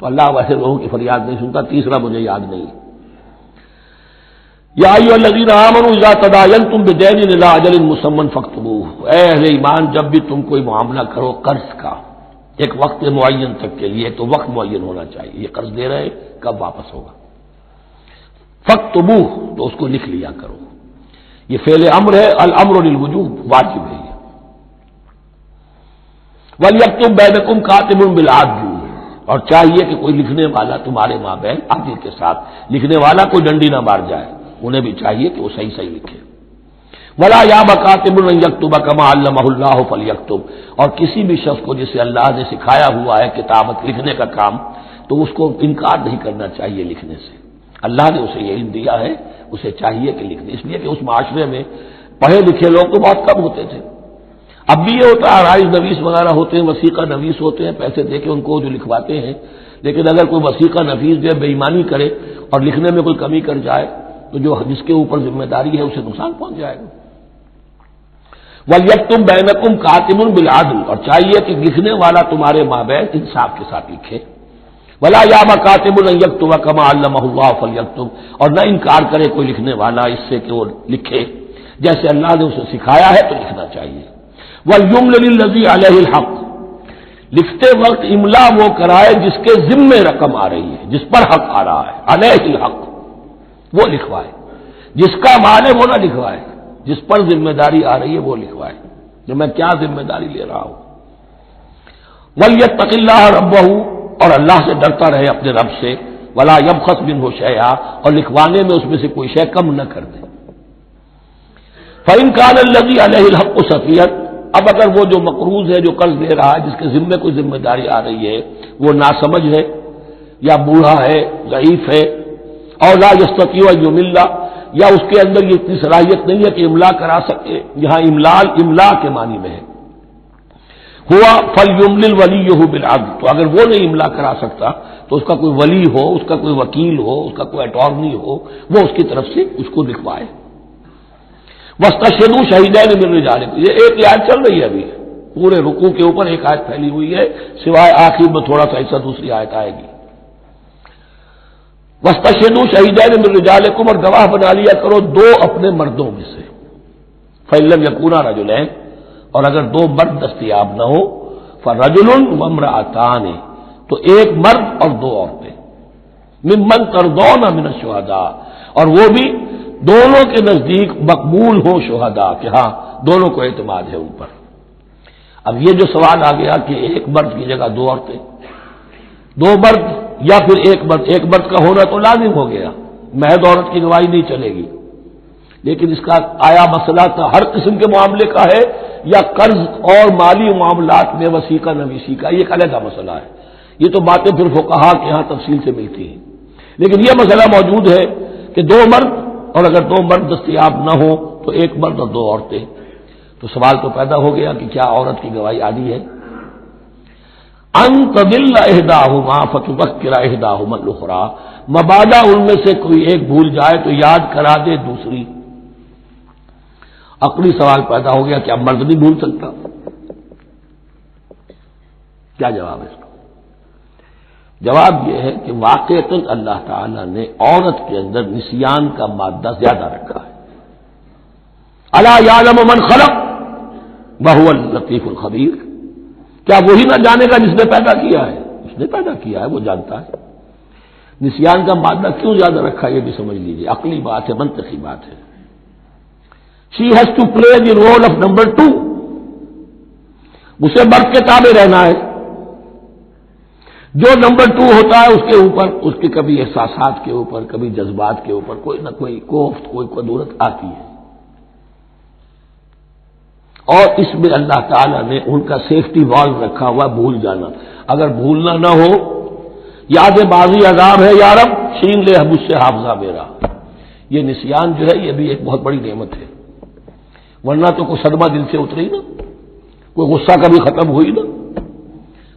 تو اللہ ویسے لوگوں کی فریاد نہیں سنتا۔ تیسرا مجھے یاد نہیں، یا ایھا الذین آمنوا اذا تداینتم بدین الی اجل مسمى فاکتبوہ، اے اہل ایمان جب بھی تم کوئی معاملہ کرو قرض کا ایک وقت معین تک کے لیے، تو وقت معین ہونا چاہیے، یہ قرض دے رہے کب واپس ہوگا، فاکتبوہ تو اس کو لکھ لیا کرو۔ یہ فعل امر ہے، الامر للوجوب، واجب ہے یہ۔ وَلْيَكْتُبْ بَيْنَكُمْ كَاتِبٌ بِالْعَدْلِ، اور چاہیے کہ کوئی لکھنے والا تمہارے مابین عدل کے ساتھ، لکھنے والا کوئی ڈنڈی نہ مار جائے، انہیں بھی چاہیے کہ وہ صحیح صحیح لکھے۔ وَلَا يَأْبَ كَاتِبٌ أَن يَكْتُبَ كَمَا عَلَّمَهُ اللَّهُ فَلْيَكْتُبْ، اور کسی بھی شخص کو جسے اللہ نے سکھایا ہوا ہے کتابت لکھنے کا کام، تو اس کو انکار نہیں کرنا چاہیے لکھنے سے، اللہ نے اسے یہ علم دیا ہے، اسے چاہیے کہ لکھنے، اس لیے کہ اس معاشرے میں پڑھے لکھے لوگ تو بہت کم ہوتے تھے۔ اب بھی یہ ہوتا ہے، عرائض نویس وغیرہ ہوتے ہیں، وثیقہ نویس ہوتے ہیں، پیسے دے کے ان کو جو لکھواتے ہیں، لیکن اگر کوئی وثیقہ نویس جو بے ایمانی کرے اور لکھنے میں کوئی کمی کر جائے تو جو جس کے اوپر ذمہ داری ہے اسے نقصان پہنچ جائے گا۔ وَلْيَكْتُبْ بَيْنَكُمْ كَاتِبٌ بِالْعَدْلِ، اور چاہیے کہ لکھنے والا تمہارے مابین انصاف کے ساتھ لکھے۔ وَلَا يَأْبَ كَاتِبٌ أَن يَكْتُبَ كَمَا عَلَّمَهُ اللَّهُ فَلْيَكْتُبْ، اور نہ انکار کرے کوئی لکھنے والا اس سے کہ وہ لکھے جیسے اللہ نے اسے سکھایا ہے، تو لکھنا چاہیے۔ وَلْيُمْلِلِ الَّذِي عَلَيْهِ الْحَقُّ، لکھتے وقت املا وہ کرائے جس کے ذمے رقم آ رہی ہے، جس پر حق آ رہا ہے، علیہ الحق، وہ لکھوائے، جس کا مال ہے وہ نہ لکھوائے، جس پر ذمہ داری آ رہی ہے وہ لکھوائے، کہ میں کیا ذمہ داری لے رہا ہوں۔ وَلْيَتَّقِ اللَّهَ رَبَّهُ، اور اللہ سے ڈرتا رہے اپنے رب سے، وَلَا يَبْخَسْ مِنْهُ شَيْئًا، اور لکھوانے میں اس میں سے کوئی شے کم نہ کر دے۔ فَإِنْ كَانَ الَّذِي عَلَيْهِ الْحَقُّ سَفِيهًا، اب اگر وہ جو مقروض ہے، جو قرض دے رہا ہے، جس کے ذمے کوئی ذمہ داری آ رہی ہے، وہ ناسمجھ ہے یا بوڑھا ہے، ضعیف ہے، اور لا يستطيع ان يمل، یا اس کے اندر یہ اتنی صلاحیت نہیں ہے کہ املا کرا سکے، یہاں املا کے معنی میں ہے، ہوا فَلْيُمْلِلْ وَلِيُّهُ بِالْعَدْلِ، تو اگر وہ نہیں املا کرا سکتا تو اس کا کوئی ولی ہو، اس کا کوئی وکیل ہو، اس کا کوئی اٹارنی ہو، وہ اس کی طرف سے اس کو لکھوائے۔ وَاسْتَشْهِدُوا شَهِيدَيْنِ مِن رِجَالِكُمْ، یہ ایک آیت چل رہی ہے، ابھی پورے رکوع کے اوپر ایک آیت پھیلی ہوئی ہے، سوائے آخر میں تھوڑا سا حصہ دوسری آیت آئے گی۔ وَاسْتَشْهِدُوا شَهِيدَيْنِ مِن رِجَالِكُمْ، اور گواہ بنا لیا کرو دو اپنے مردوں میں سے، فَإِن لَّمْ يَكُونَا رَجُلَيْنِ، اور اگر دو مرد دستیاب نہ ہو، فَرَجُلٌ وَامْرَأَتَانِ، تو ایک مرد اور دو عورتیں، ممن ترضون من الشہداء، اور وہ بھی دونوں کے نزدیک مقبول ہو شہداء، کہ ہاں دونوں کو اعتماد ہے ان پر۔ اب یہ جو سوال آ گیا کہ ایک مرد کی جگہ دو عورتیں، دو مرد یا پھر ایک مرد کا ہونا تو لازم ہو گیا، محض عورت کی گواہی نہیں چلے گی، لیکن اس کا آیا مسئلہ تھا ہر قسم کے معاملے کا ہے یا قرض اور مالی معاملات میں وثیقہ نویسی کا، یہ ایک علیحدہ مسئلہ ہے، یہ تو باتیں پھر فقہا کے یہاں تفصیل سے ملتی ہیں، لیکن یہ مسئلہ موجود ہے کہ دو مرد، اور اگر دو مرد دستیاب نہ ہو تو ایک مرد اور دو عورتیں، تو سوال تو پیدا ہو گیا کہ کیا عورت کی گواہی عادی ہے؟ ان تضل احداہما فتذکر احداہما الاخری، مبادا ان میں سے کوئی ایک بھول جائے تو یاد کرا دے دوسری۔ عقلی سوال پیدا ہو گیا، کیا مرد نہیں بھول سکتا؟ کیا جواب ہے اس کا؟ جواب یہ ہے کہ واقعتاً اللہ تعالی نے عورت کے اندر نسیان کا مادہ زیادہ رکھا ہے۔ الا یعلم من خلق وهو اللطیف الخبیر، کیا وہی نہ جانے گا جس نے پیدا کیا ہے؟ اس نے پیدا کیا ہے، وہ جانتا ہے۔ نسیان کا مادہ کیوں زیادہ رکھا یہ بھی سمجھ لیجیے، عقلی بات ہے، منطقی بات ہے۔ She has to play the role of number 2، اسے مرد کے تابع رہنا ہے، جو نمبر 2 ہوتا ہے اس کے اوپر اس کے کبھی احساسات کے اوپر، کبھی جذبات کے اوپر کوئی نہ کوئی کوفت، کوئی قدورت آتی ہے، اور اس میں اللہ تعالیٰ نے ان کا سیفٹی والو رکھا ہوا بھول جانا، اگر بھولنا نہ ہو، یاد بازی عذاب ہے یارب چھین لے مجھ سے حافظہ میرا، یہ نسیان جو ہے یہ بھی ایک بہت بڑی نعمت ہے، ورنہ تو کوئی صدمہ دل سے اتری نا، کوئی غصہ کبھی ختم ہوئی نا،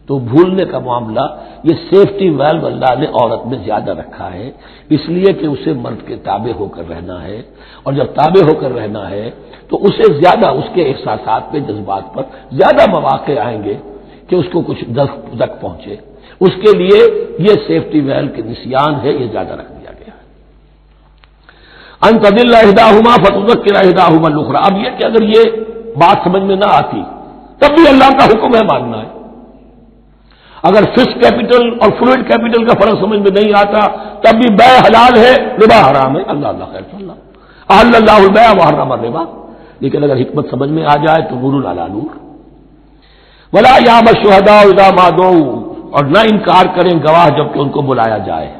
تو بھولنے کا معاملہ یہ سیفٹی ویلو اللہ نے عورت میں زیادہ رکھا ہے، اس لیے کہ اسے مرد کے تابع ہو کر رہنا ہے، اور جب تابع ہو کر رہنا ہے تو اسے زیادہ اس کے احساسات پہ، جذبات پر زیادہ مواقع آئیں گے کہ اس کو کچھ دک پہنچے، اس کے لیے یہ سیفٹی ویل کے نسیان ہے، یہ زیادہ رکھ دیا گیا ہے۔ ان تضل احداہما فتذکر احداہما الاخری. اب یہ کہ اگر یہ بات سمجھ میں نہ آتی تب بھی اللہ کا حکم ہے ماننا ہے. اگر فکس کیپٹل اور فلوئڈ کیپٹل کا فرق سمجھ میں نہیں آتا تب بھی بے حلال ہے ربا حرام ہے. اللہ خیر اللہ احل اللہ البیع وحرم الربا. لیکن اگر حکمت سمجھ میں آ جائے تو نور علی نور. ولا یأبى الشهداء اذا ما دعوا. اور نہ انکار کریں گواہ جب کہ ان کو بلایا جائے.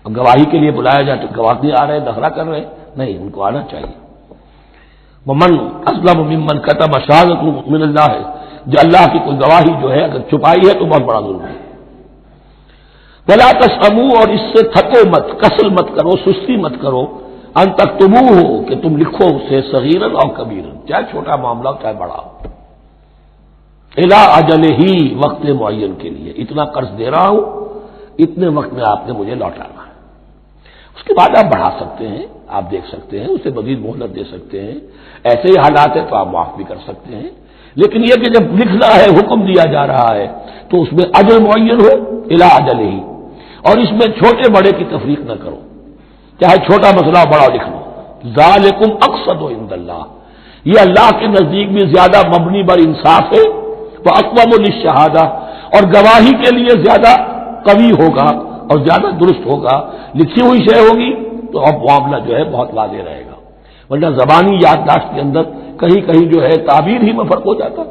اب گواہی کے لیے بلایا جائے تو گواہ نہیں آ رہے, نخرہ کر رہے, نہیں, ان کو آنا چاہیے. ومن اسلم ممن كتم شهادة من اللہ ہے, جو اللہ کی کوئی گواہی جو ہے اگر چھپائی ہے تو بہت بڑا ظلم ہے. ولا تسأموا, اور اس سے تھکو مت, کسل مت کرو, سستی مت کرو, ان تکتبوہ, کہ تم لکھو اسے صغیرا اور کبیرا, چاہے چھوٹا معاملہ چاہے بڑا, الی اجلہ, وقت معین کے لیے. اتنا قرض دے رہا ہوں, اتنے وقت میں آپ نے مجھے لوٹانا ہے. اس کے بعد آپ بڑھا سکتے ہیں, آپ دیکھ سکتے ہیں, اسے مزید مہلت دے سکتے ہیں. ایسے ہی حالات ہیں تو آپ معاف بھی کر سکتے ہیں. لیکن یہ کہ جب لکھنا ہے, حکم دیا جا رہا ہے, تو اس میں اجل معین ہو, الی اجلہ, اور اس میں چھوٹے بڑے کی تفریق نہ کرو, چاہے چھوٹا مسئلہ بڑا لکھ لو. ذالکم اقسط عند اللہ, یہ اللہ کے نزدیک بھی زیادہ مبنی بر انصاف ہے. واقوم للشہادہ, اور گواہی کے لیے زیادہ قوی ہوگا اور زیادہ درست ہوگا. لکھی ہوئی شے ہوگی تو اب معاملہ جو ہے بہت واضح رہے گا, ورنہ زبانی یادداشت کے اندر کہیں کہیں جو ہے تعبیر ہی میں فرق ہو جاتا.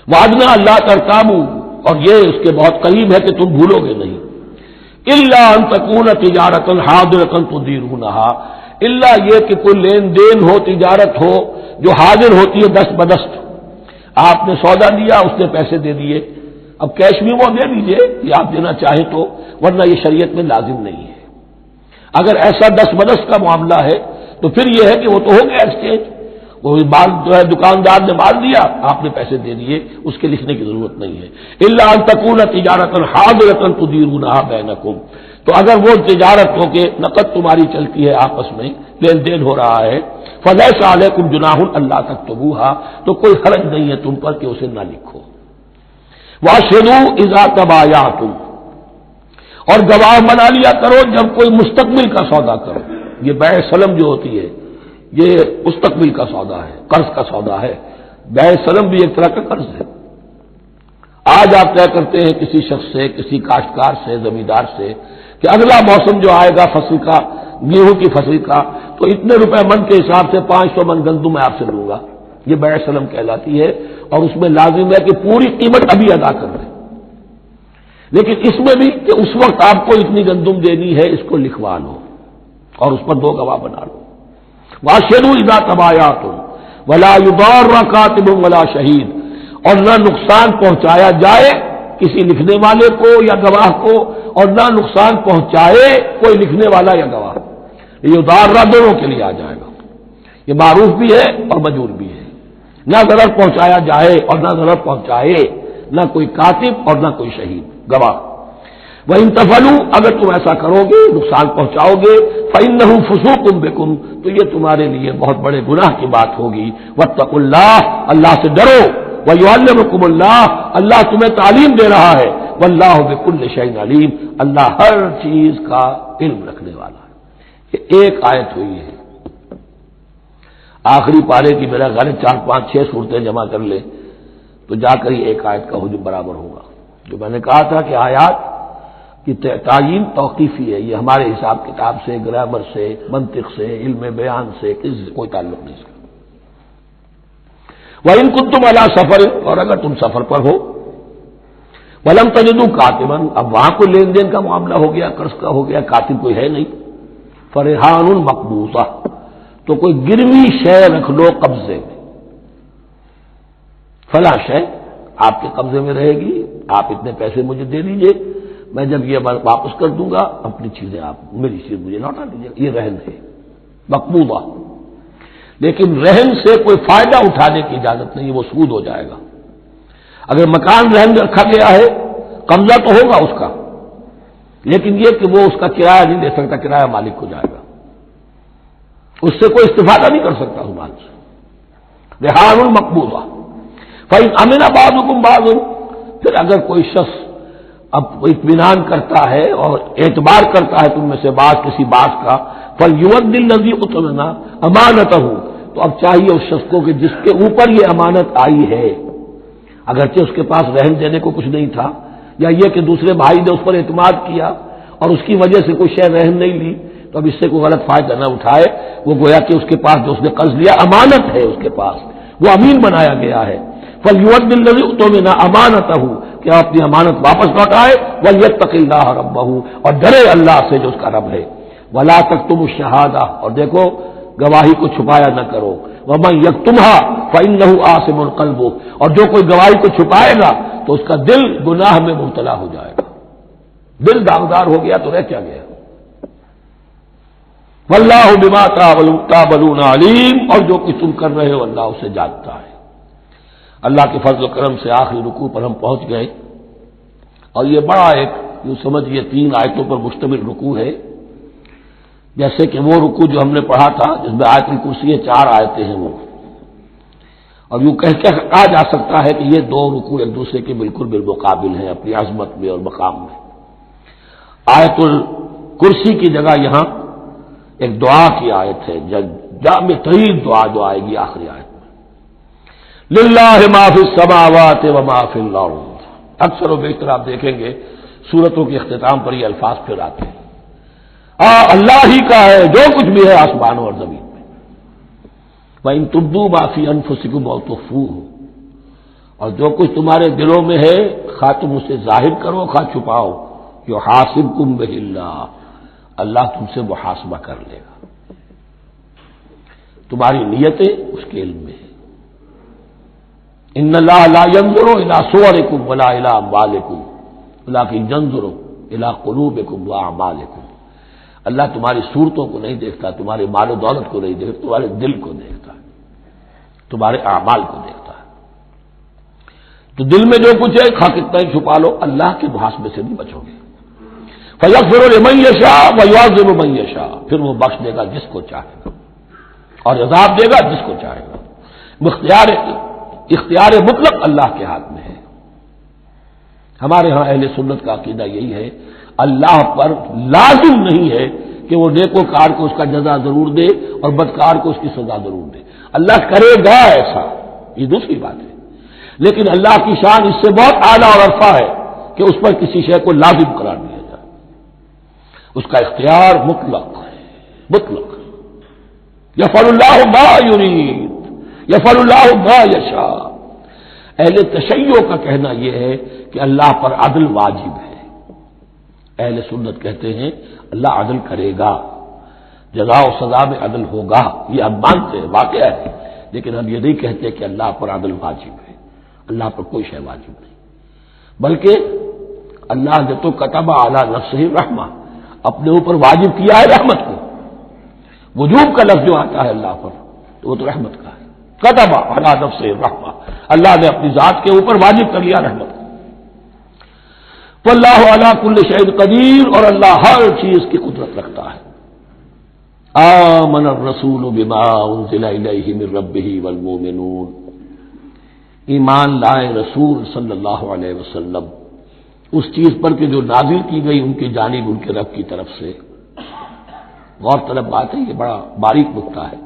وعدنا اللہ ترتابوا, اور یہ اس کے بہت قریب ہے کہ تم بھولو گے نہیں. الا ان تکون تجارۃ حاضرۃ تدیرونھا, الا یہ کہ کوئی لین دین ہو, تجارت ہو جو حاضر ہوتی ہے دست بدست. آپ نے سودا دیا, اس نے پیسے دے دیے, اب کیش بھی وہ دے دیجئے کہ آپ دینا چاہیں تو, ورنہ یہ شریعت میں لازم نہیں ہے. اگر ایسا دست بدست کا معاملہ ہے تو پھر یہ ہے کہ وہ تو ہو گیا ایکسچینج, وہ مال جو ہے دکاندار نے مال دیا, آپ نے پیسے دے دیے, اس کے لکھنے کی ضرورت نہیں ہے. الا ان تکون تجارۃ حاضرۃ تدیرونھا بینکم, تو اگر وہ تجارت ہو کے نقد تمہاری چلتی ہے, آپس میں لین دین ہو رہا ہے, فلیس علیکم جناح الا تکتبوھا, تو کوئی حرج نہیں ہے تم پر کہ اسے نہ لکھو. واشهدوا اذا تبایعتم, اور گواہ بنا لیا کرو جب کوئی مستقبل کا سودا کرو. یہ بیع سلم جو ہوتی ہے یہ مستقبل کا سودا ہے, قرض کا سودا ہے. بیع سلم بھی ایک طرح کا قرض ہے. آج آپ طے کرتے ہیں کسی شخص سے, کسی کاشتکار سے, زمیندار سے, کہ اگلا موسم جو آئے گا فصل کا, گیہوں کی فصل کا, تو اتنے روپے من کے حساب سے 500 من گندم میں آپ سے لوں گا. یہ بیع سلم کہلاتی ہے, اور اس میں لازم ہے کہ پوری قیمت ابھی ادا کر دیں. لیکن اس میں بھی کہ اس وقت آپ کو اتنی گندم دینی ہے, اس کو لکھوا لو اور اس پر 2 گواہ بنا لو. واشهدوا اذا تبایعتم ولا یضار کاتب ولا شہید, اور نہ نقصان پہنچایا جائے کسی لکھنے والے کو یا گواہ کو, اور نہ نقصان پہنچائے کوئی لکھنے والا یا گواہ. یہ یضار دونوں کے لیے آ جائے گا, یہ معروف بھی ہے اور مجور بھی ہے. نہ ضرر پہنچایا جائے اور نہ ضرر پہنچائے, نہ کوئی کاتب اور نہ کوئی شہید گواہ. وَإِن تَفْعَلُوا, اگر تم ایسا کرو گے, نقصان پہنچاؤ گے, فَإِنَّهُ فُسُوقٌ بِكُمْ, تو یہ تمہارے لیے بہت بڑے گناہ کی بات ہوگی. وَاتَّقُوا اللَّهَ, اللہ سے ڈرو. وَيُعَلِّمُكُمُ اللَّهُ, اللہ تمہیں تعلیم دے رہا ہے. وَاللَّهُ بِكُلِّ شَيْءٍ عَلِيمٌ, اللہ ہر چیز کا علم رکھنے والا ہے. یہ ایک آیت ہوئی ہے. آخری پارے کی میرا خیال 4 5 6 صورتیں جمع کر لے تو جا کر ہی ایک آیت کا حجم برابر ہوگا. جو میں نے کہا تھا کہ آیات کی تعین توقیفی ہے, یہ ہمارے حساب کتاب سے, گرامر سے, منطق سے, علم بیان سے کوئی تعلق نہیں اس کا. وَإِن كُنتُمْ عَلَىٰ سَفَرٍ, اور اگر تم سفر پر ہو, وَلَمْ تَجِدُوا كَاتِبًا, اب وہاں کوئی لین دین کا معاملہ ہو گیا, قرض کا ہو گیا, کاتب کوئی ہے نہیں. فَرِحَانٌ مَقْبُوضَةٌ, تو کوئی گروی شے رکھ لو قبضے میں. فلاں شے آپ کے قبضے میں رہے گی, آپ اتنے پیسے مجھے دے دیجئے, میں جب یہ واپس کر دوں گا اپنی چیزیں آپ, میری چیز مجھے لوٹا دیجیے. یہ رہن ہے مقبوضہ. لیکن رہن سے کوئی فائدہ اٹھانے کی اجازت نہیں, وہ سود ہو جائے گا. اگر مکان رہن رکھا گیا ہے, قبضہ تو ہوگا اس کا, لیکن یہ کہ وہ اس کا کرایہ نہیں دے سکتا, کرایہ مالک ہو جائے گا, اس سے کوئی استفادہ نہیں کر سکتا اس مال سے. رہان مقبوضہ. فإن أمن بعضكم بعضا, پھر اگر کوئی شخص اب اطمینان کرتا ہے اور اعتبار کرتا ہے تم میں سے بعض کسی بات کا، فَلْيُؤَدِّ الَّذِي اؤْتُمِنَ أَمَانَتَهُ، تو اب چاہیے اس شخص کو کہ جس کے اوپر یہ امانت آئی ہے، اگرچہ اس کے پاس رہن دینے کو کچھ نہیں تھا، یا یہ کہ دوسرے بھائی نے اس پر اعتماد کیا اور اس کی وجہ سے کوئی شے رہن نہیں لی، تو اب اس سے کوئی غلط فائدہ نہ اٹھائے، وہ گویا کہ اس کے پاس جو اس نے قرض لیا امانت ہے، اس کے پاس وہ امین بنایا گیا ہے۔ فَلْيُؤَدِّ الَّذِي اؤْتُمِنَ أَمَانَتَهُ، کہ آپ اپنی امانت واپس لوٹائے، وَلْيَتَّقِ اللَّهَ رَبَّهُ، اور ڈرے اللہ سے جو اس کا رب ہے، وَلَا تَكْتُمُوا الشَّهَادَةَ، اور دیکھو گواہی کو چھپایا نہ کرو، وَمَن يَكْتُمْهَا فَإِنَّهُ آثِمٌ قَلْبُهُ، اور جو کوئی گواہی کو چھپائے گا تو اس کا دل گناہ میں مبتلا ہو جائے گا، دل داغدار ہو گیا تو رہ کیا گیا۔ وَاللَّهُ بِمَا تَعْمَلُونَ عَلِيمٌ، اور جو کچھ تم کر رہے ہو اللہ اسے جانتا ہے۔ اللہ کے فضل و کرم سے آخری رکوع پر ہم پہنچ گئے، اور یہ بڑا ایک یوں سمجھئے 3 آیتوں پر مشتمل رکوع ہے، جیسے کہ وہ رکوع جو ہم نے پڑھا تھا جس میں آیت الکرسی 4 آیتیں ہیں وہ، اور یوں کہا جا سکتا ہے کہ یہ 2 رکوع ایک دوسرے کے بالکل بالمقابل ہیں اپنی عظمت میں اور مقام میں۔ آیت الکرسی کی جگہ یہاں ایک دعا کی آیت ہے، جامع ترین دعا جو آئے گی آخری آیت میں، للہ ما فی السماوات و ما فی الارض۔ اکثر و بیشتر آپ دیکھیں گے سورتوں کے اختتام پر یہ الفاظ پھر آتے ہیں، اللہ ہی کا ہے جو کچھ بھی ہے آسمانوں اور زمین میں۔ وَإِن تُبْدُوا مَا فِي أَنفُسِكُمْ أَوْ تُخْفُوهُ، اور جو کچھ تمہارے دلوں میں ہے خواہ تم اسے ظاہر کرو خواہ چھپاؤ، یحاسبکم بہ اللہ، اللہ تم سے محاسبہ کر لے گا، تمہاری نیتیں اس کے علم میں ہے۔ ان اللہ لا ينظر الى صورکم ولا الى اموالکم ولکن ينظر الى قلوبکم واعمالکم، اللہ تمہاری صورتوں کو نہیں دیکھتا، تمہارے مال و دولت کو نہیں دیکھتا، تمہارے دل کو دیکھتا ہے، تمہارے اعمال کو دیکھتا ہے۔ تو دل میں جو کچھ ہے خواہ کتنا ہی چھپا لو اللہ کے محاسبے سے نہیں بچو گے۔ فَيَغْفِرُ لِمَن يَشَاءُ وَيُعَذِّبُ مَن يَشَاءُ، پھر وہ بخش دے گا جس کو چاہے گا اور عذاب دے گا جس کو چاہے گا۔ اختیار مطلق اللہ کے ہاتھ میں ہے۔ ہمارے ہاں اہل سنت کا عقیدہ یہی ہے، اللہ پر لازم نہیں ہے کہ وہ نیکوکار کو اس کا جزا ضرور دے اور بدکار کو اس کی سزا ضرور دے، اللہ کرے گا ایسا، یہ دوسری بات ہے، لیکن اللہ کی شان اس سے بہت اعلیٰ اور عرفہ ہے کہ اس پر کسی شے کو لازم قرار دیا جائے، اس کا اختیار مطلق ہے، مطلق۔ یفعل اللہ ما یرید، یفعل اللہ ما یشاء۔ اہل تشیع کا کہنا یہ ہے کہ اللہ پر عدل واجب ہے، اہل سنت کہتے ہیں اللہ عدل کرے گا، جزا و سزا میں عدل ہوگا، یہ ہم مانتے ہیں، واقعہ ہے، لیکن ہم یہ نہیں کہتے کہ اللہ پر عدل واجب ہے، اللہ پر کوئی شے واجب نہیں، بلکہ اللہ نے تو کتب علی نفسہ الرحمہ، اپنے اوپر واجب کیا ہے رحمت کو۔ وجوب کا لفظ جو آتا ہے اللہ پر تو وہ تو رحمت کا ہے، کتب علی نفسہ الرحمہ، اللہ نے اپنی ذات کے اوپر واجب کر لیا رحمت کو۔ واللہ علی کل شیء قدیر، اور اللہ ہر چیز کی قدرت رکھتا ہے۔ آمن الرسول بما انزل الیہ من ربہ والمؤمنون، ایمان لائے رسول صلی اللہ علیہ وسلم اس چیز پر کہ جو نازل کی گئی ان کی جانب ان کے رب کی طرف سے۔ غور طلب بات ہے، یہ بڑا باریک نکتہ ہے۔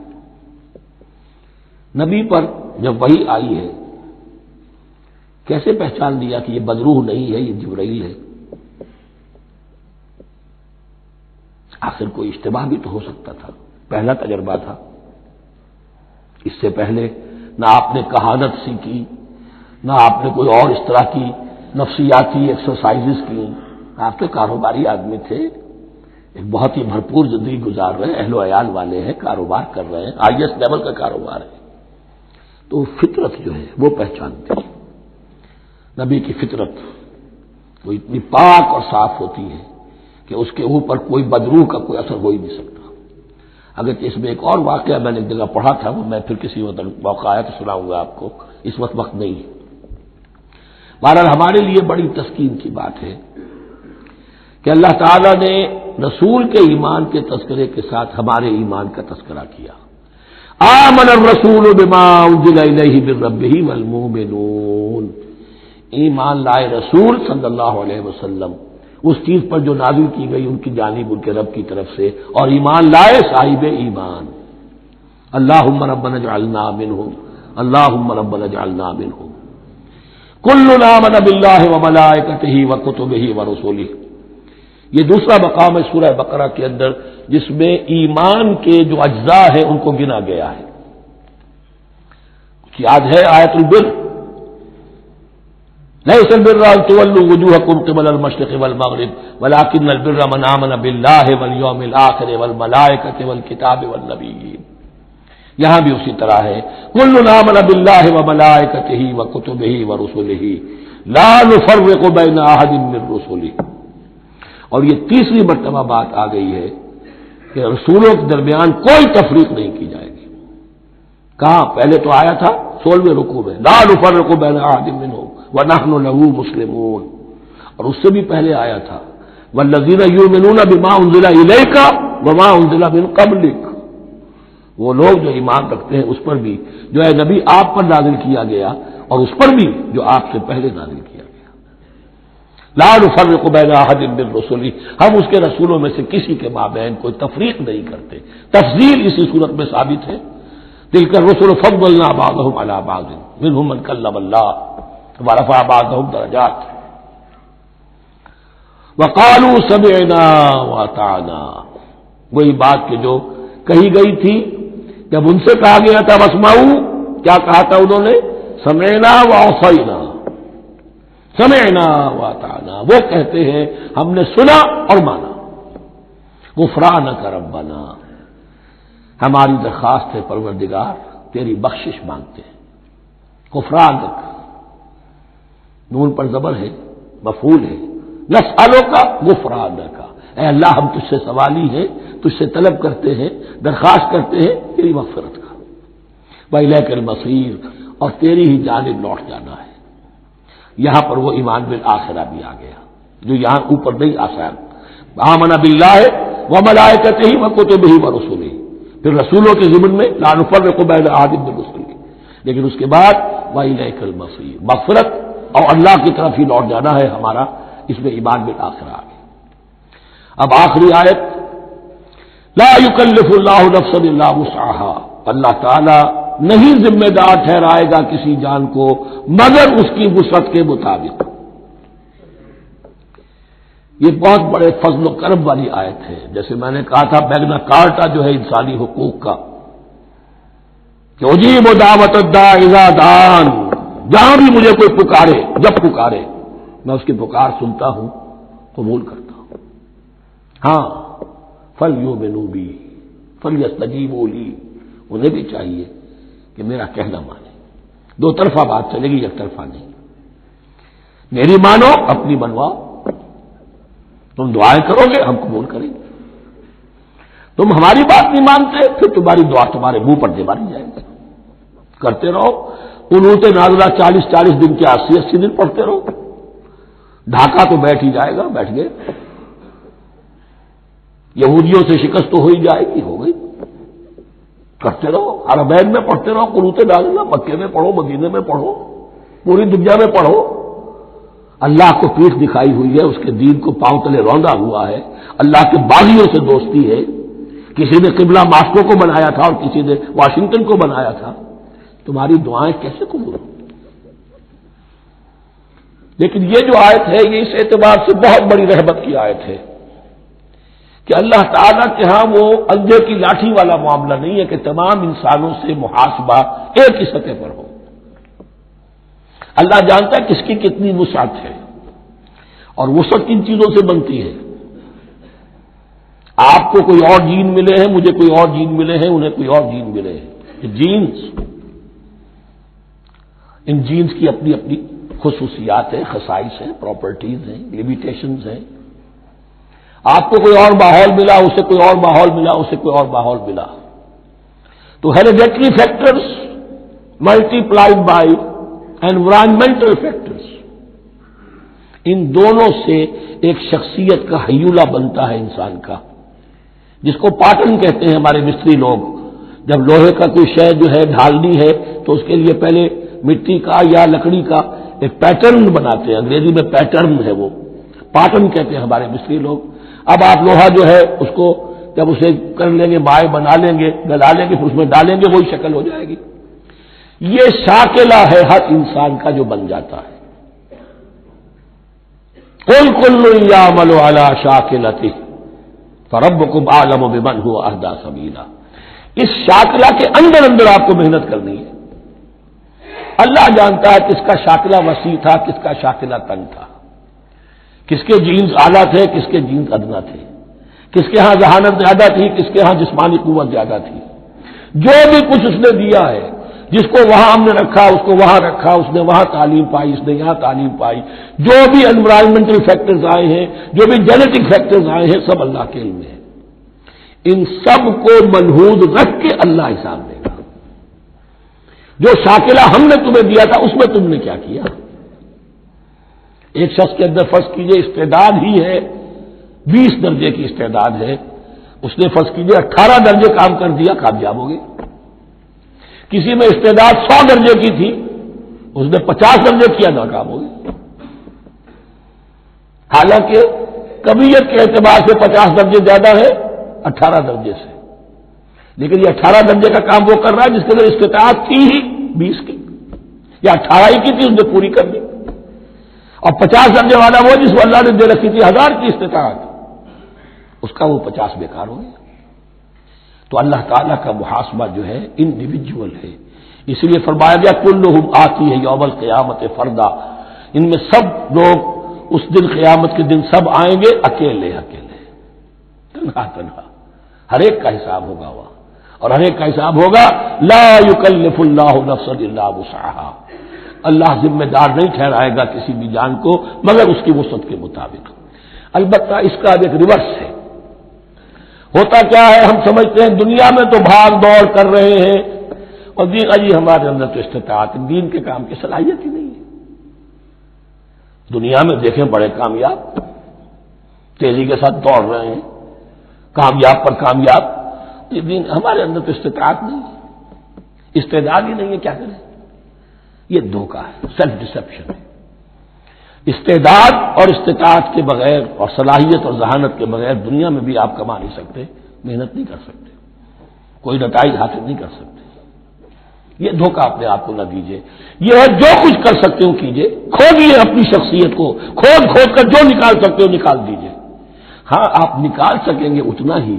نبی پر جب وحی آئی ہے کیسے پہچان لیا کہ یہ بدروح نہیں ہے، یہ جبرائیل ہے؟ آخر کوئی اشتباہ بھی تو ہو سکتا تھا، پہلا تجربہ تھا، اس سے پہلے نہ آپ نے کہانت سیکھی، نہ آپ نے کوئی اور اس طرح کی نفسیاتی ایکسرسائزز کی، آپ تو کاروباری آدمی تھے، ایک بہت ہی بھرپور زندگی گزار رہے ہیں، اہل و عیال والے ہیں، کاروبار کر رہے ہیں، ہائی ایسٹ لیول کا کاروبار ہے، تو فطرت جو ہے وہ پہچانتے ہیں۔ نبی کی فطرت وہ اتنی پاک اور صاف ہوتی ہے کہ اس کے اوپر کوئی بدروح کا کوئی اثر ہو ہی نہیں سکتا۔ اگرچہ اس میں ایک اور واقعہ میں نے ایک جگہ پڑھا تھا، وہ میں پھر کسی وقت موقع آیا تو سناؤں گا آپ کو، اس وقت نہیں ہے۔ بہرحال ہمارے لیے بڑی تسکین کی بات ہے کہ اللہ تعالیٰ نے رسول کے ایمان کے تذکرے کے ساتھ ہمارے ایمان کا تذکرہ کیا۔ آمن الرسول بما انزل الیہ من ربہ والمؤمنون، ایمان لائے رسول صلی اللہ علیہ وسلم اس چیز پر جو نازل کی گئی ان کی جانب ان کے رب کی طرف سے، اور ایمان لائے صاحب ایمان۔ اللہم ربنا اجعلنا منہم، اللہم ربنا اجعلنا منہم۔ کلنا آمن باللہ وملائکتہ وکتبہ ورسلہ، یہ دوسرا مقام ہے سورہ بقرہ کے اندر جس میں ایمان کے جو اجزاء ہیں ان کو گنا گیا ہے۔ یاد ہے آیت البر، لیس البر ان تولوا وجوہکم قبل المشرق والمغرب ولکن البر من آمن باللہ والیوم الآخر والملائکۃ والکتاب والنبیین، یہاں بھی اسی طرح ہے کلنا آمن باللہ وملائکتہ وکتبہ ورسلہ لا نفرق بین احد من رسلہ۔ اور یہ تیسری مرتبہ بات آ گئی ہے کہ رسولوں کے درمیان کوئی تفریق نہیں کی جائے گی۔ کہاں؟ پہلے تو آیا تھا 16ویں رکوع میں لا نفرق بین احد منہم ونحن له مسلمون، اور اس سے بھی پہلے آیا تھا والذین یؤمنون بما انزل الیک وما انزل من قبلک، وہ لوگ جو ایمان رکھتے ہیں اس پر بھی جو ہے نبی آپ پر نازل کیا گیا اور اس پر بھی جو آپ سے پہلے نازل کیا گیا۔ لا نفرق بین احد من رسلہ، ہم اس کے رسولوں میں سے کسی کے مابین کوئی تفریق نہیں کرتے۔ تفضیل اسی صورت میں ثابت ہے، تلک الرسل فضلنا بعضهم علی بعض منهم من کلم اللہ ورفع بعضهم درجات وقالوا سمعنا واطعنا، وہی بات کہ جو کہی گئی تھی جب ان سے کہا گیا تھا واسمعوا، کیا کہا تھا انہوں نے؟ سمعنا واطعنا، سمعنا واطعنا، وہ کہتے ہیں ہم نے سنا اور مانا۔ غفرانک ربنا، ہماری درخواست ہے پروردگار تیری بخشش مانگتے ہیں۔ غفرانک، نون پر زبر ہے، مفعول ہے، نسألو کا غفرانک، اے اللہ ہم تجھ سے سوالی ہیں، تجھ سے طلب کرتے ہیں، درخواست کرتے ہیں تیری مغفرت کا۔ وإلیک المصیر، اور تیری ہی جانب لوٹ جانا ہے۔ یہاں پر وہ ایمان بالآخرہ بھی آ گیا جو یہاں اوپر نہیں آسان۔ آمن باللہ وملائکتہ وکتبہ ورسلہ، پھر رسولوں کے ضمن میں لا نفرق بین احد من رسلہ، لیکن اس کے بعد وإلیک المصیر، مغفرت اور اللہ کی طرف ہی لوٹ جانا ہے ہمارا، اس میں ایمان بالآخرہ آ گیا۔ اب آخری آیت، لا یکلف اللہ نفسا الا وسعها، اللہ تعالی نہیں ذمہ دار ٹھہرائے گا کسی جان کو مگر اس کی وسعت کے مطابق۔ یہ بہت بڑے فضل و کرم والی آیت ہے، جیسے میں نے کہا تھا میگنا کارٹا جو ہے انسانی حقوق کا، کہ اجیب دعوت الداع اذا دعان، جہاں بھی مجھے کوئی پکارے، جب پکارے میں اس کی پکار سنتا ہوں، قبول کرتا ہوں۔ ہاں فلیؤمنوا بی فلیستجیبوا لی، انہیں بھی چاہیے کہ میرا کہنا مانے، دو طرفہ بات چلے گی، یک طرفہ نہیں۔ میری مانو، اپنی منواؤ، تم دعائیں کرو گے ہم قبول کریں گے، تم ہماری بات نہیں مانتے پھر تمہاری دعا تمہارے منہ پر دے ماری جائے گی۔ کرتے رہو قنوت نازلہ 40 دن کے 80 دن پڑھتے رہو، ڈھاکہ تو بیٹھ ہی جائے گا، بیٹھ گئے۔ یہودیوں سے شکست تو ہو ہی جائے گی، ہو گئی۔ کرتے رہو، حرمین میں پڑھتے رہو قنوت نازلہ، مکے میں پڑھو، مدینے میں پڑھو، پوری دنیا میں پڑھو۔ اللہ کو پیٹھ دکھائی ہوئی ہے، اس کے دین کو پاؤں تلے روندا ہوا ہے، اللہ کے باغیوں سے دوستی ہے، کسی نے قبلہ ماسکو کو بنایا تھا اور کسی نے واشنگٹن کو بنایا تھا، تمہاری دعائیں کیسے قبول ہوں؟ لیکن یہ جو آیت ہے یہ اس اعتبار سے بہت بڑی رحمت کی آیت ہے کہ اللہ تعالیٰ کے ہاں وہ اندھے کی لاٹھی والا معاملہ نہیں ہے کہ تمام انسانوں سے محاسبہ ایک ہی سطح پر ہو۔ اللہ جانتا ہے کس کی کتنی وسعت ہے، اور وسعت کن چیزوں سے بنتی ہے۔ آپ کو کوئی اور جین ملے ہیں، مجھے کوئی اور جین ملے ہیں، انہیں کوئی اور جین ملے ہیں، یہ جینز، ان جینز کی اپنی اپنی خصوصیات ہیں، خصائص ہیں، پراپرٹیز ہیں، لمیٹیشنز ہیں۔ آپ کو کوئی اور ماحول ملا، اسے کوئی اور ماحول ملا، اسے کوئی اور ماحول ملا، تو hereditary factors multiplied by environmental factors, ان دونوں سے ایک شخصیت کا ہیولہ بنتا ہے انسان کا، جس کو پاٹن کہتے ہیں ہمارے مستری لوگ۔ جب لوہے کا کوئی شے جو ہے ڈھالنی ہے تو اس کے لیے پہلے مٹی کا یا لکڑی کا ایک پیٹرن بناتے ہیں، انگریزی میں پیٹرن ہے، وہ پاٹن کہتے ہیں ہمارے مصری لوگ. اب آپ لوہا جو ہے اس کو جب اسے کر لیں گے، مائع بنا لیں گے، گلا لیں گے، پھر اس میں ڈالیں گے، وہی شکل ہو جائے گی. یہ شاکلہ ہے ہر انسان کا جو بن جاتا ہے. قل کل یعمل علی شاکلتہ فربکم اعلم بمن هو اہدی سبیلا. اس شاکلہ کے اندر اندر آپ کو محنت کرنی ہے. اللہ جانتا ہے کس کا شاکلہ وسیع تھا، کس کا شاکلہ تنگ تھا، کس کے جینز اعلیٰ تھے، کس کے جینز ادنا تھے، کس کے ہاں ذہانت زیادہ تھی، کس کے ہاں جسمانی قوت زیادہ تھی. جو بھی کچھ اس نے دیا ہے، جس کو وہاں ہم نے رکھا اس کو وہاں رکھا، اس نے وہاں تعلیم پائی، اس نے یہاں تعلیم پائی. جو بھی انوائرمنٹل فیکٹرز آئے ہیں، جو بھی جینیٹک فیکٹرز آئے ہیں، سب اللہ کے علم میں ہے. ان سب کو ملحوظ رکھ کے اللہ حساب دے گا. جو شاکلہ ہم نے تمہیں دیا تھا اس میں تم نے کیا کیا. ایک شخص کے اندر فرض کیجئے استعداد ہی ہے 20 درجے کی استعداد ہے، اس نے فرض کیجئے 18 درجے کام کر دیا، کامیاب ہو گئے. کسی میں استعداد 100 درجے کی تھی، اس نے 50 درجے کیا، ناکام ہو گئی. حالانکہ کمیت کے اعتبار سے 50 درجے زیادہ ہے 18 درجے سے، لیکن یہ 18 درجے کا کام وہ کر رہا ہے جس کے اندر استطاعت تھی ہی 20 کی، یا 18 ہی کی تھی، اس نے پوری کر دی. اور 50 درجے والا وہ جس کو اللہ نے دے رکھی تھی 1000 کی استطاعت، اس کا وہ 50 بیکار ہو گیا. تو اللہ تعالیٰ کا محاسبہ جو ہے انڈیویجول ہے. اس لیے فرمایا گیا کلہم آتی ہے یوم القیامت فردا. ان میں سب لوگ اس دن قیامت کے دن سب آئیں گے اکیلے اکیلے، تنہا تنہا. ہر ایک کا حساب ہوگا وہاں، اور ہر ایک کا حساب ہوگا لا یکلف اللہ نفسا الا وسعها. اللہ ذمہ دار نہیں ٹھہرائے گا کسی بھی جان کو مگر اس کی وسعت کے مطابق. البتہ اس کا ایک ریورس ہے. ہوتا کیا ہے، ہم سمجھتے ہیں دنیا میں تو بھاگ دوڑ کر رہے ہیں اور دین اجی ہمارے اندر تو استطاعت دین کے کام کی صلاحیت ہی نہیں ہے. دنیا میں دیکھیں بڑے کامیاب تیزی کے ساتھ دوڑ رہے ہیں، کامیاب پر کامیاب. یہ دین ہمارے اندر تو استطاعت نہیں ہے، استعداد ہی نہیں ہے، کیا کریں. یہ دھوکہ ہے، سیلف ڈسپشن ہے. استعداد اور استطاعت کے بغیر اور صلاحیت اور ذہانت کے بغیر دنیا میں بھی آپ کما نہیں سکتے، محنت نہیں کر سکتے، کوئی نتائج حاصل نہیں کر سکتے. یہ دھوکہ اپنے آپ کو نہ دیجیے. یہ ہے جو کچھ کر سکتے ہو کیجیے، کھودیے اپنی شخصیت کو، کھود کھود کر جو نکال سکتے ہو نکال دیجیے. ہاں آپ نکال سکیں گے اتنا ہی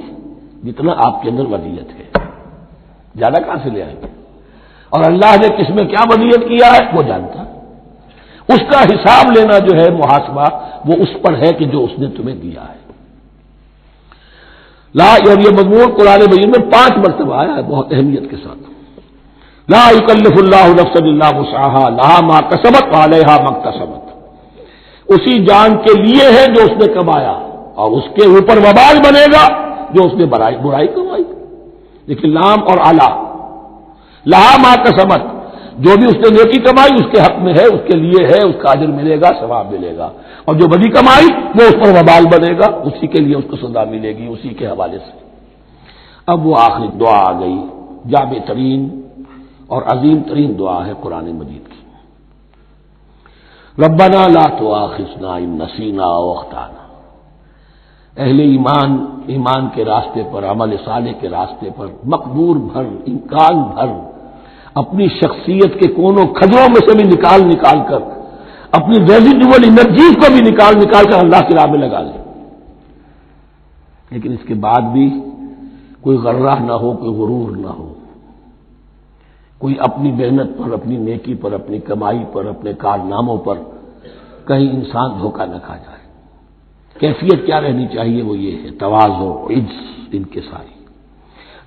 جتنا آپ کے اندر ولیت ہے، زیادہ کہاں سے لے آئیں گے. اور اللہ نے کس میں کیا ولیت کیا ہے وہ جانتا ہے. اس کا حساب لینا جو ہے محاسبہ وہ اس پر ہے کہ جو اس نے تمہیں دیا ہے. لا، اور یہ مضمون قرآن مجید میں 5 مرتبہ آیا ہے بہت اہمیت کے ساتھ. لا یکلف اللہ نفسا الا وسعها لها ما کسبت وعلیہا ما اکتسبت. اسی جان کے لیے ہے جو اس نے کمایا، اور اس کے اوپر وبال بنے گا جو اس نے برائی کمائی. لیکن لام اور اعلی، لہا ما کسبت، جو بھی اس نے نیکی کمائی اس کے حق میں ہے، اس کے لیے ہے، اس کا اجر ملے گا، ثواب ملے گا. اور جو بدی کمائی وہ اس پر وبال بنے گا، اسی کے لیے اس کو سزا ملے گی، اسی کے حوالے سے. اب وہ آخری دعا آ گئی، جامع ترین اور عظیم ترین دعا ہے قرآن مجید کی. ربنا لا تؤاخذنا ان نسینا او اخطانا. اہل ایمان کے راستے پر، عمل صالح کے راستے پر مقدور بھر، امکان بھر اپنی شخصیت کے کونوں کھجروں میں سے بھی نکال کر، اپنی ریزیڈول انرجیز کو بھی نکال کر اللہ کی راہ میں لگا لیں. لیکن اس کے بعد بھی کوئی غرہ نہ ہو، کوئی غرور نہ ہو، کوئی اپنی محنت پر، اپنی نیکی پر، اپنی کمائی پر، اپنے کارناموں پر کہیں انسان دھوکہ نہ کھا جائے. کیفیت کیا رہنی چاہیے وہ یہ ہے تواضع، عجز، انکساری.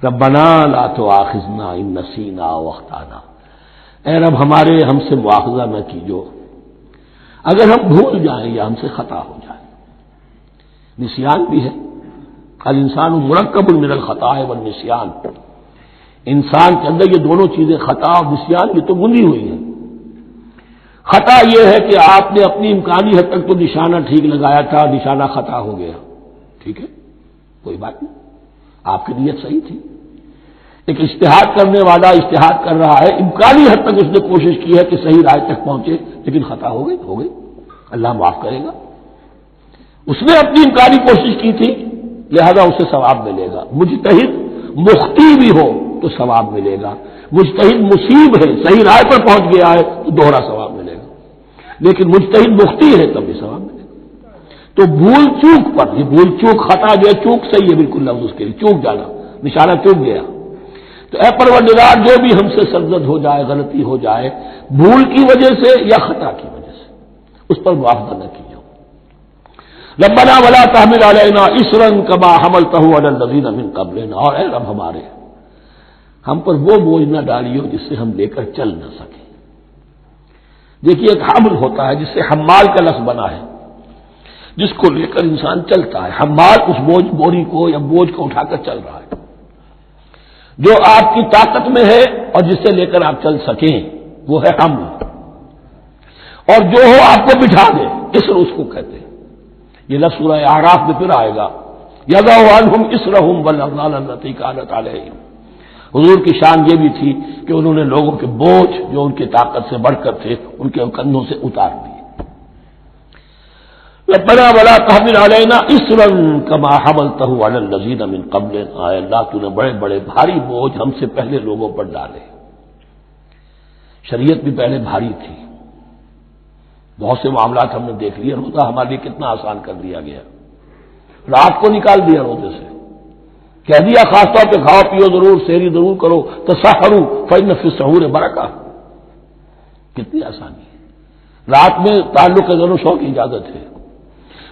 ربنا لا تؤاخذنا ان نسینا او اخطانا. اے رب ہم سے مواخذہ نہ کیجو اگر ہم بھول جائیں یا ہم سے خطا ہو جائے. نسیان بھی ہے، الانسان مرکب من الخطاء والنسیان. انسان کے اندر یہ دونوں چیزیں، خطا اور نسیان، یہ تو بندھی ہوئی ہیں. خطا یہ ہے کہ آپ نے اپنی امکانی حد تک تو نشانہ ٹھیک لگایا تھا، نشانہ خطا ہو گیا، ٹھیک ہے، کوئی بات نہیں، آپ کی نیت صحیح تھی. ایک اجتہاد کرنے والا اجتہاد کر رہا ہے، امکانی حد تک اس نے کوشش کی ہے کہ صحیح رائے تک پہنچے، لیکن خطا ہو گئی، اللہ معاف کرے گا۔ اس نے اپنی امکانی کوشش کی تھی، لہذا اسے ثواب ملے گا۔ مجتہد مخطی بھی ہو تو ثواب ملے گا، مجتہد مصیب ہے، صحیح رائے پر پہنچ گیا ہے تو دوہرا ثواب ملے گا، لیکن مجتہد مخطی ہے تب بھی ثواب ملے گا۔ تو بھول چوک پر، یہ بھول چوک خطا جو ہے، چوک صحیح ہے بالکل لفظ اس کے لیے، چوک جانا، نشانہ چوک گیا، تو اے پروردگار جو بھی ہم سے سرزد ہو جائے، غلطی ہو جائے، بھول کی وجہ سے یا خطا کی وجہ سے، اس پر معاوضہ نہ کیجیے۔ ربنا ولا تحمل علینا اصرا کما حملتہ علی الذین من قبلنا، اور اے رب ہمارے، ہم پر وہ بوجھ نہ ڈالیو جس سے ہم لے کر چل نہ سکیں۔ دیکھیے ایک حمل ہوتا ہے جس سے حمال کا لفظ بنا ہے، جس کو لے کر انسان چلتا ہے۔ حمال اس بوری کو یا بوجھ کو اٹھا کر چل رہا ہے، جو آپ کی طاقت میں ہے اور جسے لے کر آپ چل سکیں وہ ہے حمل، اور جو ہو آپ کو بٹھا دے، اسر اس کو کہتے ہیں۔ یہ لفظ سورہ اعراف میں پھر آئے گا، یضع عنہم اسرہم والاغلال التی کانت علیہم۔ حضور کی شان یہ بھی تھی کہ انہوں نے لوگوں کے بوجھ جو ان کی طاقت سے بڑھ کر تھے ان کے کندھوں سے اتار دیے۔ ربنا ولا تحمل علینا اصرا کما حملتہ علی الذین من قبلنا، اے اللہ تو نے بڑے بڑے بھاری بوجھ ہم سے پہلے لوگوں پر ڈالے۔ شریعت بھی پہلے بھاری تھی، بہت سے معاملات ہم نے دیکھ لیے، روزہ ہمارے لیے کتنا آسان کر دیا گیا، رات کو نکال دیا روزے سے، کہہ دیا خاص طور پہ کھاؤ پیو ضرور، سحری ضرور کرو، تسحروا فإن فی السحور برکہ، کتنی آسانی ہے۔ رات میں تعلق زن و شو کی اجازت ہے،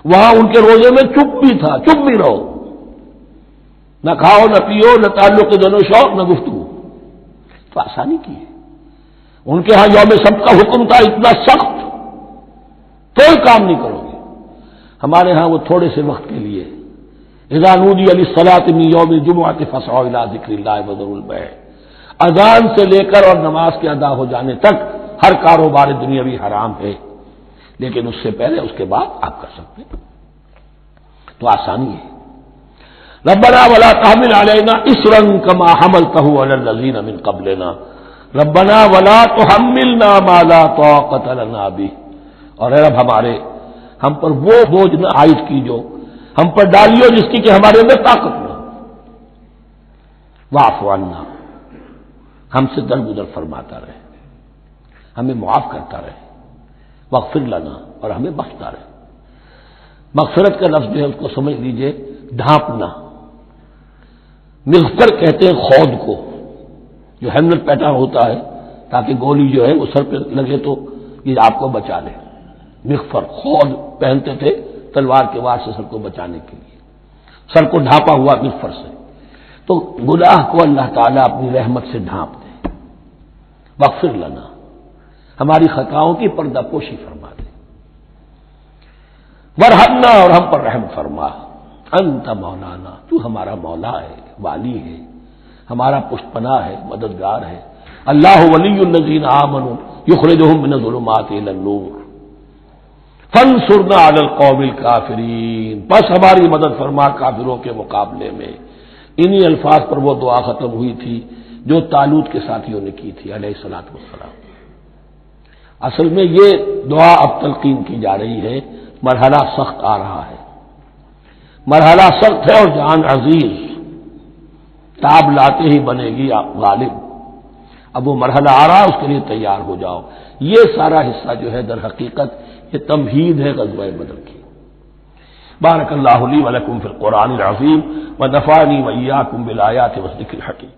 وہاں ان کے روزے میں چپ بھی تھا، چپ بھی رہو، نہ کھاؤ نہ پیو، نہ تعلق زن و شو، نہ گفتگو، تو آسانی کی ہے۔ ان کے ہاں یوم سبت کا حکم تھا اتنا سخت، کوئی کام نہیں کرو گے۔ ہمارے ہاں وہ تھوڑے سے وقت کے لیے، اذا نودی للصلاۃ من یوم الجمعۃ فاسعوا الی ذکر اللہ وذروا البیع، اذان سے لے کر اور نماز کے ادا ہو جانے تک ہر کاروبار دنیاوی حرام ہے، لیکن اس سے پہلے اس کے بعد آپ کر سکتے ہیں، تو آسانی ہے۔ ربنا ولا تحمل علینا اصرا کما حملتہ علی الذین من قبلنا ربنا ولا تحملنا ما لا طاقۃ لنا بہ، اور اے رب ہمارے، ہم پر وہ بوجھ نہ عائد کی جو ہم پر ڈالیو جس کی کہ ہمارے اندر طاقت نہ، واعف عنا، ہم سے درگزر فرماتا رہے، ہمیں معاف کرتا رہے، واغفر لنا، اور ہمیں بخشتا رہے۔ مغفرت کا لفظ جو ہے اس کو سمجھ لیجئے ڈھانپنا، مغفر کہتے ہیں خود کو، جو ہیملٹ پیٹرن ہوتا ہے تاکہ گولی جو ہے وہ سر پہ لگے تو یہ آپ کو بچا لے۔ مغفر خود پہنتے تھے تلوار کے وار سے سر کو بچانے کے لیے، سر کو ڈھانپا ہوا مغفر سے، تو گناہ کو اللہ تعالیٰ اپنی رحمت سے ڈھانپ دے۔ واغفر لنا، ہماری خطاؤں کی پردہ پوشی فرما دے۔ ورحمنا، اور ہم پر رحم فرما، انت مولانا، تو ہمارا مولا ہے، والی ہے، ہمارا پشت پناہ ہے، مددگار ہے۔ اللہ ولی الذین آمنوا یخرجہم من الظلمات الی النور فانصرنا علی القوم الکافرین، بس ہماری مدد فرما کافروں کے مقابلے میں۔ انہی الفاظ پر وہ دعا ختم ہوئی تھی جو طالوت کے ساتھیوں نے کی تھی علیہ الصلوۃ والسلام۔ اصل میں یہ دعا اب تلقین کی جا رہی ہے، مرحلہ سخت آ رہا ہے، مرحلہ سخت ہے اور جان عزیز، تاب لاتے ہی بنے گی آپ غالب۔ اب وہ مرحلہ آ رہا ہے، اس کے لیے تیار ہو جاؤ۔ یہ سارا حصہ جو ہے در حقیقت یہ تمہید ہے غزوہ بدر کی۔ بارک اللہ لی ولکم فی القرآن العظیم ونفعنی وإیاکم بالآیات والذکر الحکیم۔